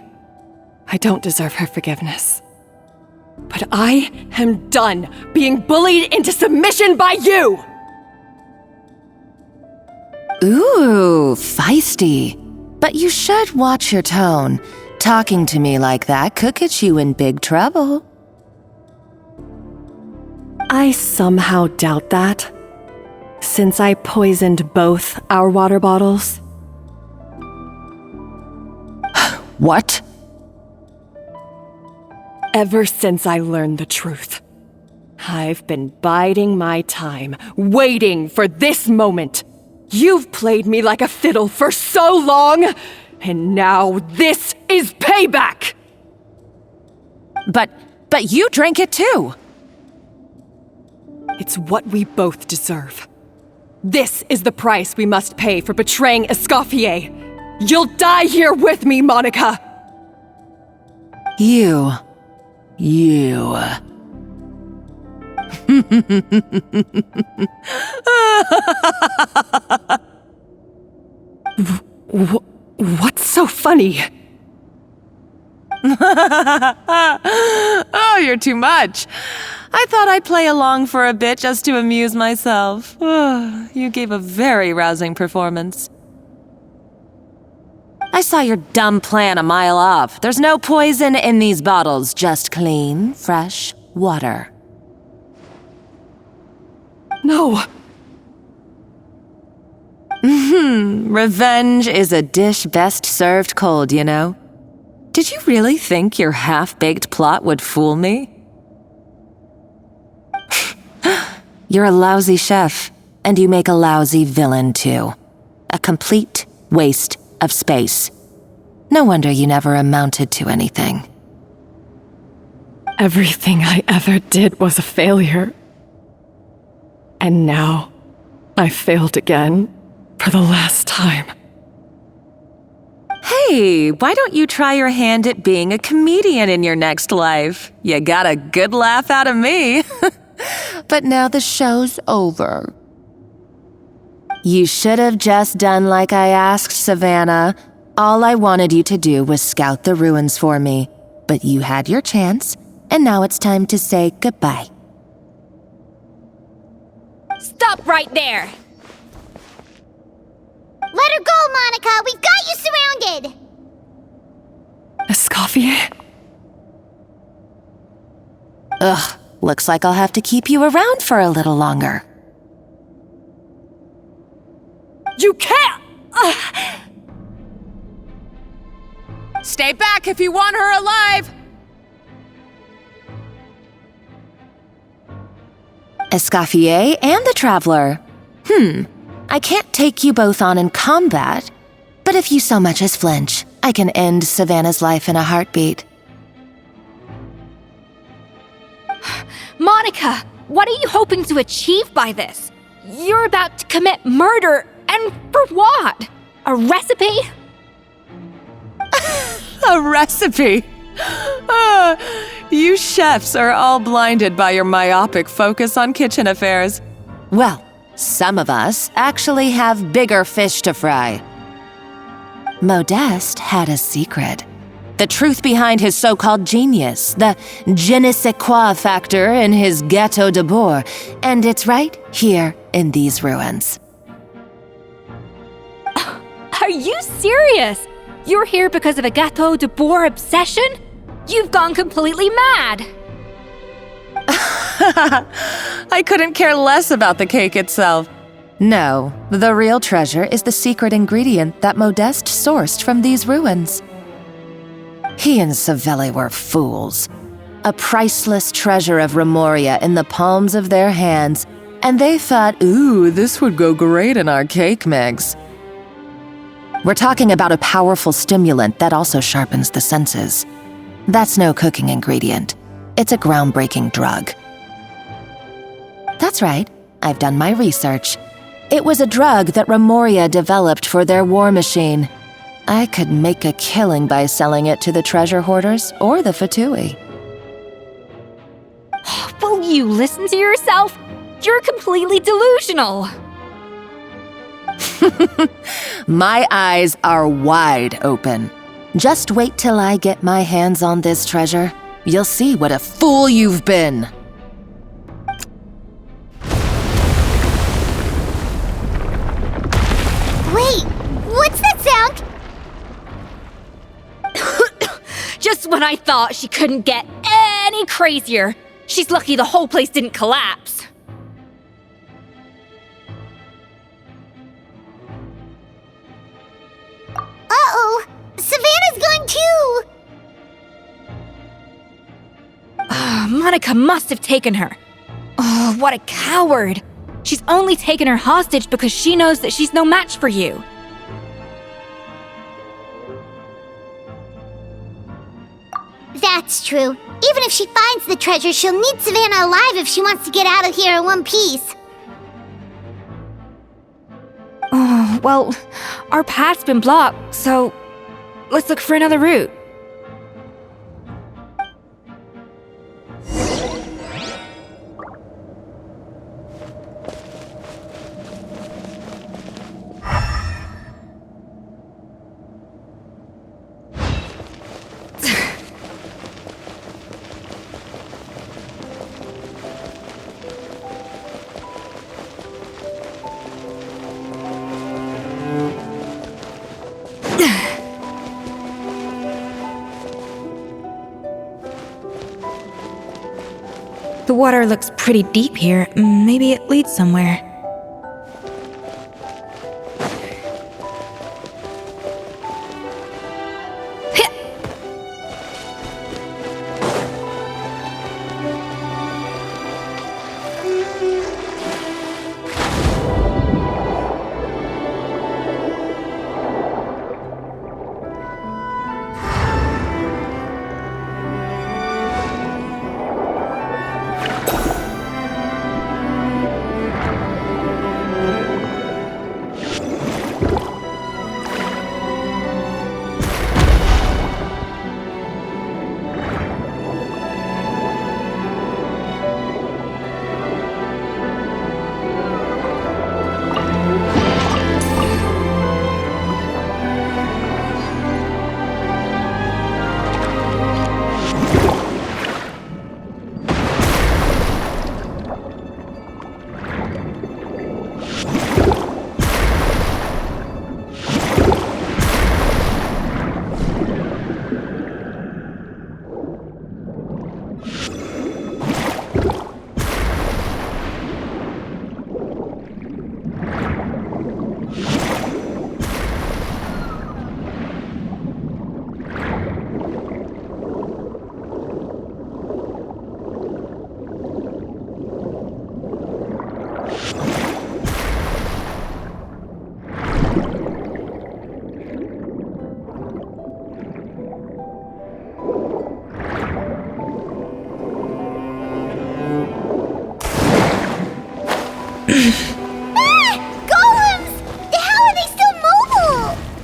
I don't deserve her forgiveness. But I am done being bullied into submission by you! Ooh, feisty. But you should watch your tone. Talking to me like that could get you in big trouble. I somehow doubt that, since I poisoned both our water bottles. What? Ever since I learned the truth, I've been biding my time, waiting for this moment. You've played me like a fiddle for so long, and now this is payback! But you drank it too! It's what we both deserve. This is the price we must pay for betraying Escoffier. You'll die here with me, Monica! You. What's so funny? Oh, you're too much. I thought I'd play along for a bit just to amuse myself. You gave a very rousing performance. I saw your dumb plan a mile off. There's no poison in these bottles, just clean, fresh water. No. Revenge is a dish best served cold, you know. Did you really think your half-baked plot would fool me? You're a lousy chef, and you make a lousy villain, too. A complete waste of space. No wonder you never amounted to anything. Everything I ever did was a failure. And now, I failed again, for the last time. Hey, why don't you try your hand at being a comedian in your next life? You got a good laugh out of me. But now the show's over. You should have just done like I asked, Savannah. All I wanted you to do was scout the ruins for me. But you had your chance, and now it's time to say goodbye. Stop right there! Let her go, Monica! We've got you surrounded! Escoffier? Ugh, looks like I'll have to keep you around for a little longer. You can't! Stay back if you want her alive! Escoffier and the Traveler. I can't take you both on in combat, but if you so much as flinch, I can end Savannah's life in a heartbeat. Monica, what are you hoping to achieve by this? You're about to commit murder, and for what? A recipe? A recipe? You chefs are all blinded by your myopic focus on kitchen affairs. Well, some of us actually have bigger fish to fry. Modeste had a secret. The truth behind his so-called genius, the je ne sais quoi factor in his Gâteau de Bourg, and it's right here in these ruins. Are you serious? You're here because of a Gâteau de Bourg obsession? You've gone completely mad! I couldn't care less about the cake itself. No, the real treasure is the secret ingredient that Modeste sourced from these ruins. He and Savelli were fools. A priceless treasure of Remoria in the palms of their hands, and they thought, ooh, this would go great in our cake mix. We're talking about a powerful stimulant that also sharpens the senses. That's no cooking ingredient. It's a groundbreaking drug. That's right, I've done my research. It was a drug that Remoria developed for their war machine. I could make a killing by selling it to the treasure hoarders or the Fatui. Will you listen to yourself? You're completely delusional. My eyes are wide open. Just wait till I get my hands on this treasure. You'll see what a fool you've been. Wait, what's that sound? Just when I thought she couldn't get any crazier. She's lucky the whole place didn't collapse. Uh-oh, Savannah's going too! Monica must have taken her. Oh, what a coward. She's only taken her hostage because she knows that she's no match for you. That's true. Even if she finds the treasure, she'll need Savannah alive if she wants to get out of here in one piece. Oh, well, our path's been blocked, so let's look for another route. The water looks pretty deep here. Maybe it leads somewhere.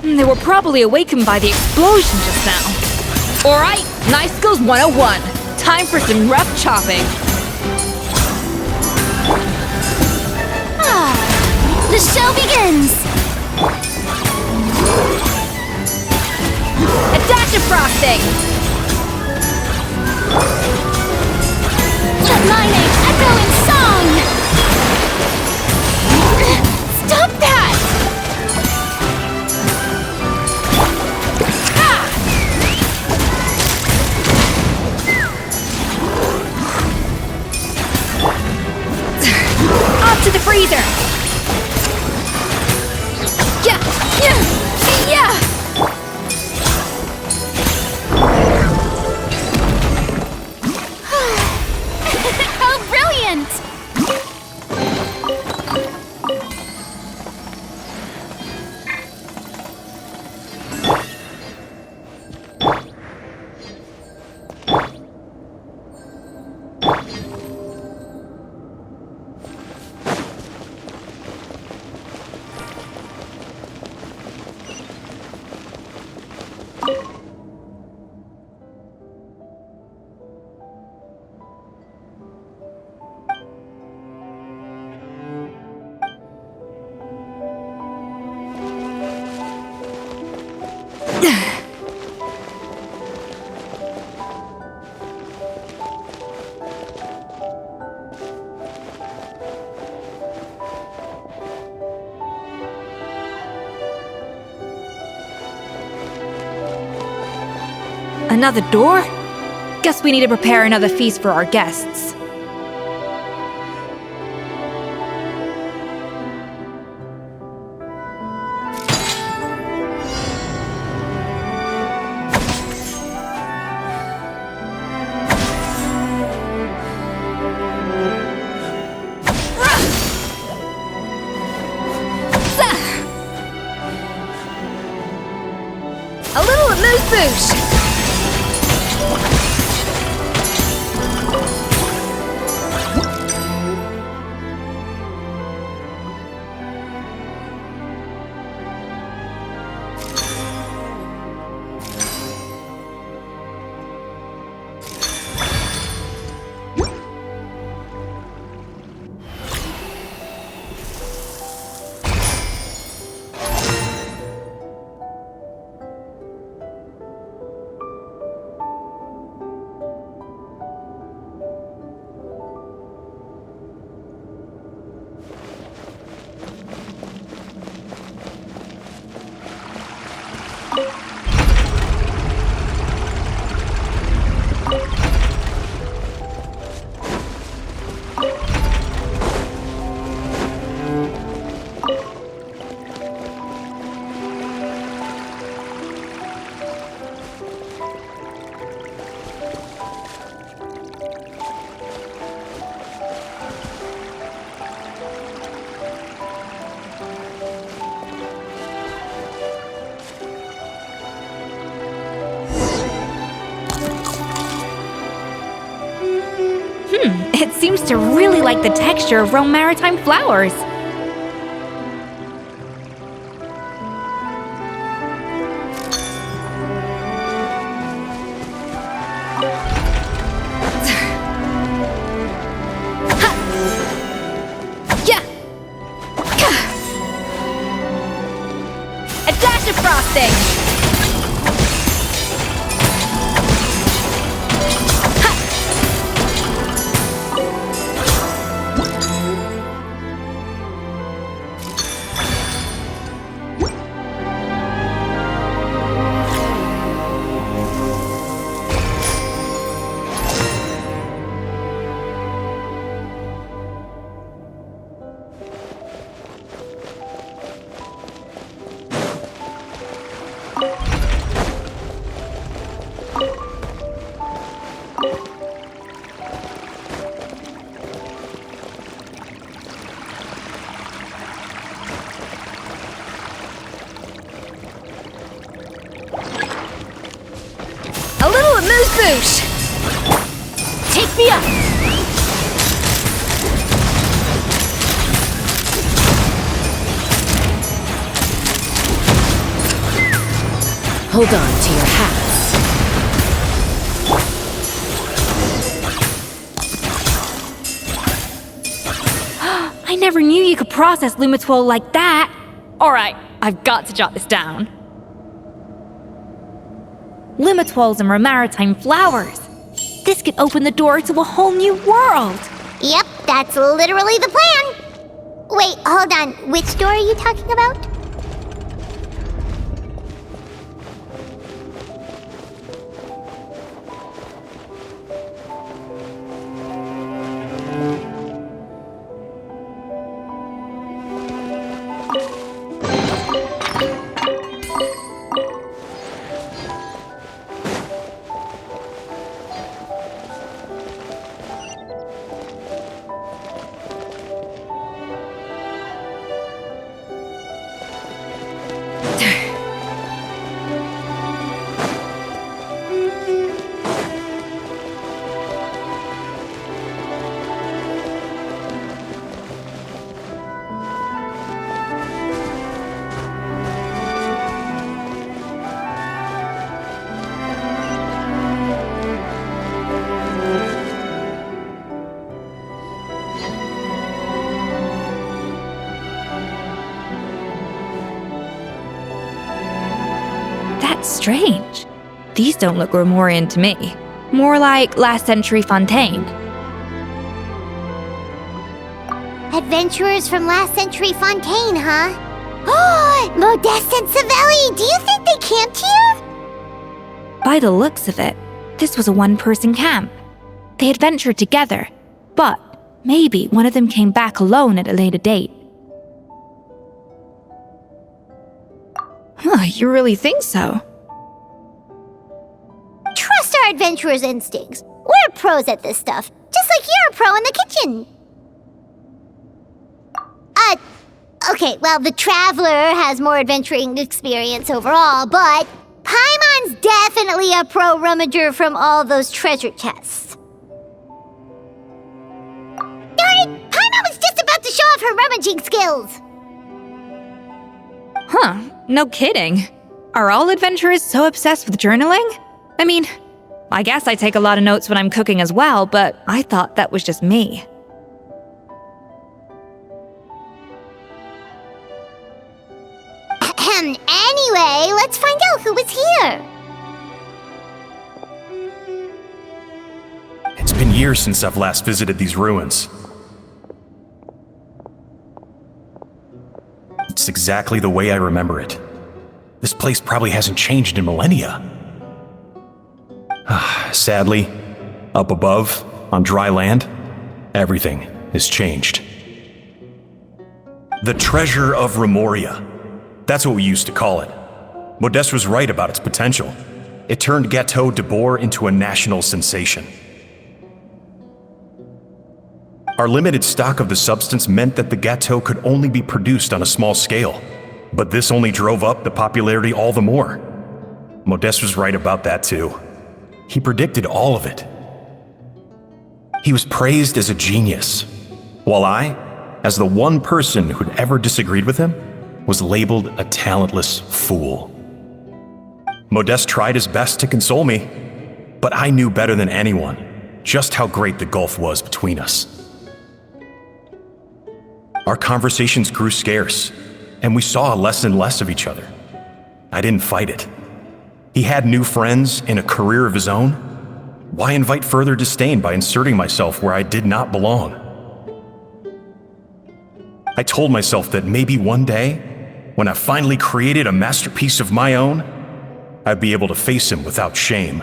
They were probably awakened by the explosion just now. Alright, Knife Skills 101. Time for some rough chopping. The show begins! A dash of frosting! Let my name echo in song! Stop that! Another door? Guess we need to prepare another feast for our guests. A little amuse-bouche! It seems to really like the texture of Rome maritime flowers. Yeah! A dash of frosting! A little amuse-bouche! Take me up! Hold on to your hats. I never knew you could process Lumitwol like that. Alright, I've got to jot this down. Lumitwols and maritime flowers. This could open the door to a whole new world. Yep, that's literally the plan. Wait, hold on. Which door are you talking about? That's strange. These don't look Romorian to me. More like last century Fontaine. Adventurers from last century Fontaine, huh? Oh, Modeste and Savelli, do you think they camped here? By the looks of it, this was a one-person camp. They adventured together, but maybe one of them came back alone at a later date. Huh, you really think so? Trust our adventurers' instincts. We're pros at this stuff, just like you're a pro in the kitchen. Okay, well, the Traveler has more adventuring experience overall, but Paimon's definitely a pro rummager from all those treasure chests. Darn it! Paimon was just about to show off her rummaging skills! Huh, no kidding. Are all adventurers so obsessed with journaling? I mean, I guess I take a lot of notes when I'm cooking as well, but I thought that was just me. Anyway, let's find out who was here. It's been years since I've last visited these ruins. It's exactly the way I remember it. This place probably hasn't changed in millennia. Sadly, up above, on dry land, everything has changed. The treasure of Remoria. That's what we used to call it. Modeste was right about its potential. It turned Gâteau de Bourg into a national sensation. Our limited stock of the substance meant that the gâteau could only be produced on a small scale, but this only drove up the popularity all the more. Modeste was right about that too. He predicted all of it. He was praised as a genius, while I, as the one person who'd ever disagreed with him, was labeled a talentless fool. Modeste tried his best to console me, but I knew better than anyone just how great the gulf was between us. Our conversations grew scarce, and we saw less and less of each other. I didn't fight it. He had new friends and a career of his own. Why invite further disdain by inserting myself where I did not belong? I told myself that maybe one day, when I finally created a masterpiece of my own, I'd be able to face him without shame.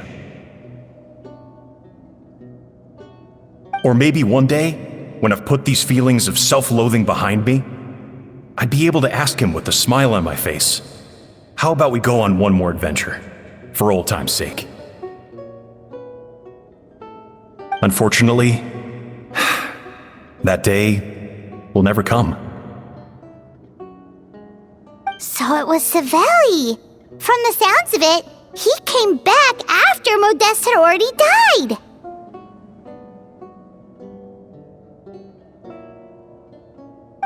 Or maybe one day, when I've put these feelings of self-loathing behind me, I'd be able to ask him with a smile on my face, how about we go on one more adventure, for old time's sake? Unfortunately, that day will never come. So it was Savelli. From the sounds of it, he came back after Modeste had already died.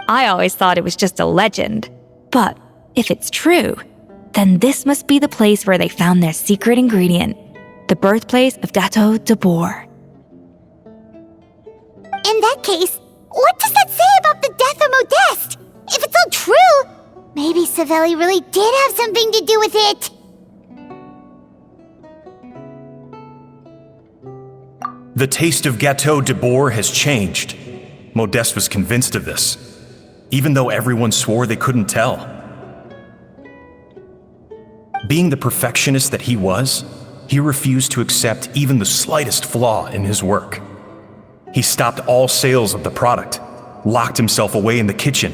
I always thought it was just a legend. But if it's true, then this must be the place where they found their secret ingredient, the birthplace of Gâteau de Bourg. In that case, what does that say about the death of Modeste? If it's all true, maybe Savelli really did have something to do with it. The taste of Gâteau de Bourg has changed. Modeste was convinced of this, even though everyone swore they couldn't tell. Being the perfectionist that he was, he refused to accept even the slightest flaw in his work. He stopped all sales of the product, locked himself away in the kitchen,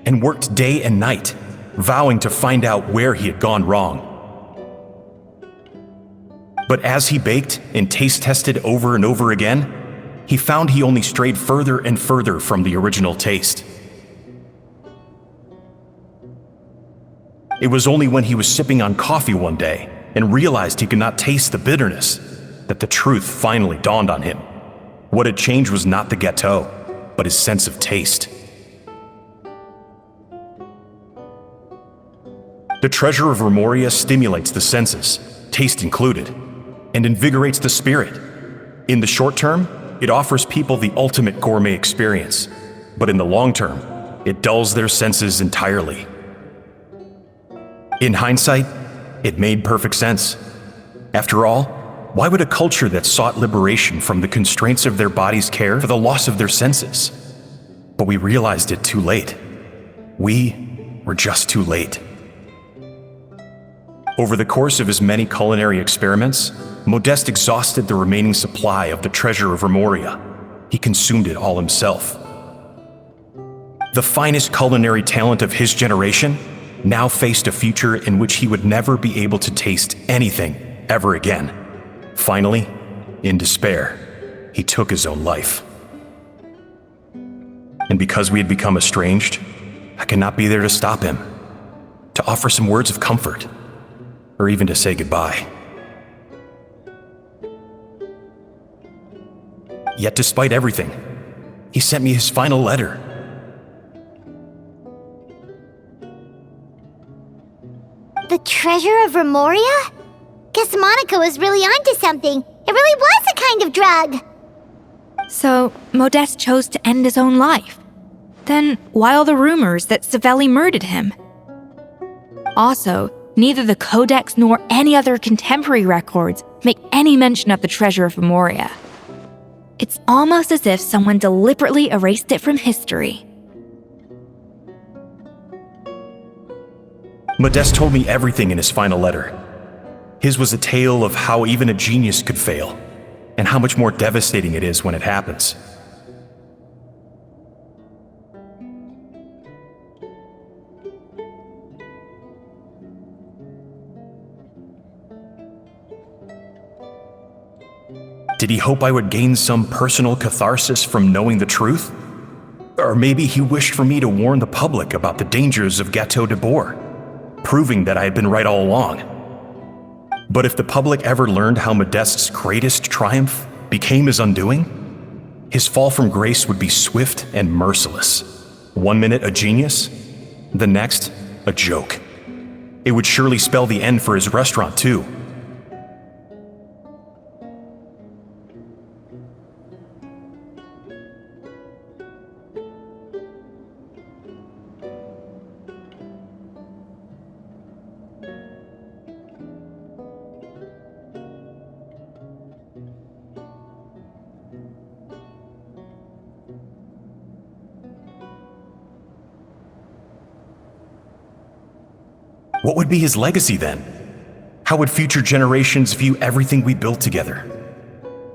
and worked day and night, vowing to find out where he had gone wrong. But as he baked and taste tested over and over again, he found he only strayed further and further from the original taste. It was only when he was sipping on coffee one day and realized he could not taste the bitterness that the truth finally dawned on him. What had changed was not the gâteau, but his sense of taste. The treasure of Remoria stimulates the senses, taste included, and invigorates the spirit. In the short term, it offers people the ultimate gourmet experience, but in the long term, it dulls their senses entirely. In hindsight, It made perfect sense. After all, why would a culture that sought liberation from the constraints of their bodies care for the loss of their senses? But we realized it too late. We were just too late. Over the course of his many culinary experiments, Modeste exhausted the remaining supply of the treasure of Remoria. He consumed it all himself. The finest culinary talent of his generation now faced a future in which he would never be able to taste anything ever again. Finally, in despair, he took his own life. And because we had become estranged, I could not be there to stop him, to offer some words of comfort, or even to say goodbye. Yet despite everything, he sent me his final letter. The treasure of Remoria? Guess Monica was really onto something. It really was a kind of drug. So, Modeste chose to end his own life. Then, why all the rumors that Savelli murdered him? Also, neither the Codex nor any other contemporary records make any mention of the treasure of Remoria. It's almost as if someone deliberately erased it from history. Modeste told me everything in his final letter. His was a tale of how even a genius could fail, and how much more devastating it is when it happens. Did he hope I would gain some personal catharsis from knowing the truth? Or maybe he wished for me to warn the public about the dangers of Gâteau de Bourg, proving that I had been right all along. But if the public ever learned how Modeste's greatest triumph became his undoing, his fall from grace would be swift and merciless. 1 minute a genius, the next a joke. It would surely spell the end for his restaurant too. What would be his legacy then? How would future generations view everything we built together?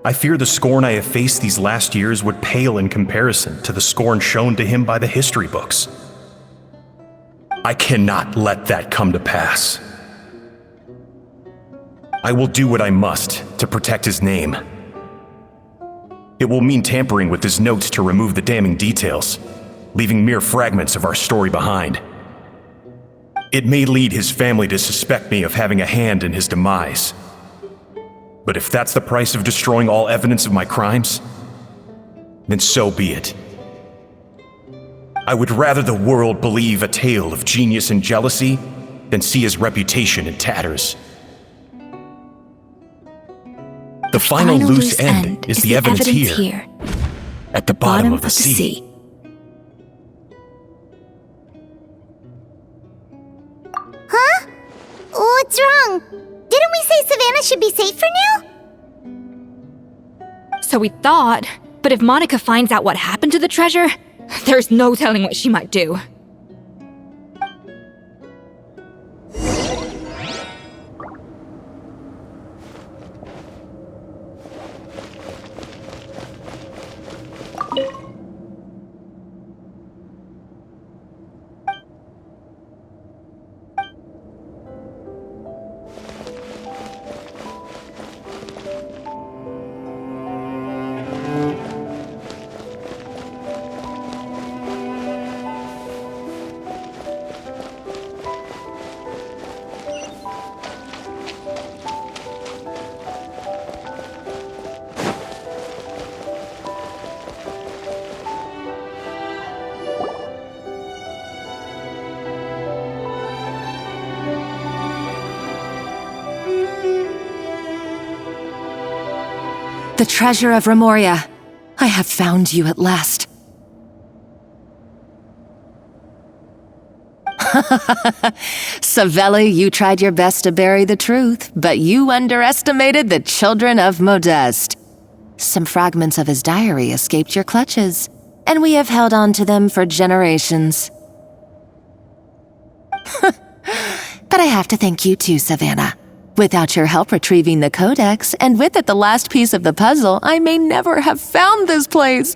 I fear the scorn I have faced these last years would pale in comparison to the scorn shown to him by the history books. I cannot let that come to pass. I will do what I must to protect his name. It will mean tampering with his notes to remove the damning details, leaving mere fragments of our story behind. It may lead his family to suspect me of having a hand in his demise. But if that's the price of destroying all evidence of my crimes, then so be it. I would rather the world believe a tale of genius and jealousy than see his reputation in tatters. The final loose end is the evidence here, at the bottom of the sea. Huh? What's wrong? Didn't we say Savannah should be safe for now? So we thought, but if Monica finds out what happened to the treasure, there's no telling what she might do. The treasure of Remoria. I have found you at last. Savelli, you tried your best to bury the truth, but you underestimated the children of Modeste. Some fragments of his diary escaped your clutches, and we have held on to them for generations. But I have to thank you too, Savannah. Without your help retrieving the codex, and with it the last piece of the puzzle, I may never have found this place.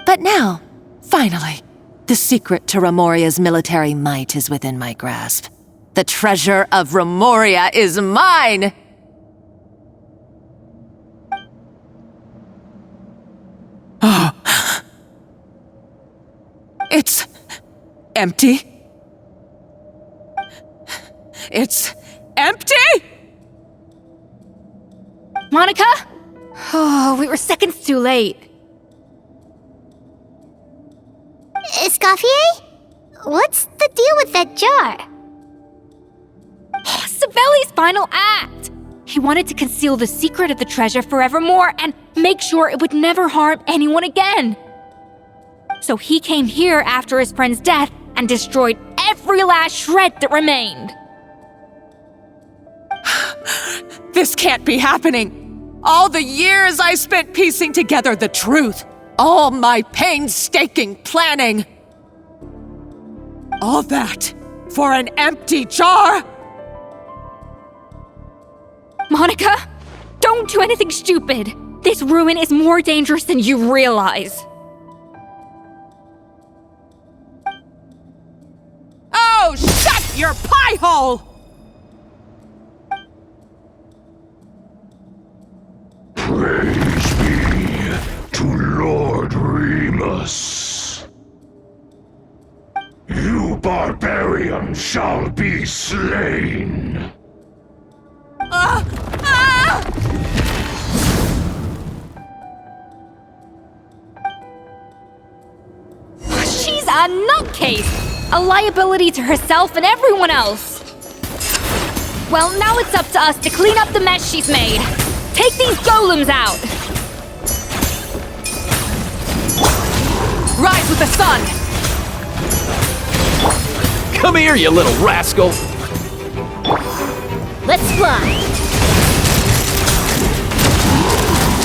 But now, finally, the secret to Remoria's military might is within my grasp. The treasure of Remoria is mine! Oh. It's empty. It's empty? Monica? Oh, we were seconds too late. Escoffier? What's the deal with that jar? Savelli's final act! He wanted to conceal the secret of the treasure forevermore and make sure it would never harm anyone again. So he came here after his friend's death and destroyed every last shred that remained. This can't be happening. All the years I spent piecing together the truth. All my painstaking planning. All that for an empty jar? Monica, don't do anything stupid. This ruin is more dangerous than you realize. Oh, shut your pie hole! Praise be to Lord Remus. You barbarian shall be slain. She's a nutcase! A liability to herself and everyone else. Well, now it's up to us to clean up the mess she's made. Take these golems out! Rise with the sun! Come here, you little rascal! Let's fly!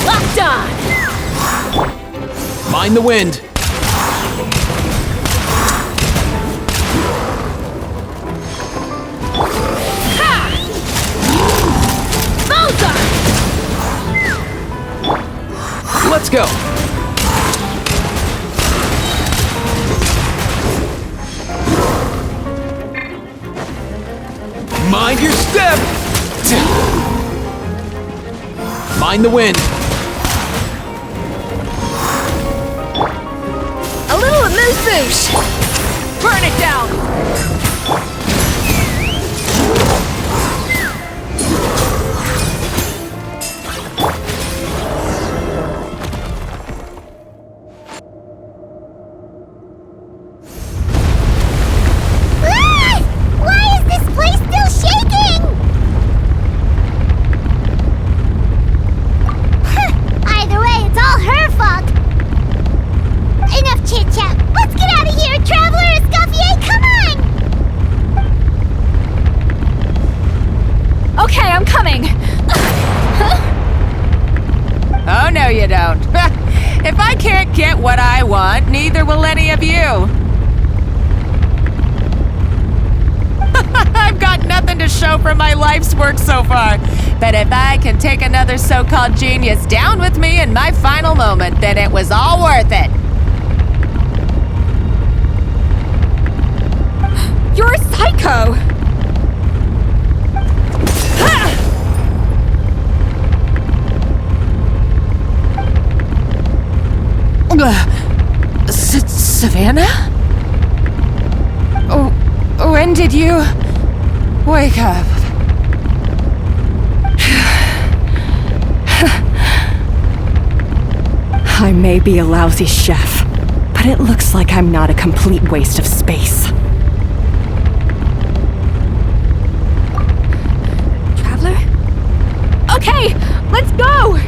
Locked on! Mind the wind! Let's go! Mind your step! Mind the wind! A little amuse-bouche! Burn it down! If I can't get what I want, neither will any of you. I've got nothing to show for my life's work so far. But if I can take another so-called genius down with me in my final moment, then it was all worth it. You're a psycho! Savannah? Oh, when did you wake up? I may be a lousy chef, but it looks like I'm not a complete waste of space. Traveler? Okay, let's go!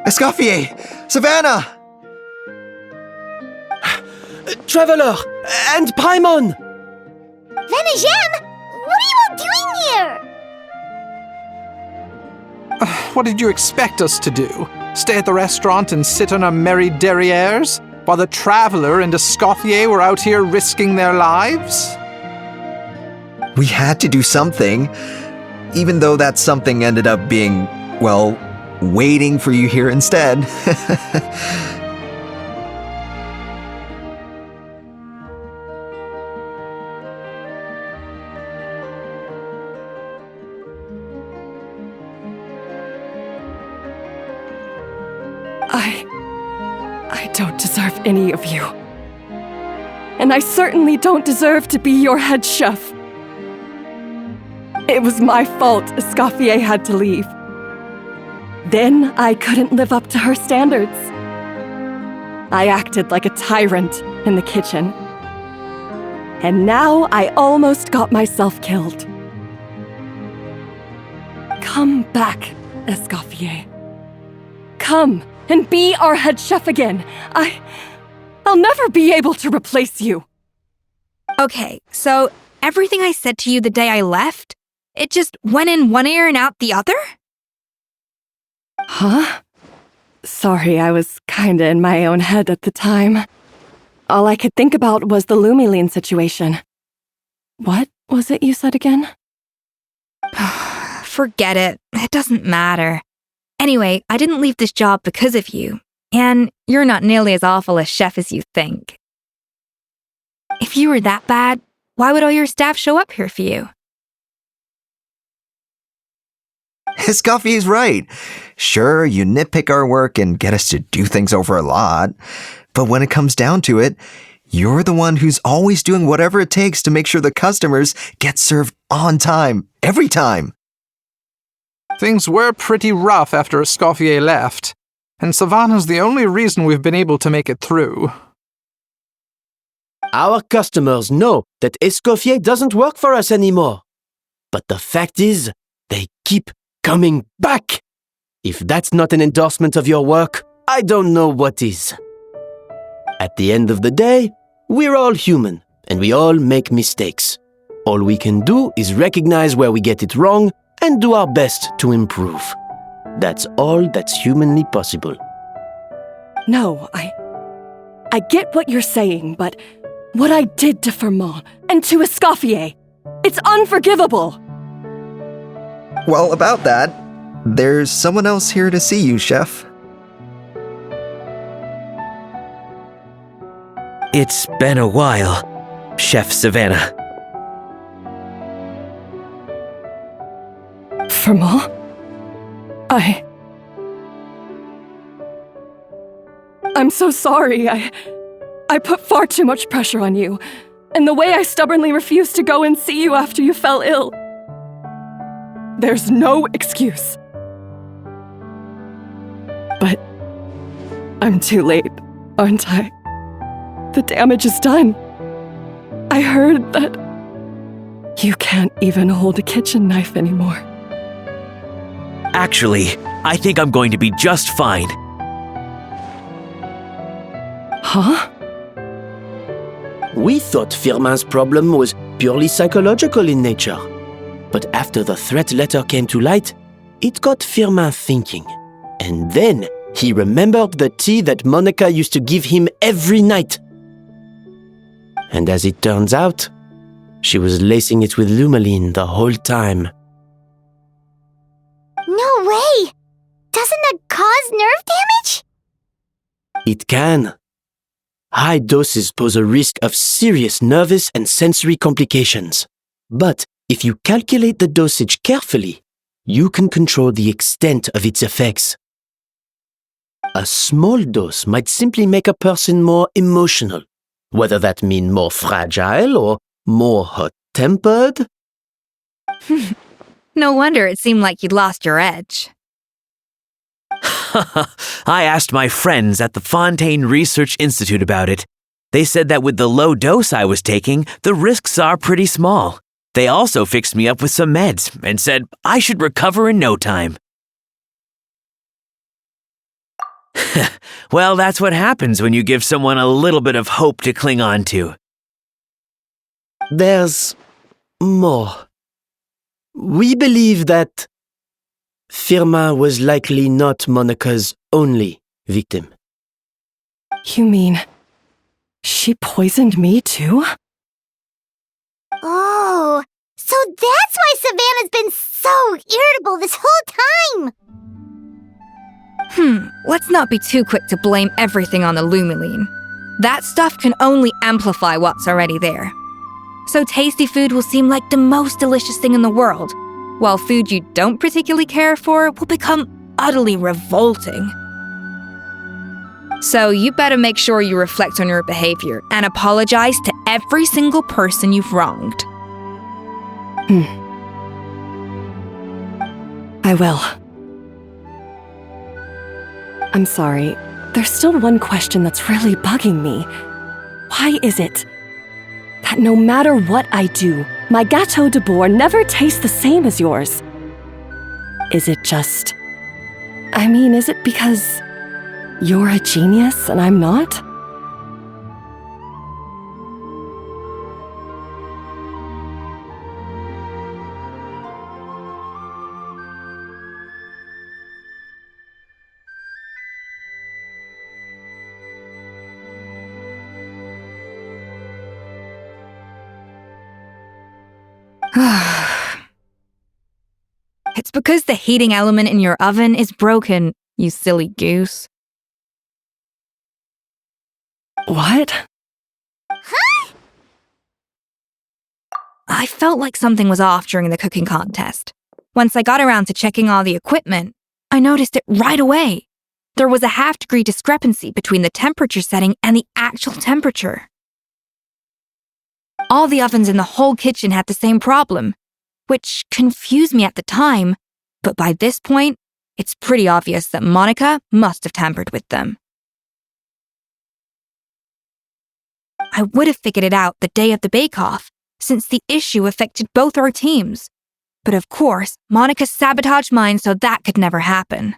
Escoffier! Savannah! Traveler! And Paimon! Venejem, what are you all doing here? What did you expect us to do? Stay at the restaurant and sit on our merry derrieres? While the Traveler and Escoffier were out here risking their lives? We had to do something, even though that something ended up being, well, waiting for you here instead. I don't deserve any of you. And I certainly don't deserve to be your head chef. It was my fault Escoffier had to leave. Then I couldn't live up to her standards. I acted like a tyrant in the kitchen. And now I almost got myself killed. Come back, Escoffier. Come and be our head chef again. I'll never be able to replace you. Okay, so everything I said to you the day I left, it just went in one ear and out the other? Huh? Sorry, I was kinda in my own head at the time. All I could think about was the Lumiline situation. What was it you said again? Forget it. It doesn't matter. Anyway, I didn't leave this job because of you, and you're not nearly as awful a chef as you think. If you were that bad, why would all your staff show up here for you? Escoffier's right. Sure, you nitpick our work and get us to do things over a lot, but when it comes down to it, you're the one who's always doing whatever it takes to make sure the customers get served on time, every time. Things were pretty rough after Escoffier left, and Savannah's the only reason we've been able to make it through. Our customers know that Escoffier doesn't work for us anymore. But the fact is, they keep coming back. If that's not an endorsement of your work, I don't know what is. At the end of the day, we're all human, and we all make mistakes. All we can do is recognize where we get it wrong and do our best to improve. That's all that's humanly possible. No, I get what you're saying, but what I did to Fermont and to Escoffier, it's unforgivable. Well, about that, there's someone else here to see you, Chef. It's been a while, Chef Savannah. Fermont? I'm so sorry. I put far too much pressure on you, and the way I stubbornly refused to go and see you after you fell ill. There's no excuse. But I'm too late, aren't I? The damage is done. I heard that you can't even hold a kitchen knife anymore. Actually, I think I'm going to be just fine. Huh? We thought Firmin's problem was purely psychological in nature. But after the threat letter came to light, it got Firmin thinking. And then he remembered the tea that Monica used to give him every night. And as it turns out, she was lacing it with Lumiline the whole time. No way! Doesn't that cause nerve damage? It can. High doses pose a risk of serious nervous and sensory complications. But if you calculate the dosage carefully, you can control the extent of its effects. A small dose might simply make a person more emotional, whether that means more fragile or more hot-tempered. No wonder it seemed like you'd lost your edge. I asked my friends at the Fontaine Research Institute about it. They said that with the low dose I was taking, the risks are pretty small. They also fixed me up with some meds and said I should recover in no time. Well, that's what happens when you give someone a little bit of hope to cling on to. There's more. We believe that Firma was likely not Monica's only victim. You mean she poisoned me too? Oh, so that's why Savannah's been so irritable this whole time! Let's not be too quick to blame everything on the Lumiline. That stuff can only amplify what's already there. So tasty food will seem like the most delicious thing in the world, while food you don't particularly care for will become utterly revolting. So you better make sure you reflect on your behavior and apologize to every single person you've wronged. I will. I'm sorry. There's still one question that's really bugging me. Why is it that no matter what I do, my Gâteau de Bourg never tastes the same as yours? Is it just... is it because you're a genius and I'm not? It's because the heating element in your oven is broken, you silly goose. What? Huh? I felt like something was off during the cooking contest. Once I got around to checking all the equipment, I noticed it right away. There was a half-degree discrepancy between the temperature setting and the actual temperature. All the ovens in the whole kitchen had the same problem, which confused me at the time, but by this point, it's pretty obvious that Monica must have tampered with them. I would have figured it out the day of the bake-off, since the issue affected both our teams. But of course, Monica sabotaged mine so that could never happen.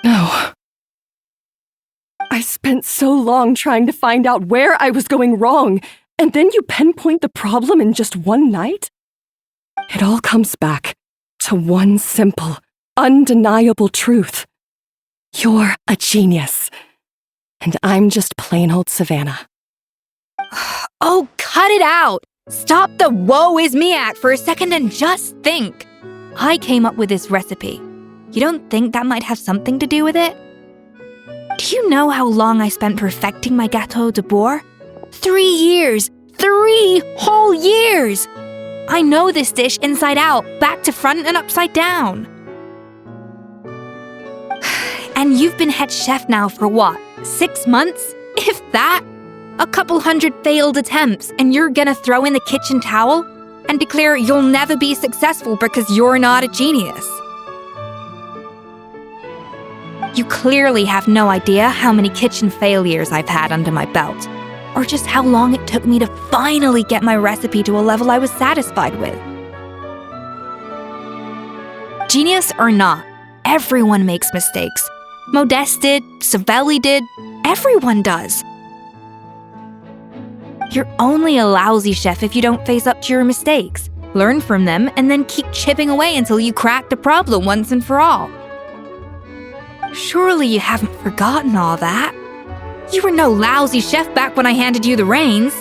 No. I spent so long trying to find out where I was going wrong, and then you pinpoint the problem in just one night? It all comes back to one simple, undeniable truth. You're a genius, and I'm just plain old Savannah. Oh, cut it out! Stop the woe is me act for a second and just think. I came up with this recipe. You don't think that might have something to do with it? Do you know how long I spent perfecting my Gâteau de Bourg? 3 years! 3 whole years! I know this dish inside out, back to front and upside down. And you've been head chef now for what, 6 months? If that? A couple hundred failed attempts, and you're gonna throw in the kitchen towel and declare you'll never be successful because you're not a genius. You clearly have no idea how many kitchen failures I've had under my belt, or just how long it took me to finally get my recipe to a level I was satisfied with. Genius or not, everyone makes mistakes. Modeste did, Savelli did, everyone does. You're only a lousy chef if you don't face up to your mistakes, learn from them, and then keep chipping away until you crack the problem once and for all. Surely you haven't forgotten all that. You were no lousy chef back when I handed you the reins.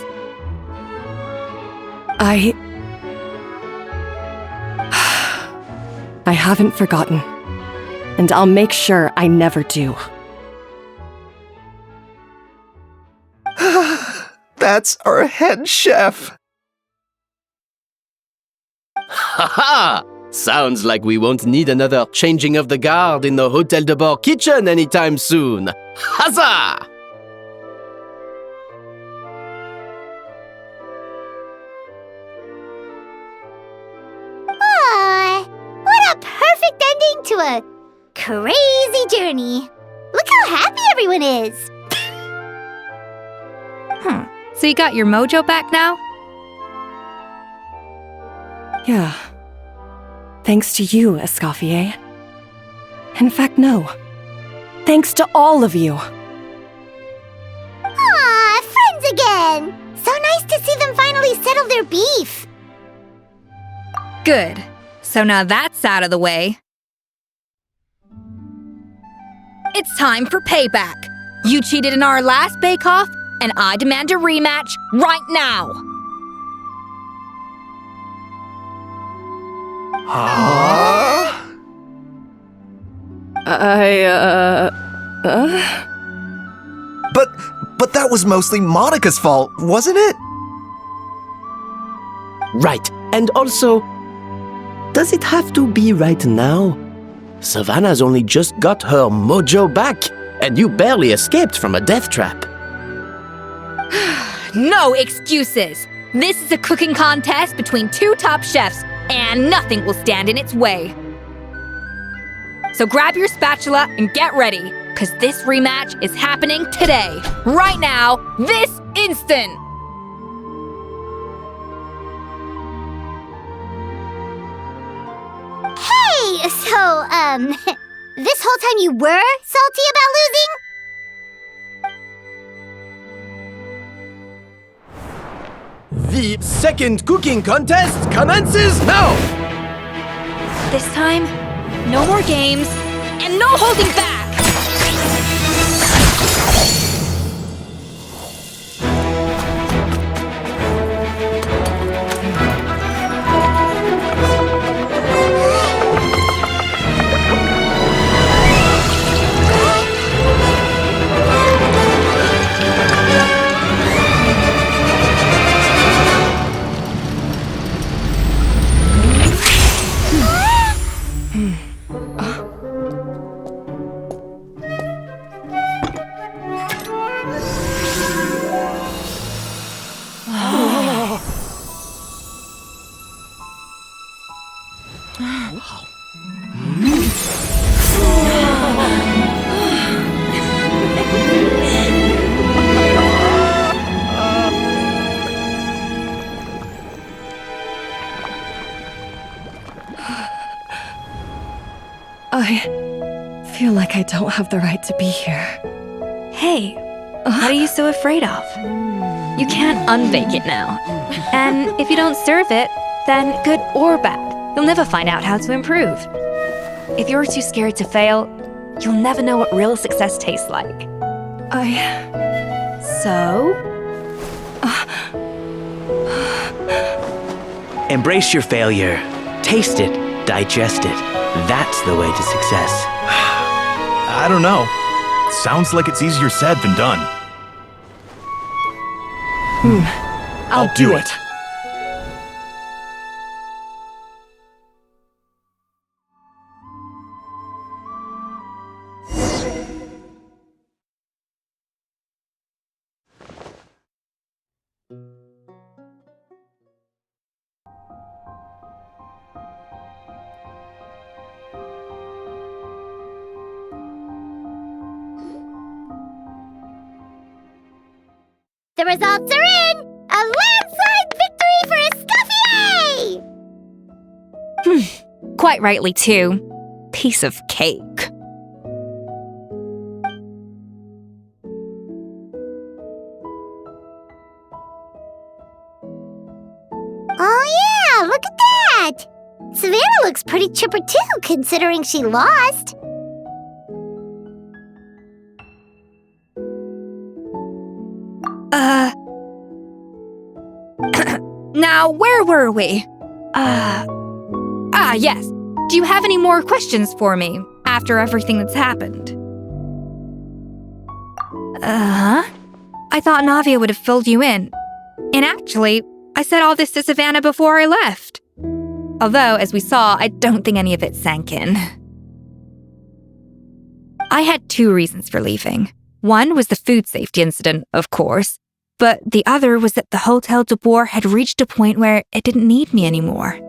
I haven't forgotten, and I'll make sure I never do. That's our head chef. Ha-ha! Sounds like we won't need another changing of the guard in the Hôtel de Bord kitchen anytime soon. Huzzah! What a perfect ending to a crazy journey. Look how happy everyone is. So you got your mojo back now? Yeah. Thanks to you, Escoffier. In fact, no. Thanks to all of you. Aw, friends again! So nice to see them finally settle their beef. Good. So now that's out of the way. It's time for payback. You cheated in our last bake-off, and I demand a rematch right now. Huh? But that was mostly Monica's fault, wasn't it? Right. And also, does it have to be right now? Savannah's only just got her mojo back, and you barely escaped from a death trap. No excuses. This is a cooking contest between two top chefs, and nothing will stand in its way. So grab your spatula and get ready, because this rematch is happening today, right now, this instant. Hey, so, this whole time you were salty about losing? The second cooking contest commences now! This time, no more games, and no holding back! I feel like I don't have the right to be here. Hey, what are you so afraid of? You can't unbake it now. And if you don't serve it, then good or bad, you'll never find out how to improve. If you're too scared to fail, you'll never know what real success tastes like. So? Embrace your failure. Taste it. Digest it. That's the way to success. I don't know. Sounds like it's easier said than done. I'll do it. The results are in! A landslide victory for Escoffier! Quite rightly, too. Piece of cake. Oh yeah, look at that! Savannah looks pretty chipper too, considering she lost. Now, where were we? Yes. Do you have any more questions for me after everything that's happened? I thought Navia would have filled you in. And actually, I said all this to Savannah before I left. Although, as we saw, I don't think any of it sank in. I had two reasons for leaving. One was the food safety incident, of course, but the other was that the Hotel de Boer had reached a point where it didn't need me anymore.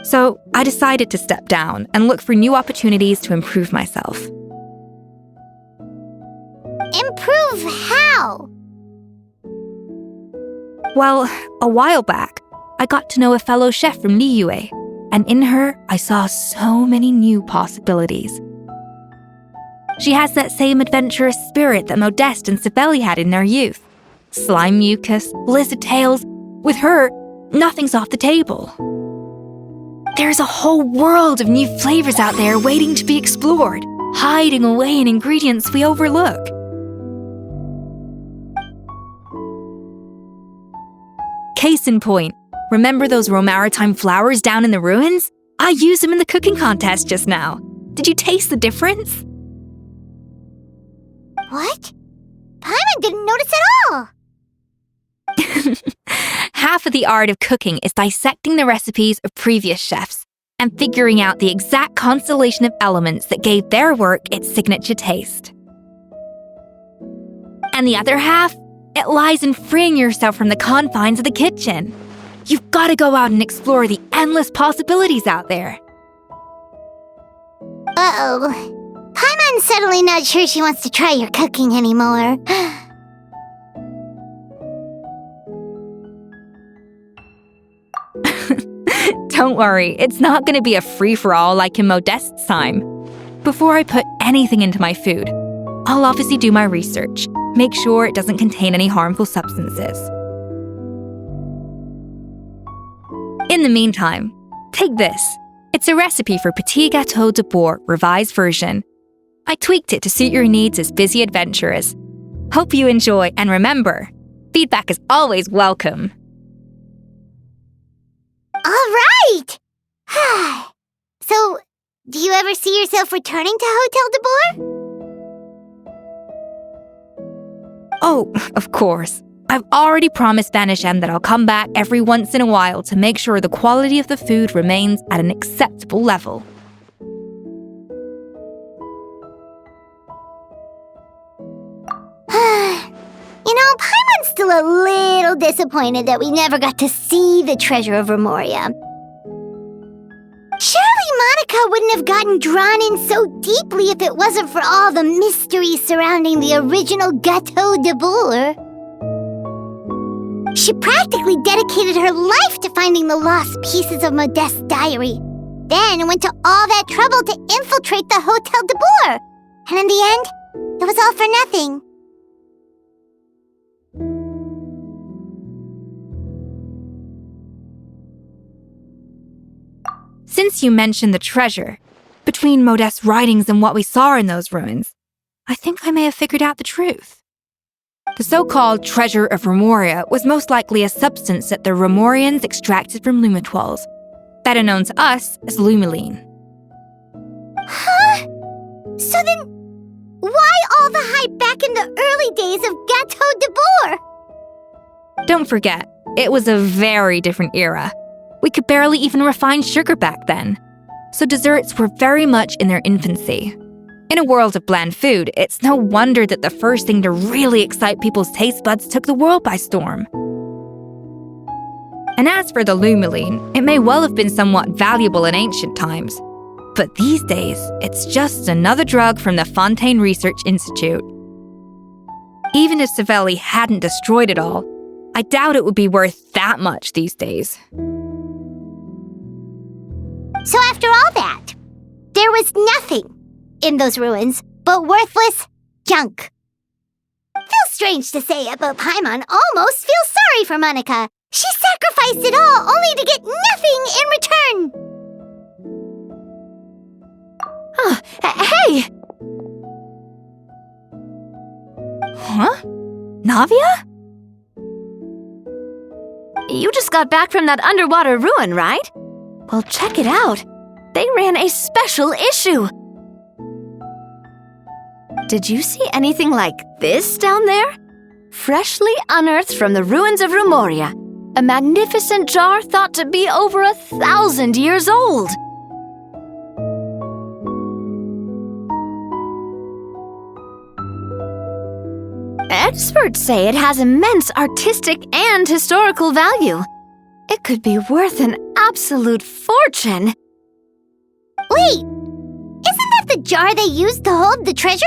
So I decided to step down and look for new opportunities to improve myself. Improve how? Well, a while back, I got to know a fellow chef from Liyue, and in her, I saw so many new possibilities. She has that same adventurous spirit that Modeste and Sibeli had in their youth. Slime mucus, blizzard tails. With her, nothing's off the table. There's a whole world of new flavors out there waiting to be explored, hiding away in ingredients we overlook. Case in point, remember those romaritime flowers down in the ruins? I used them in the cooking contest just now. Did you taste the difference? What? Paimon didn't notice at all! Half of the art of cooking is dissecting the recipes of previous chefs and figuring out the exact constellation of elements that gave their work its signature taste. And the other half, it lies in freeing yourself from the confines of the kitchen. You've got to go out and explore the endless possibilities out there. Uh-oh. Paimon's suddenly not sure she wants to try your cooking anymore. Don't worry, it's not going to be a free-for-all like in Modeste's time. Before I put anything into my food, I'll obviously do my research, make sure it doesn't contain any harmful substances. In the meantime, take this. It's a recipe for Petit Gâteau de Bourg revised version. I tweaked it to suit your needs as busy adventurers. Hope you enjoy, and remember, feedback is always welcome. All right! So, do you ever see yourself returning to Hotel de Bourg? Oh, of course. I've already promised Vanishem that I'll come back every once in a while to make sure the quality of the food remains at an acceptable level. You know, Paimon's still a little disappointed that we never got to see the treasure of Remoria. Surely Monica wouldn't have gotten drawn in so deeply if it wasn't for all the mystery surrounding the original Gâteau de Bourg. She practically dedicated her life to finding the lost pieces of Modeste's diary, then went to all that trouble to infiltrate the Hotel de Bourg. And in the end, it was all for nothing. Since you mentioned the treasure, between Modeste's writings and what we saw in those ruins, I think I may have figured out the truth. The so-called treasure of Remoria was most likely a substance that the Remorians extracted from lumitoiles, better known to us as lumiline. Huh? So then, why all the hype back in the early days of Gâteau de Bourg? Don't forget, it was a very different era. We could barely even refine sugar back then, so desserts were very much in their infancy. In a world of bland food, it's no wonder that the first thing to really excite people's taste buds took the world by storm. And as for the lumiline, it may well have been somewhat valuable in ancient times, but these days, it's just another drug from the Fontaine Research Institute. Even if Sibeli hadn't destroyed it all, I doubt it would be worth that much these days. So after all that, there was nothing in those ruins but worthless junk. Feels strange to say it, but Paimon almost feels sorry for Monica. She sacrificed it all only to get nothing in return. Hey! Huh? Navia? You just got back from that underwater ruin, right? Well, check it out. They ran a special issue. Did you see anything like this down there? Freshly unearthed from the ruins of Remoria, a magnificent jar thought to be over 1,000 years old. Experts say it has immense artistic and historical value. It could be worth an absolute fortune. Wait, isn't that the jar they used to hold the treasure?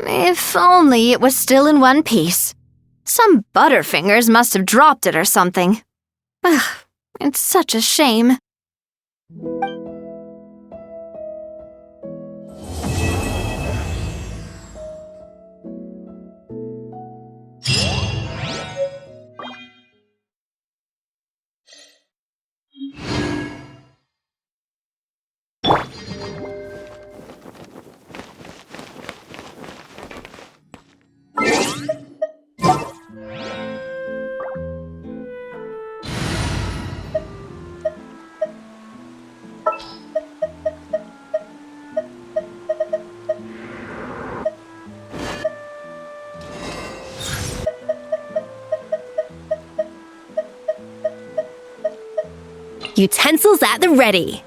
If only it was still in one piece. Some butterfingers must have dropped it or something. Ugh, it's such a shame. Utensils at the ready.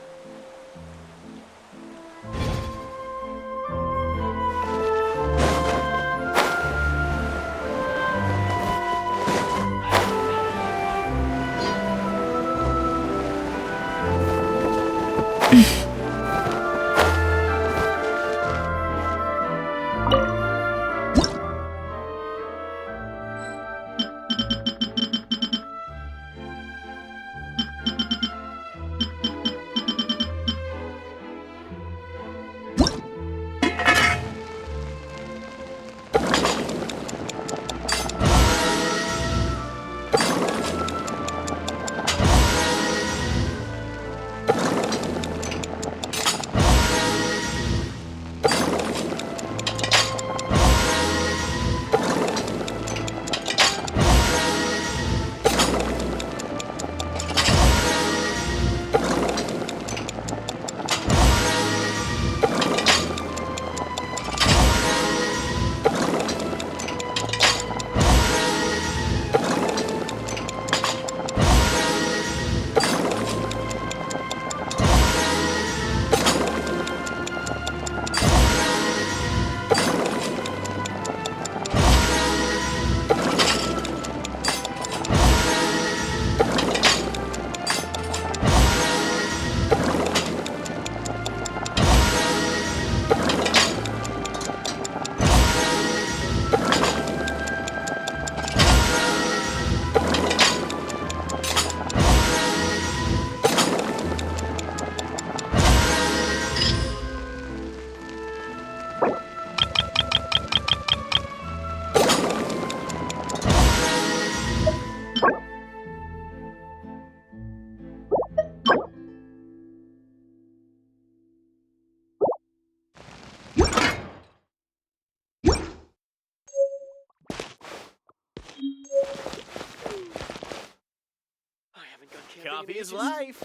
Coffee is life.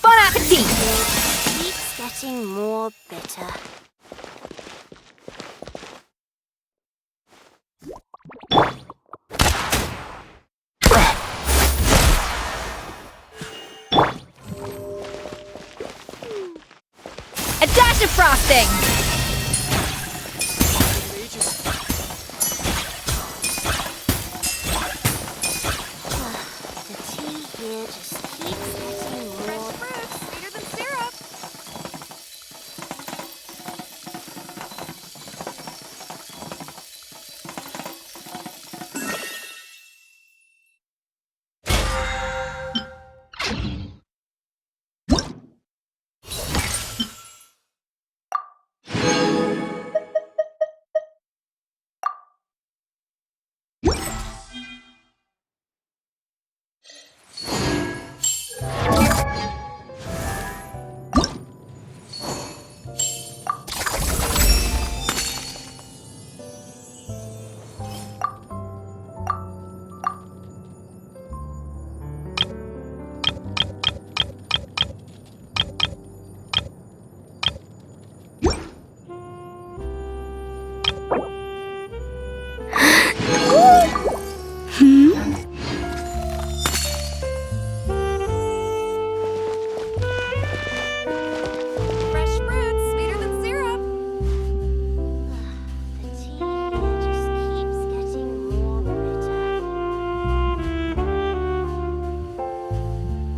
Bon appetit! It keeps getting more bitter. A dash of frosting!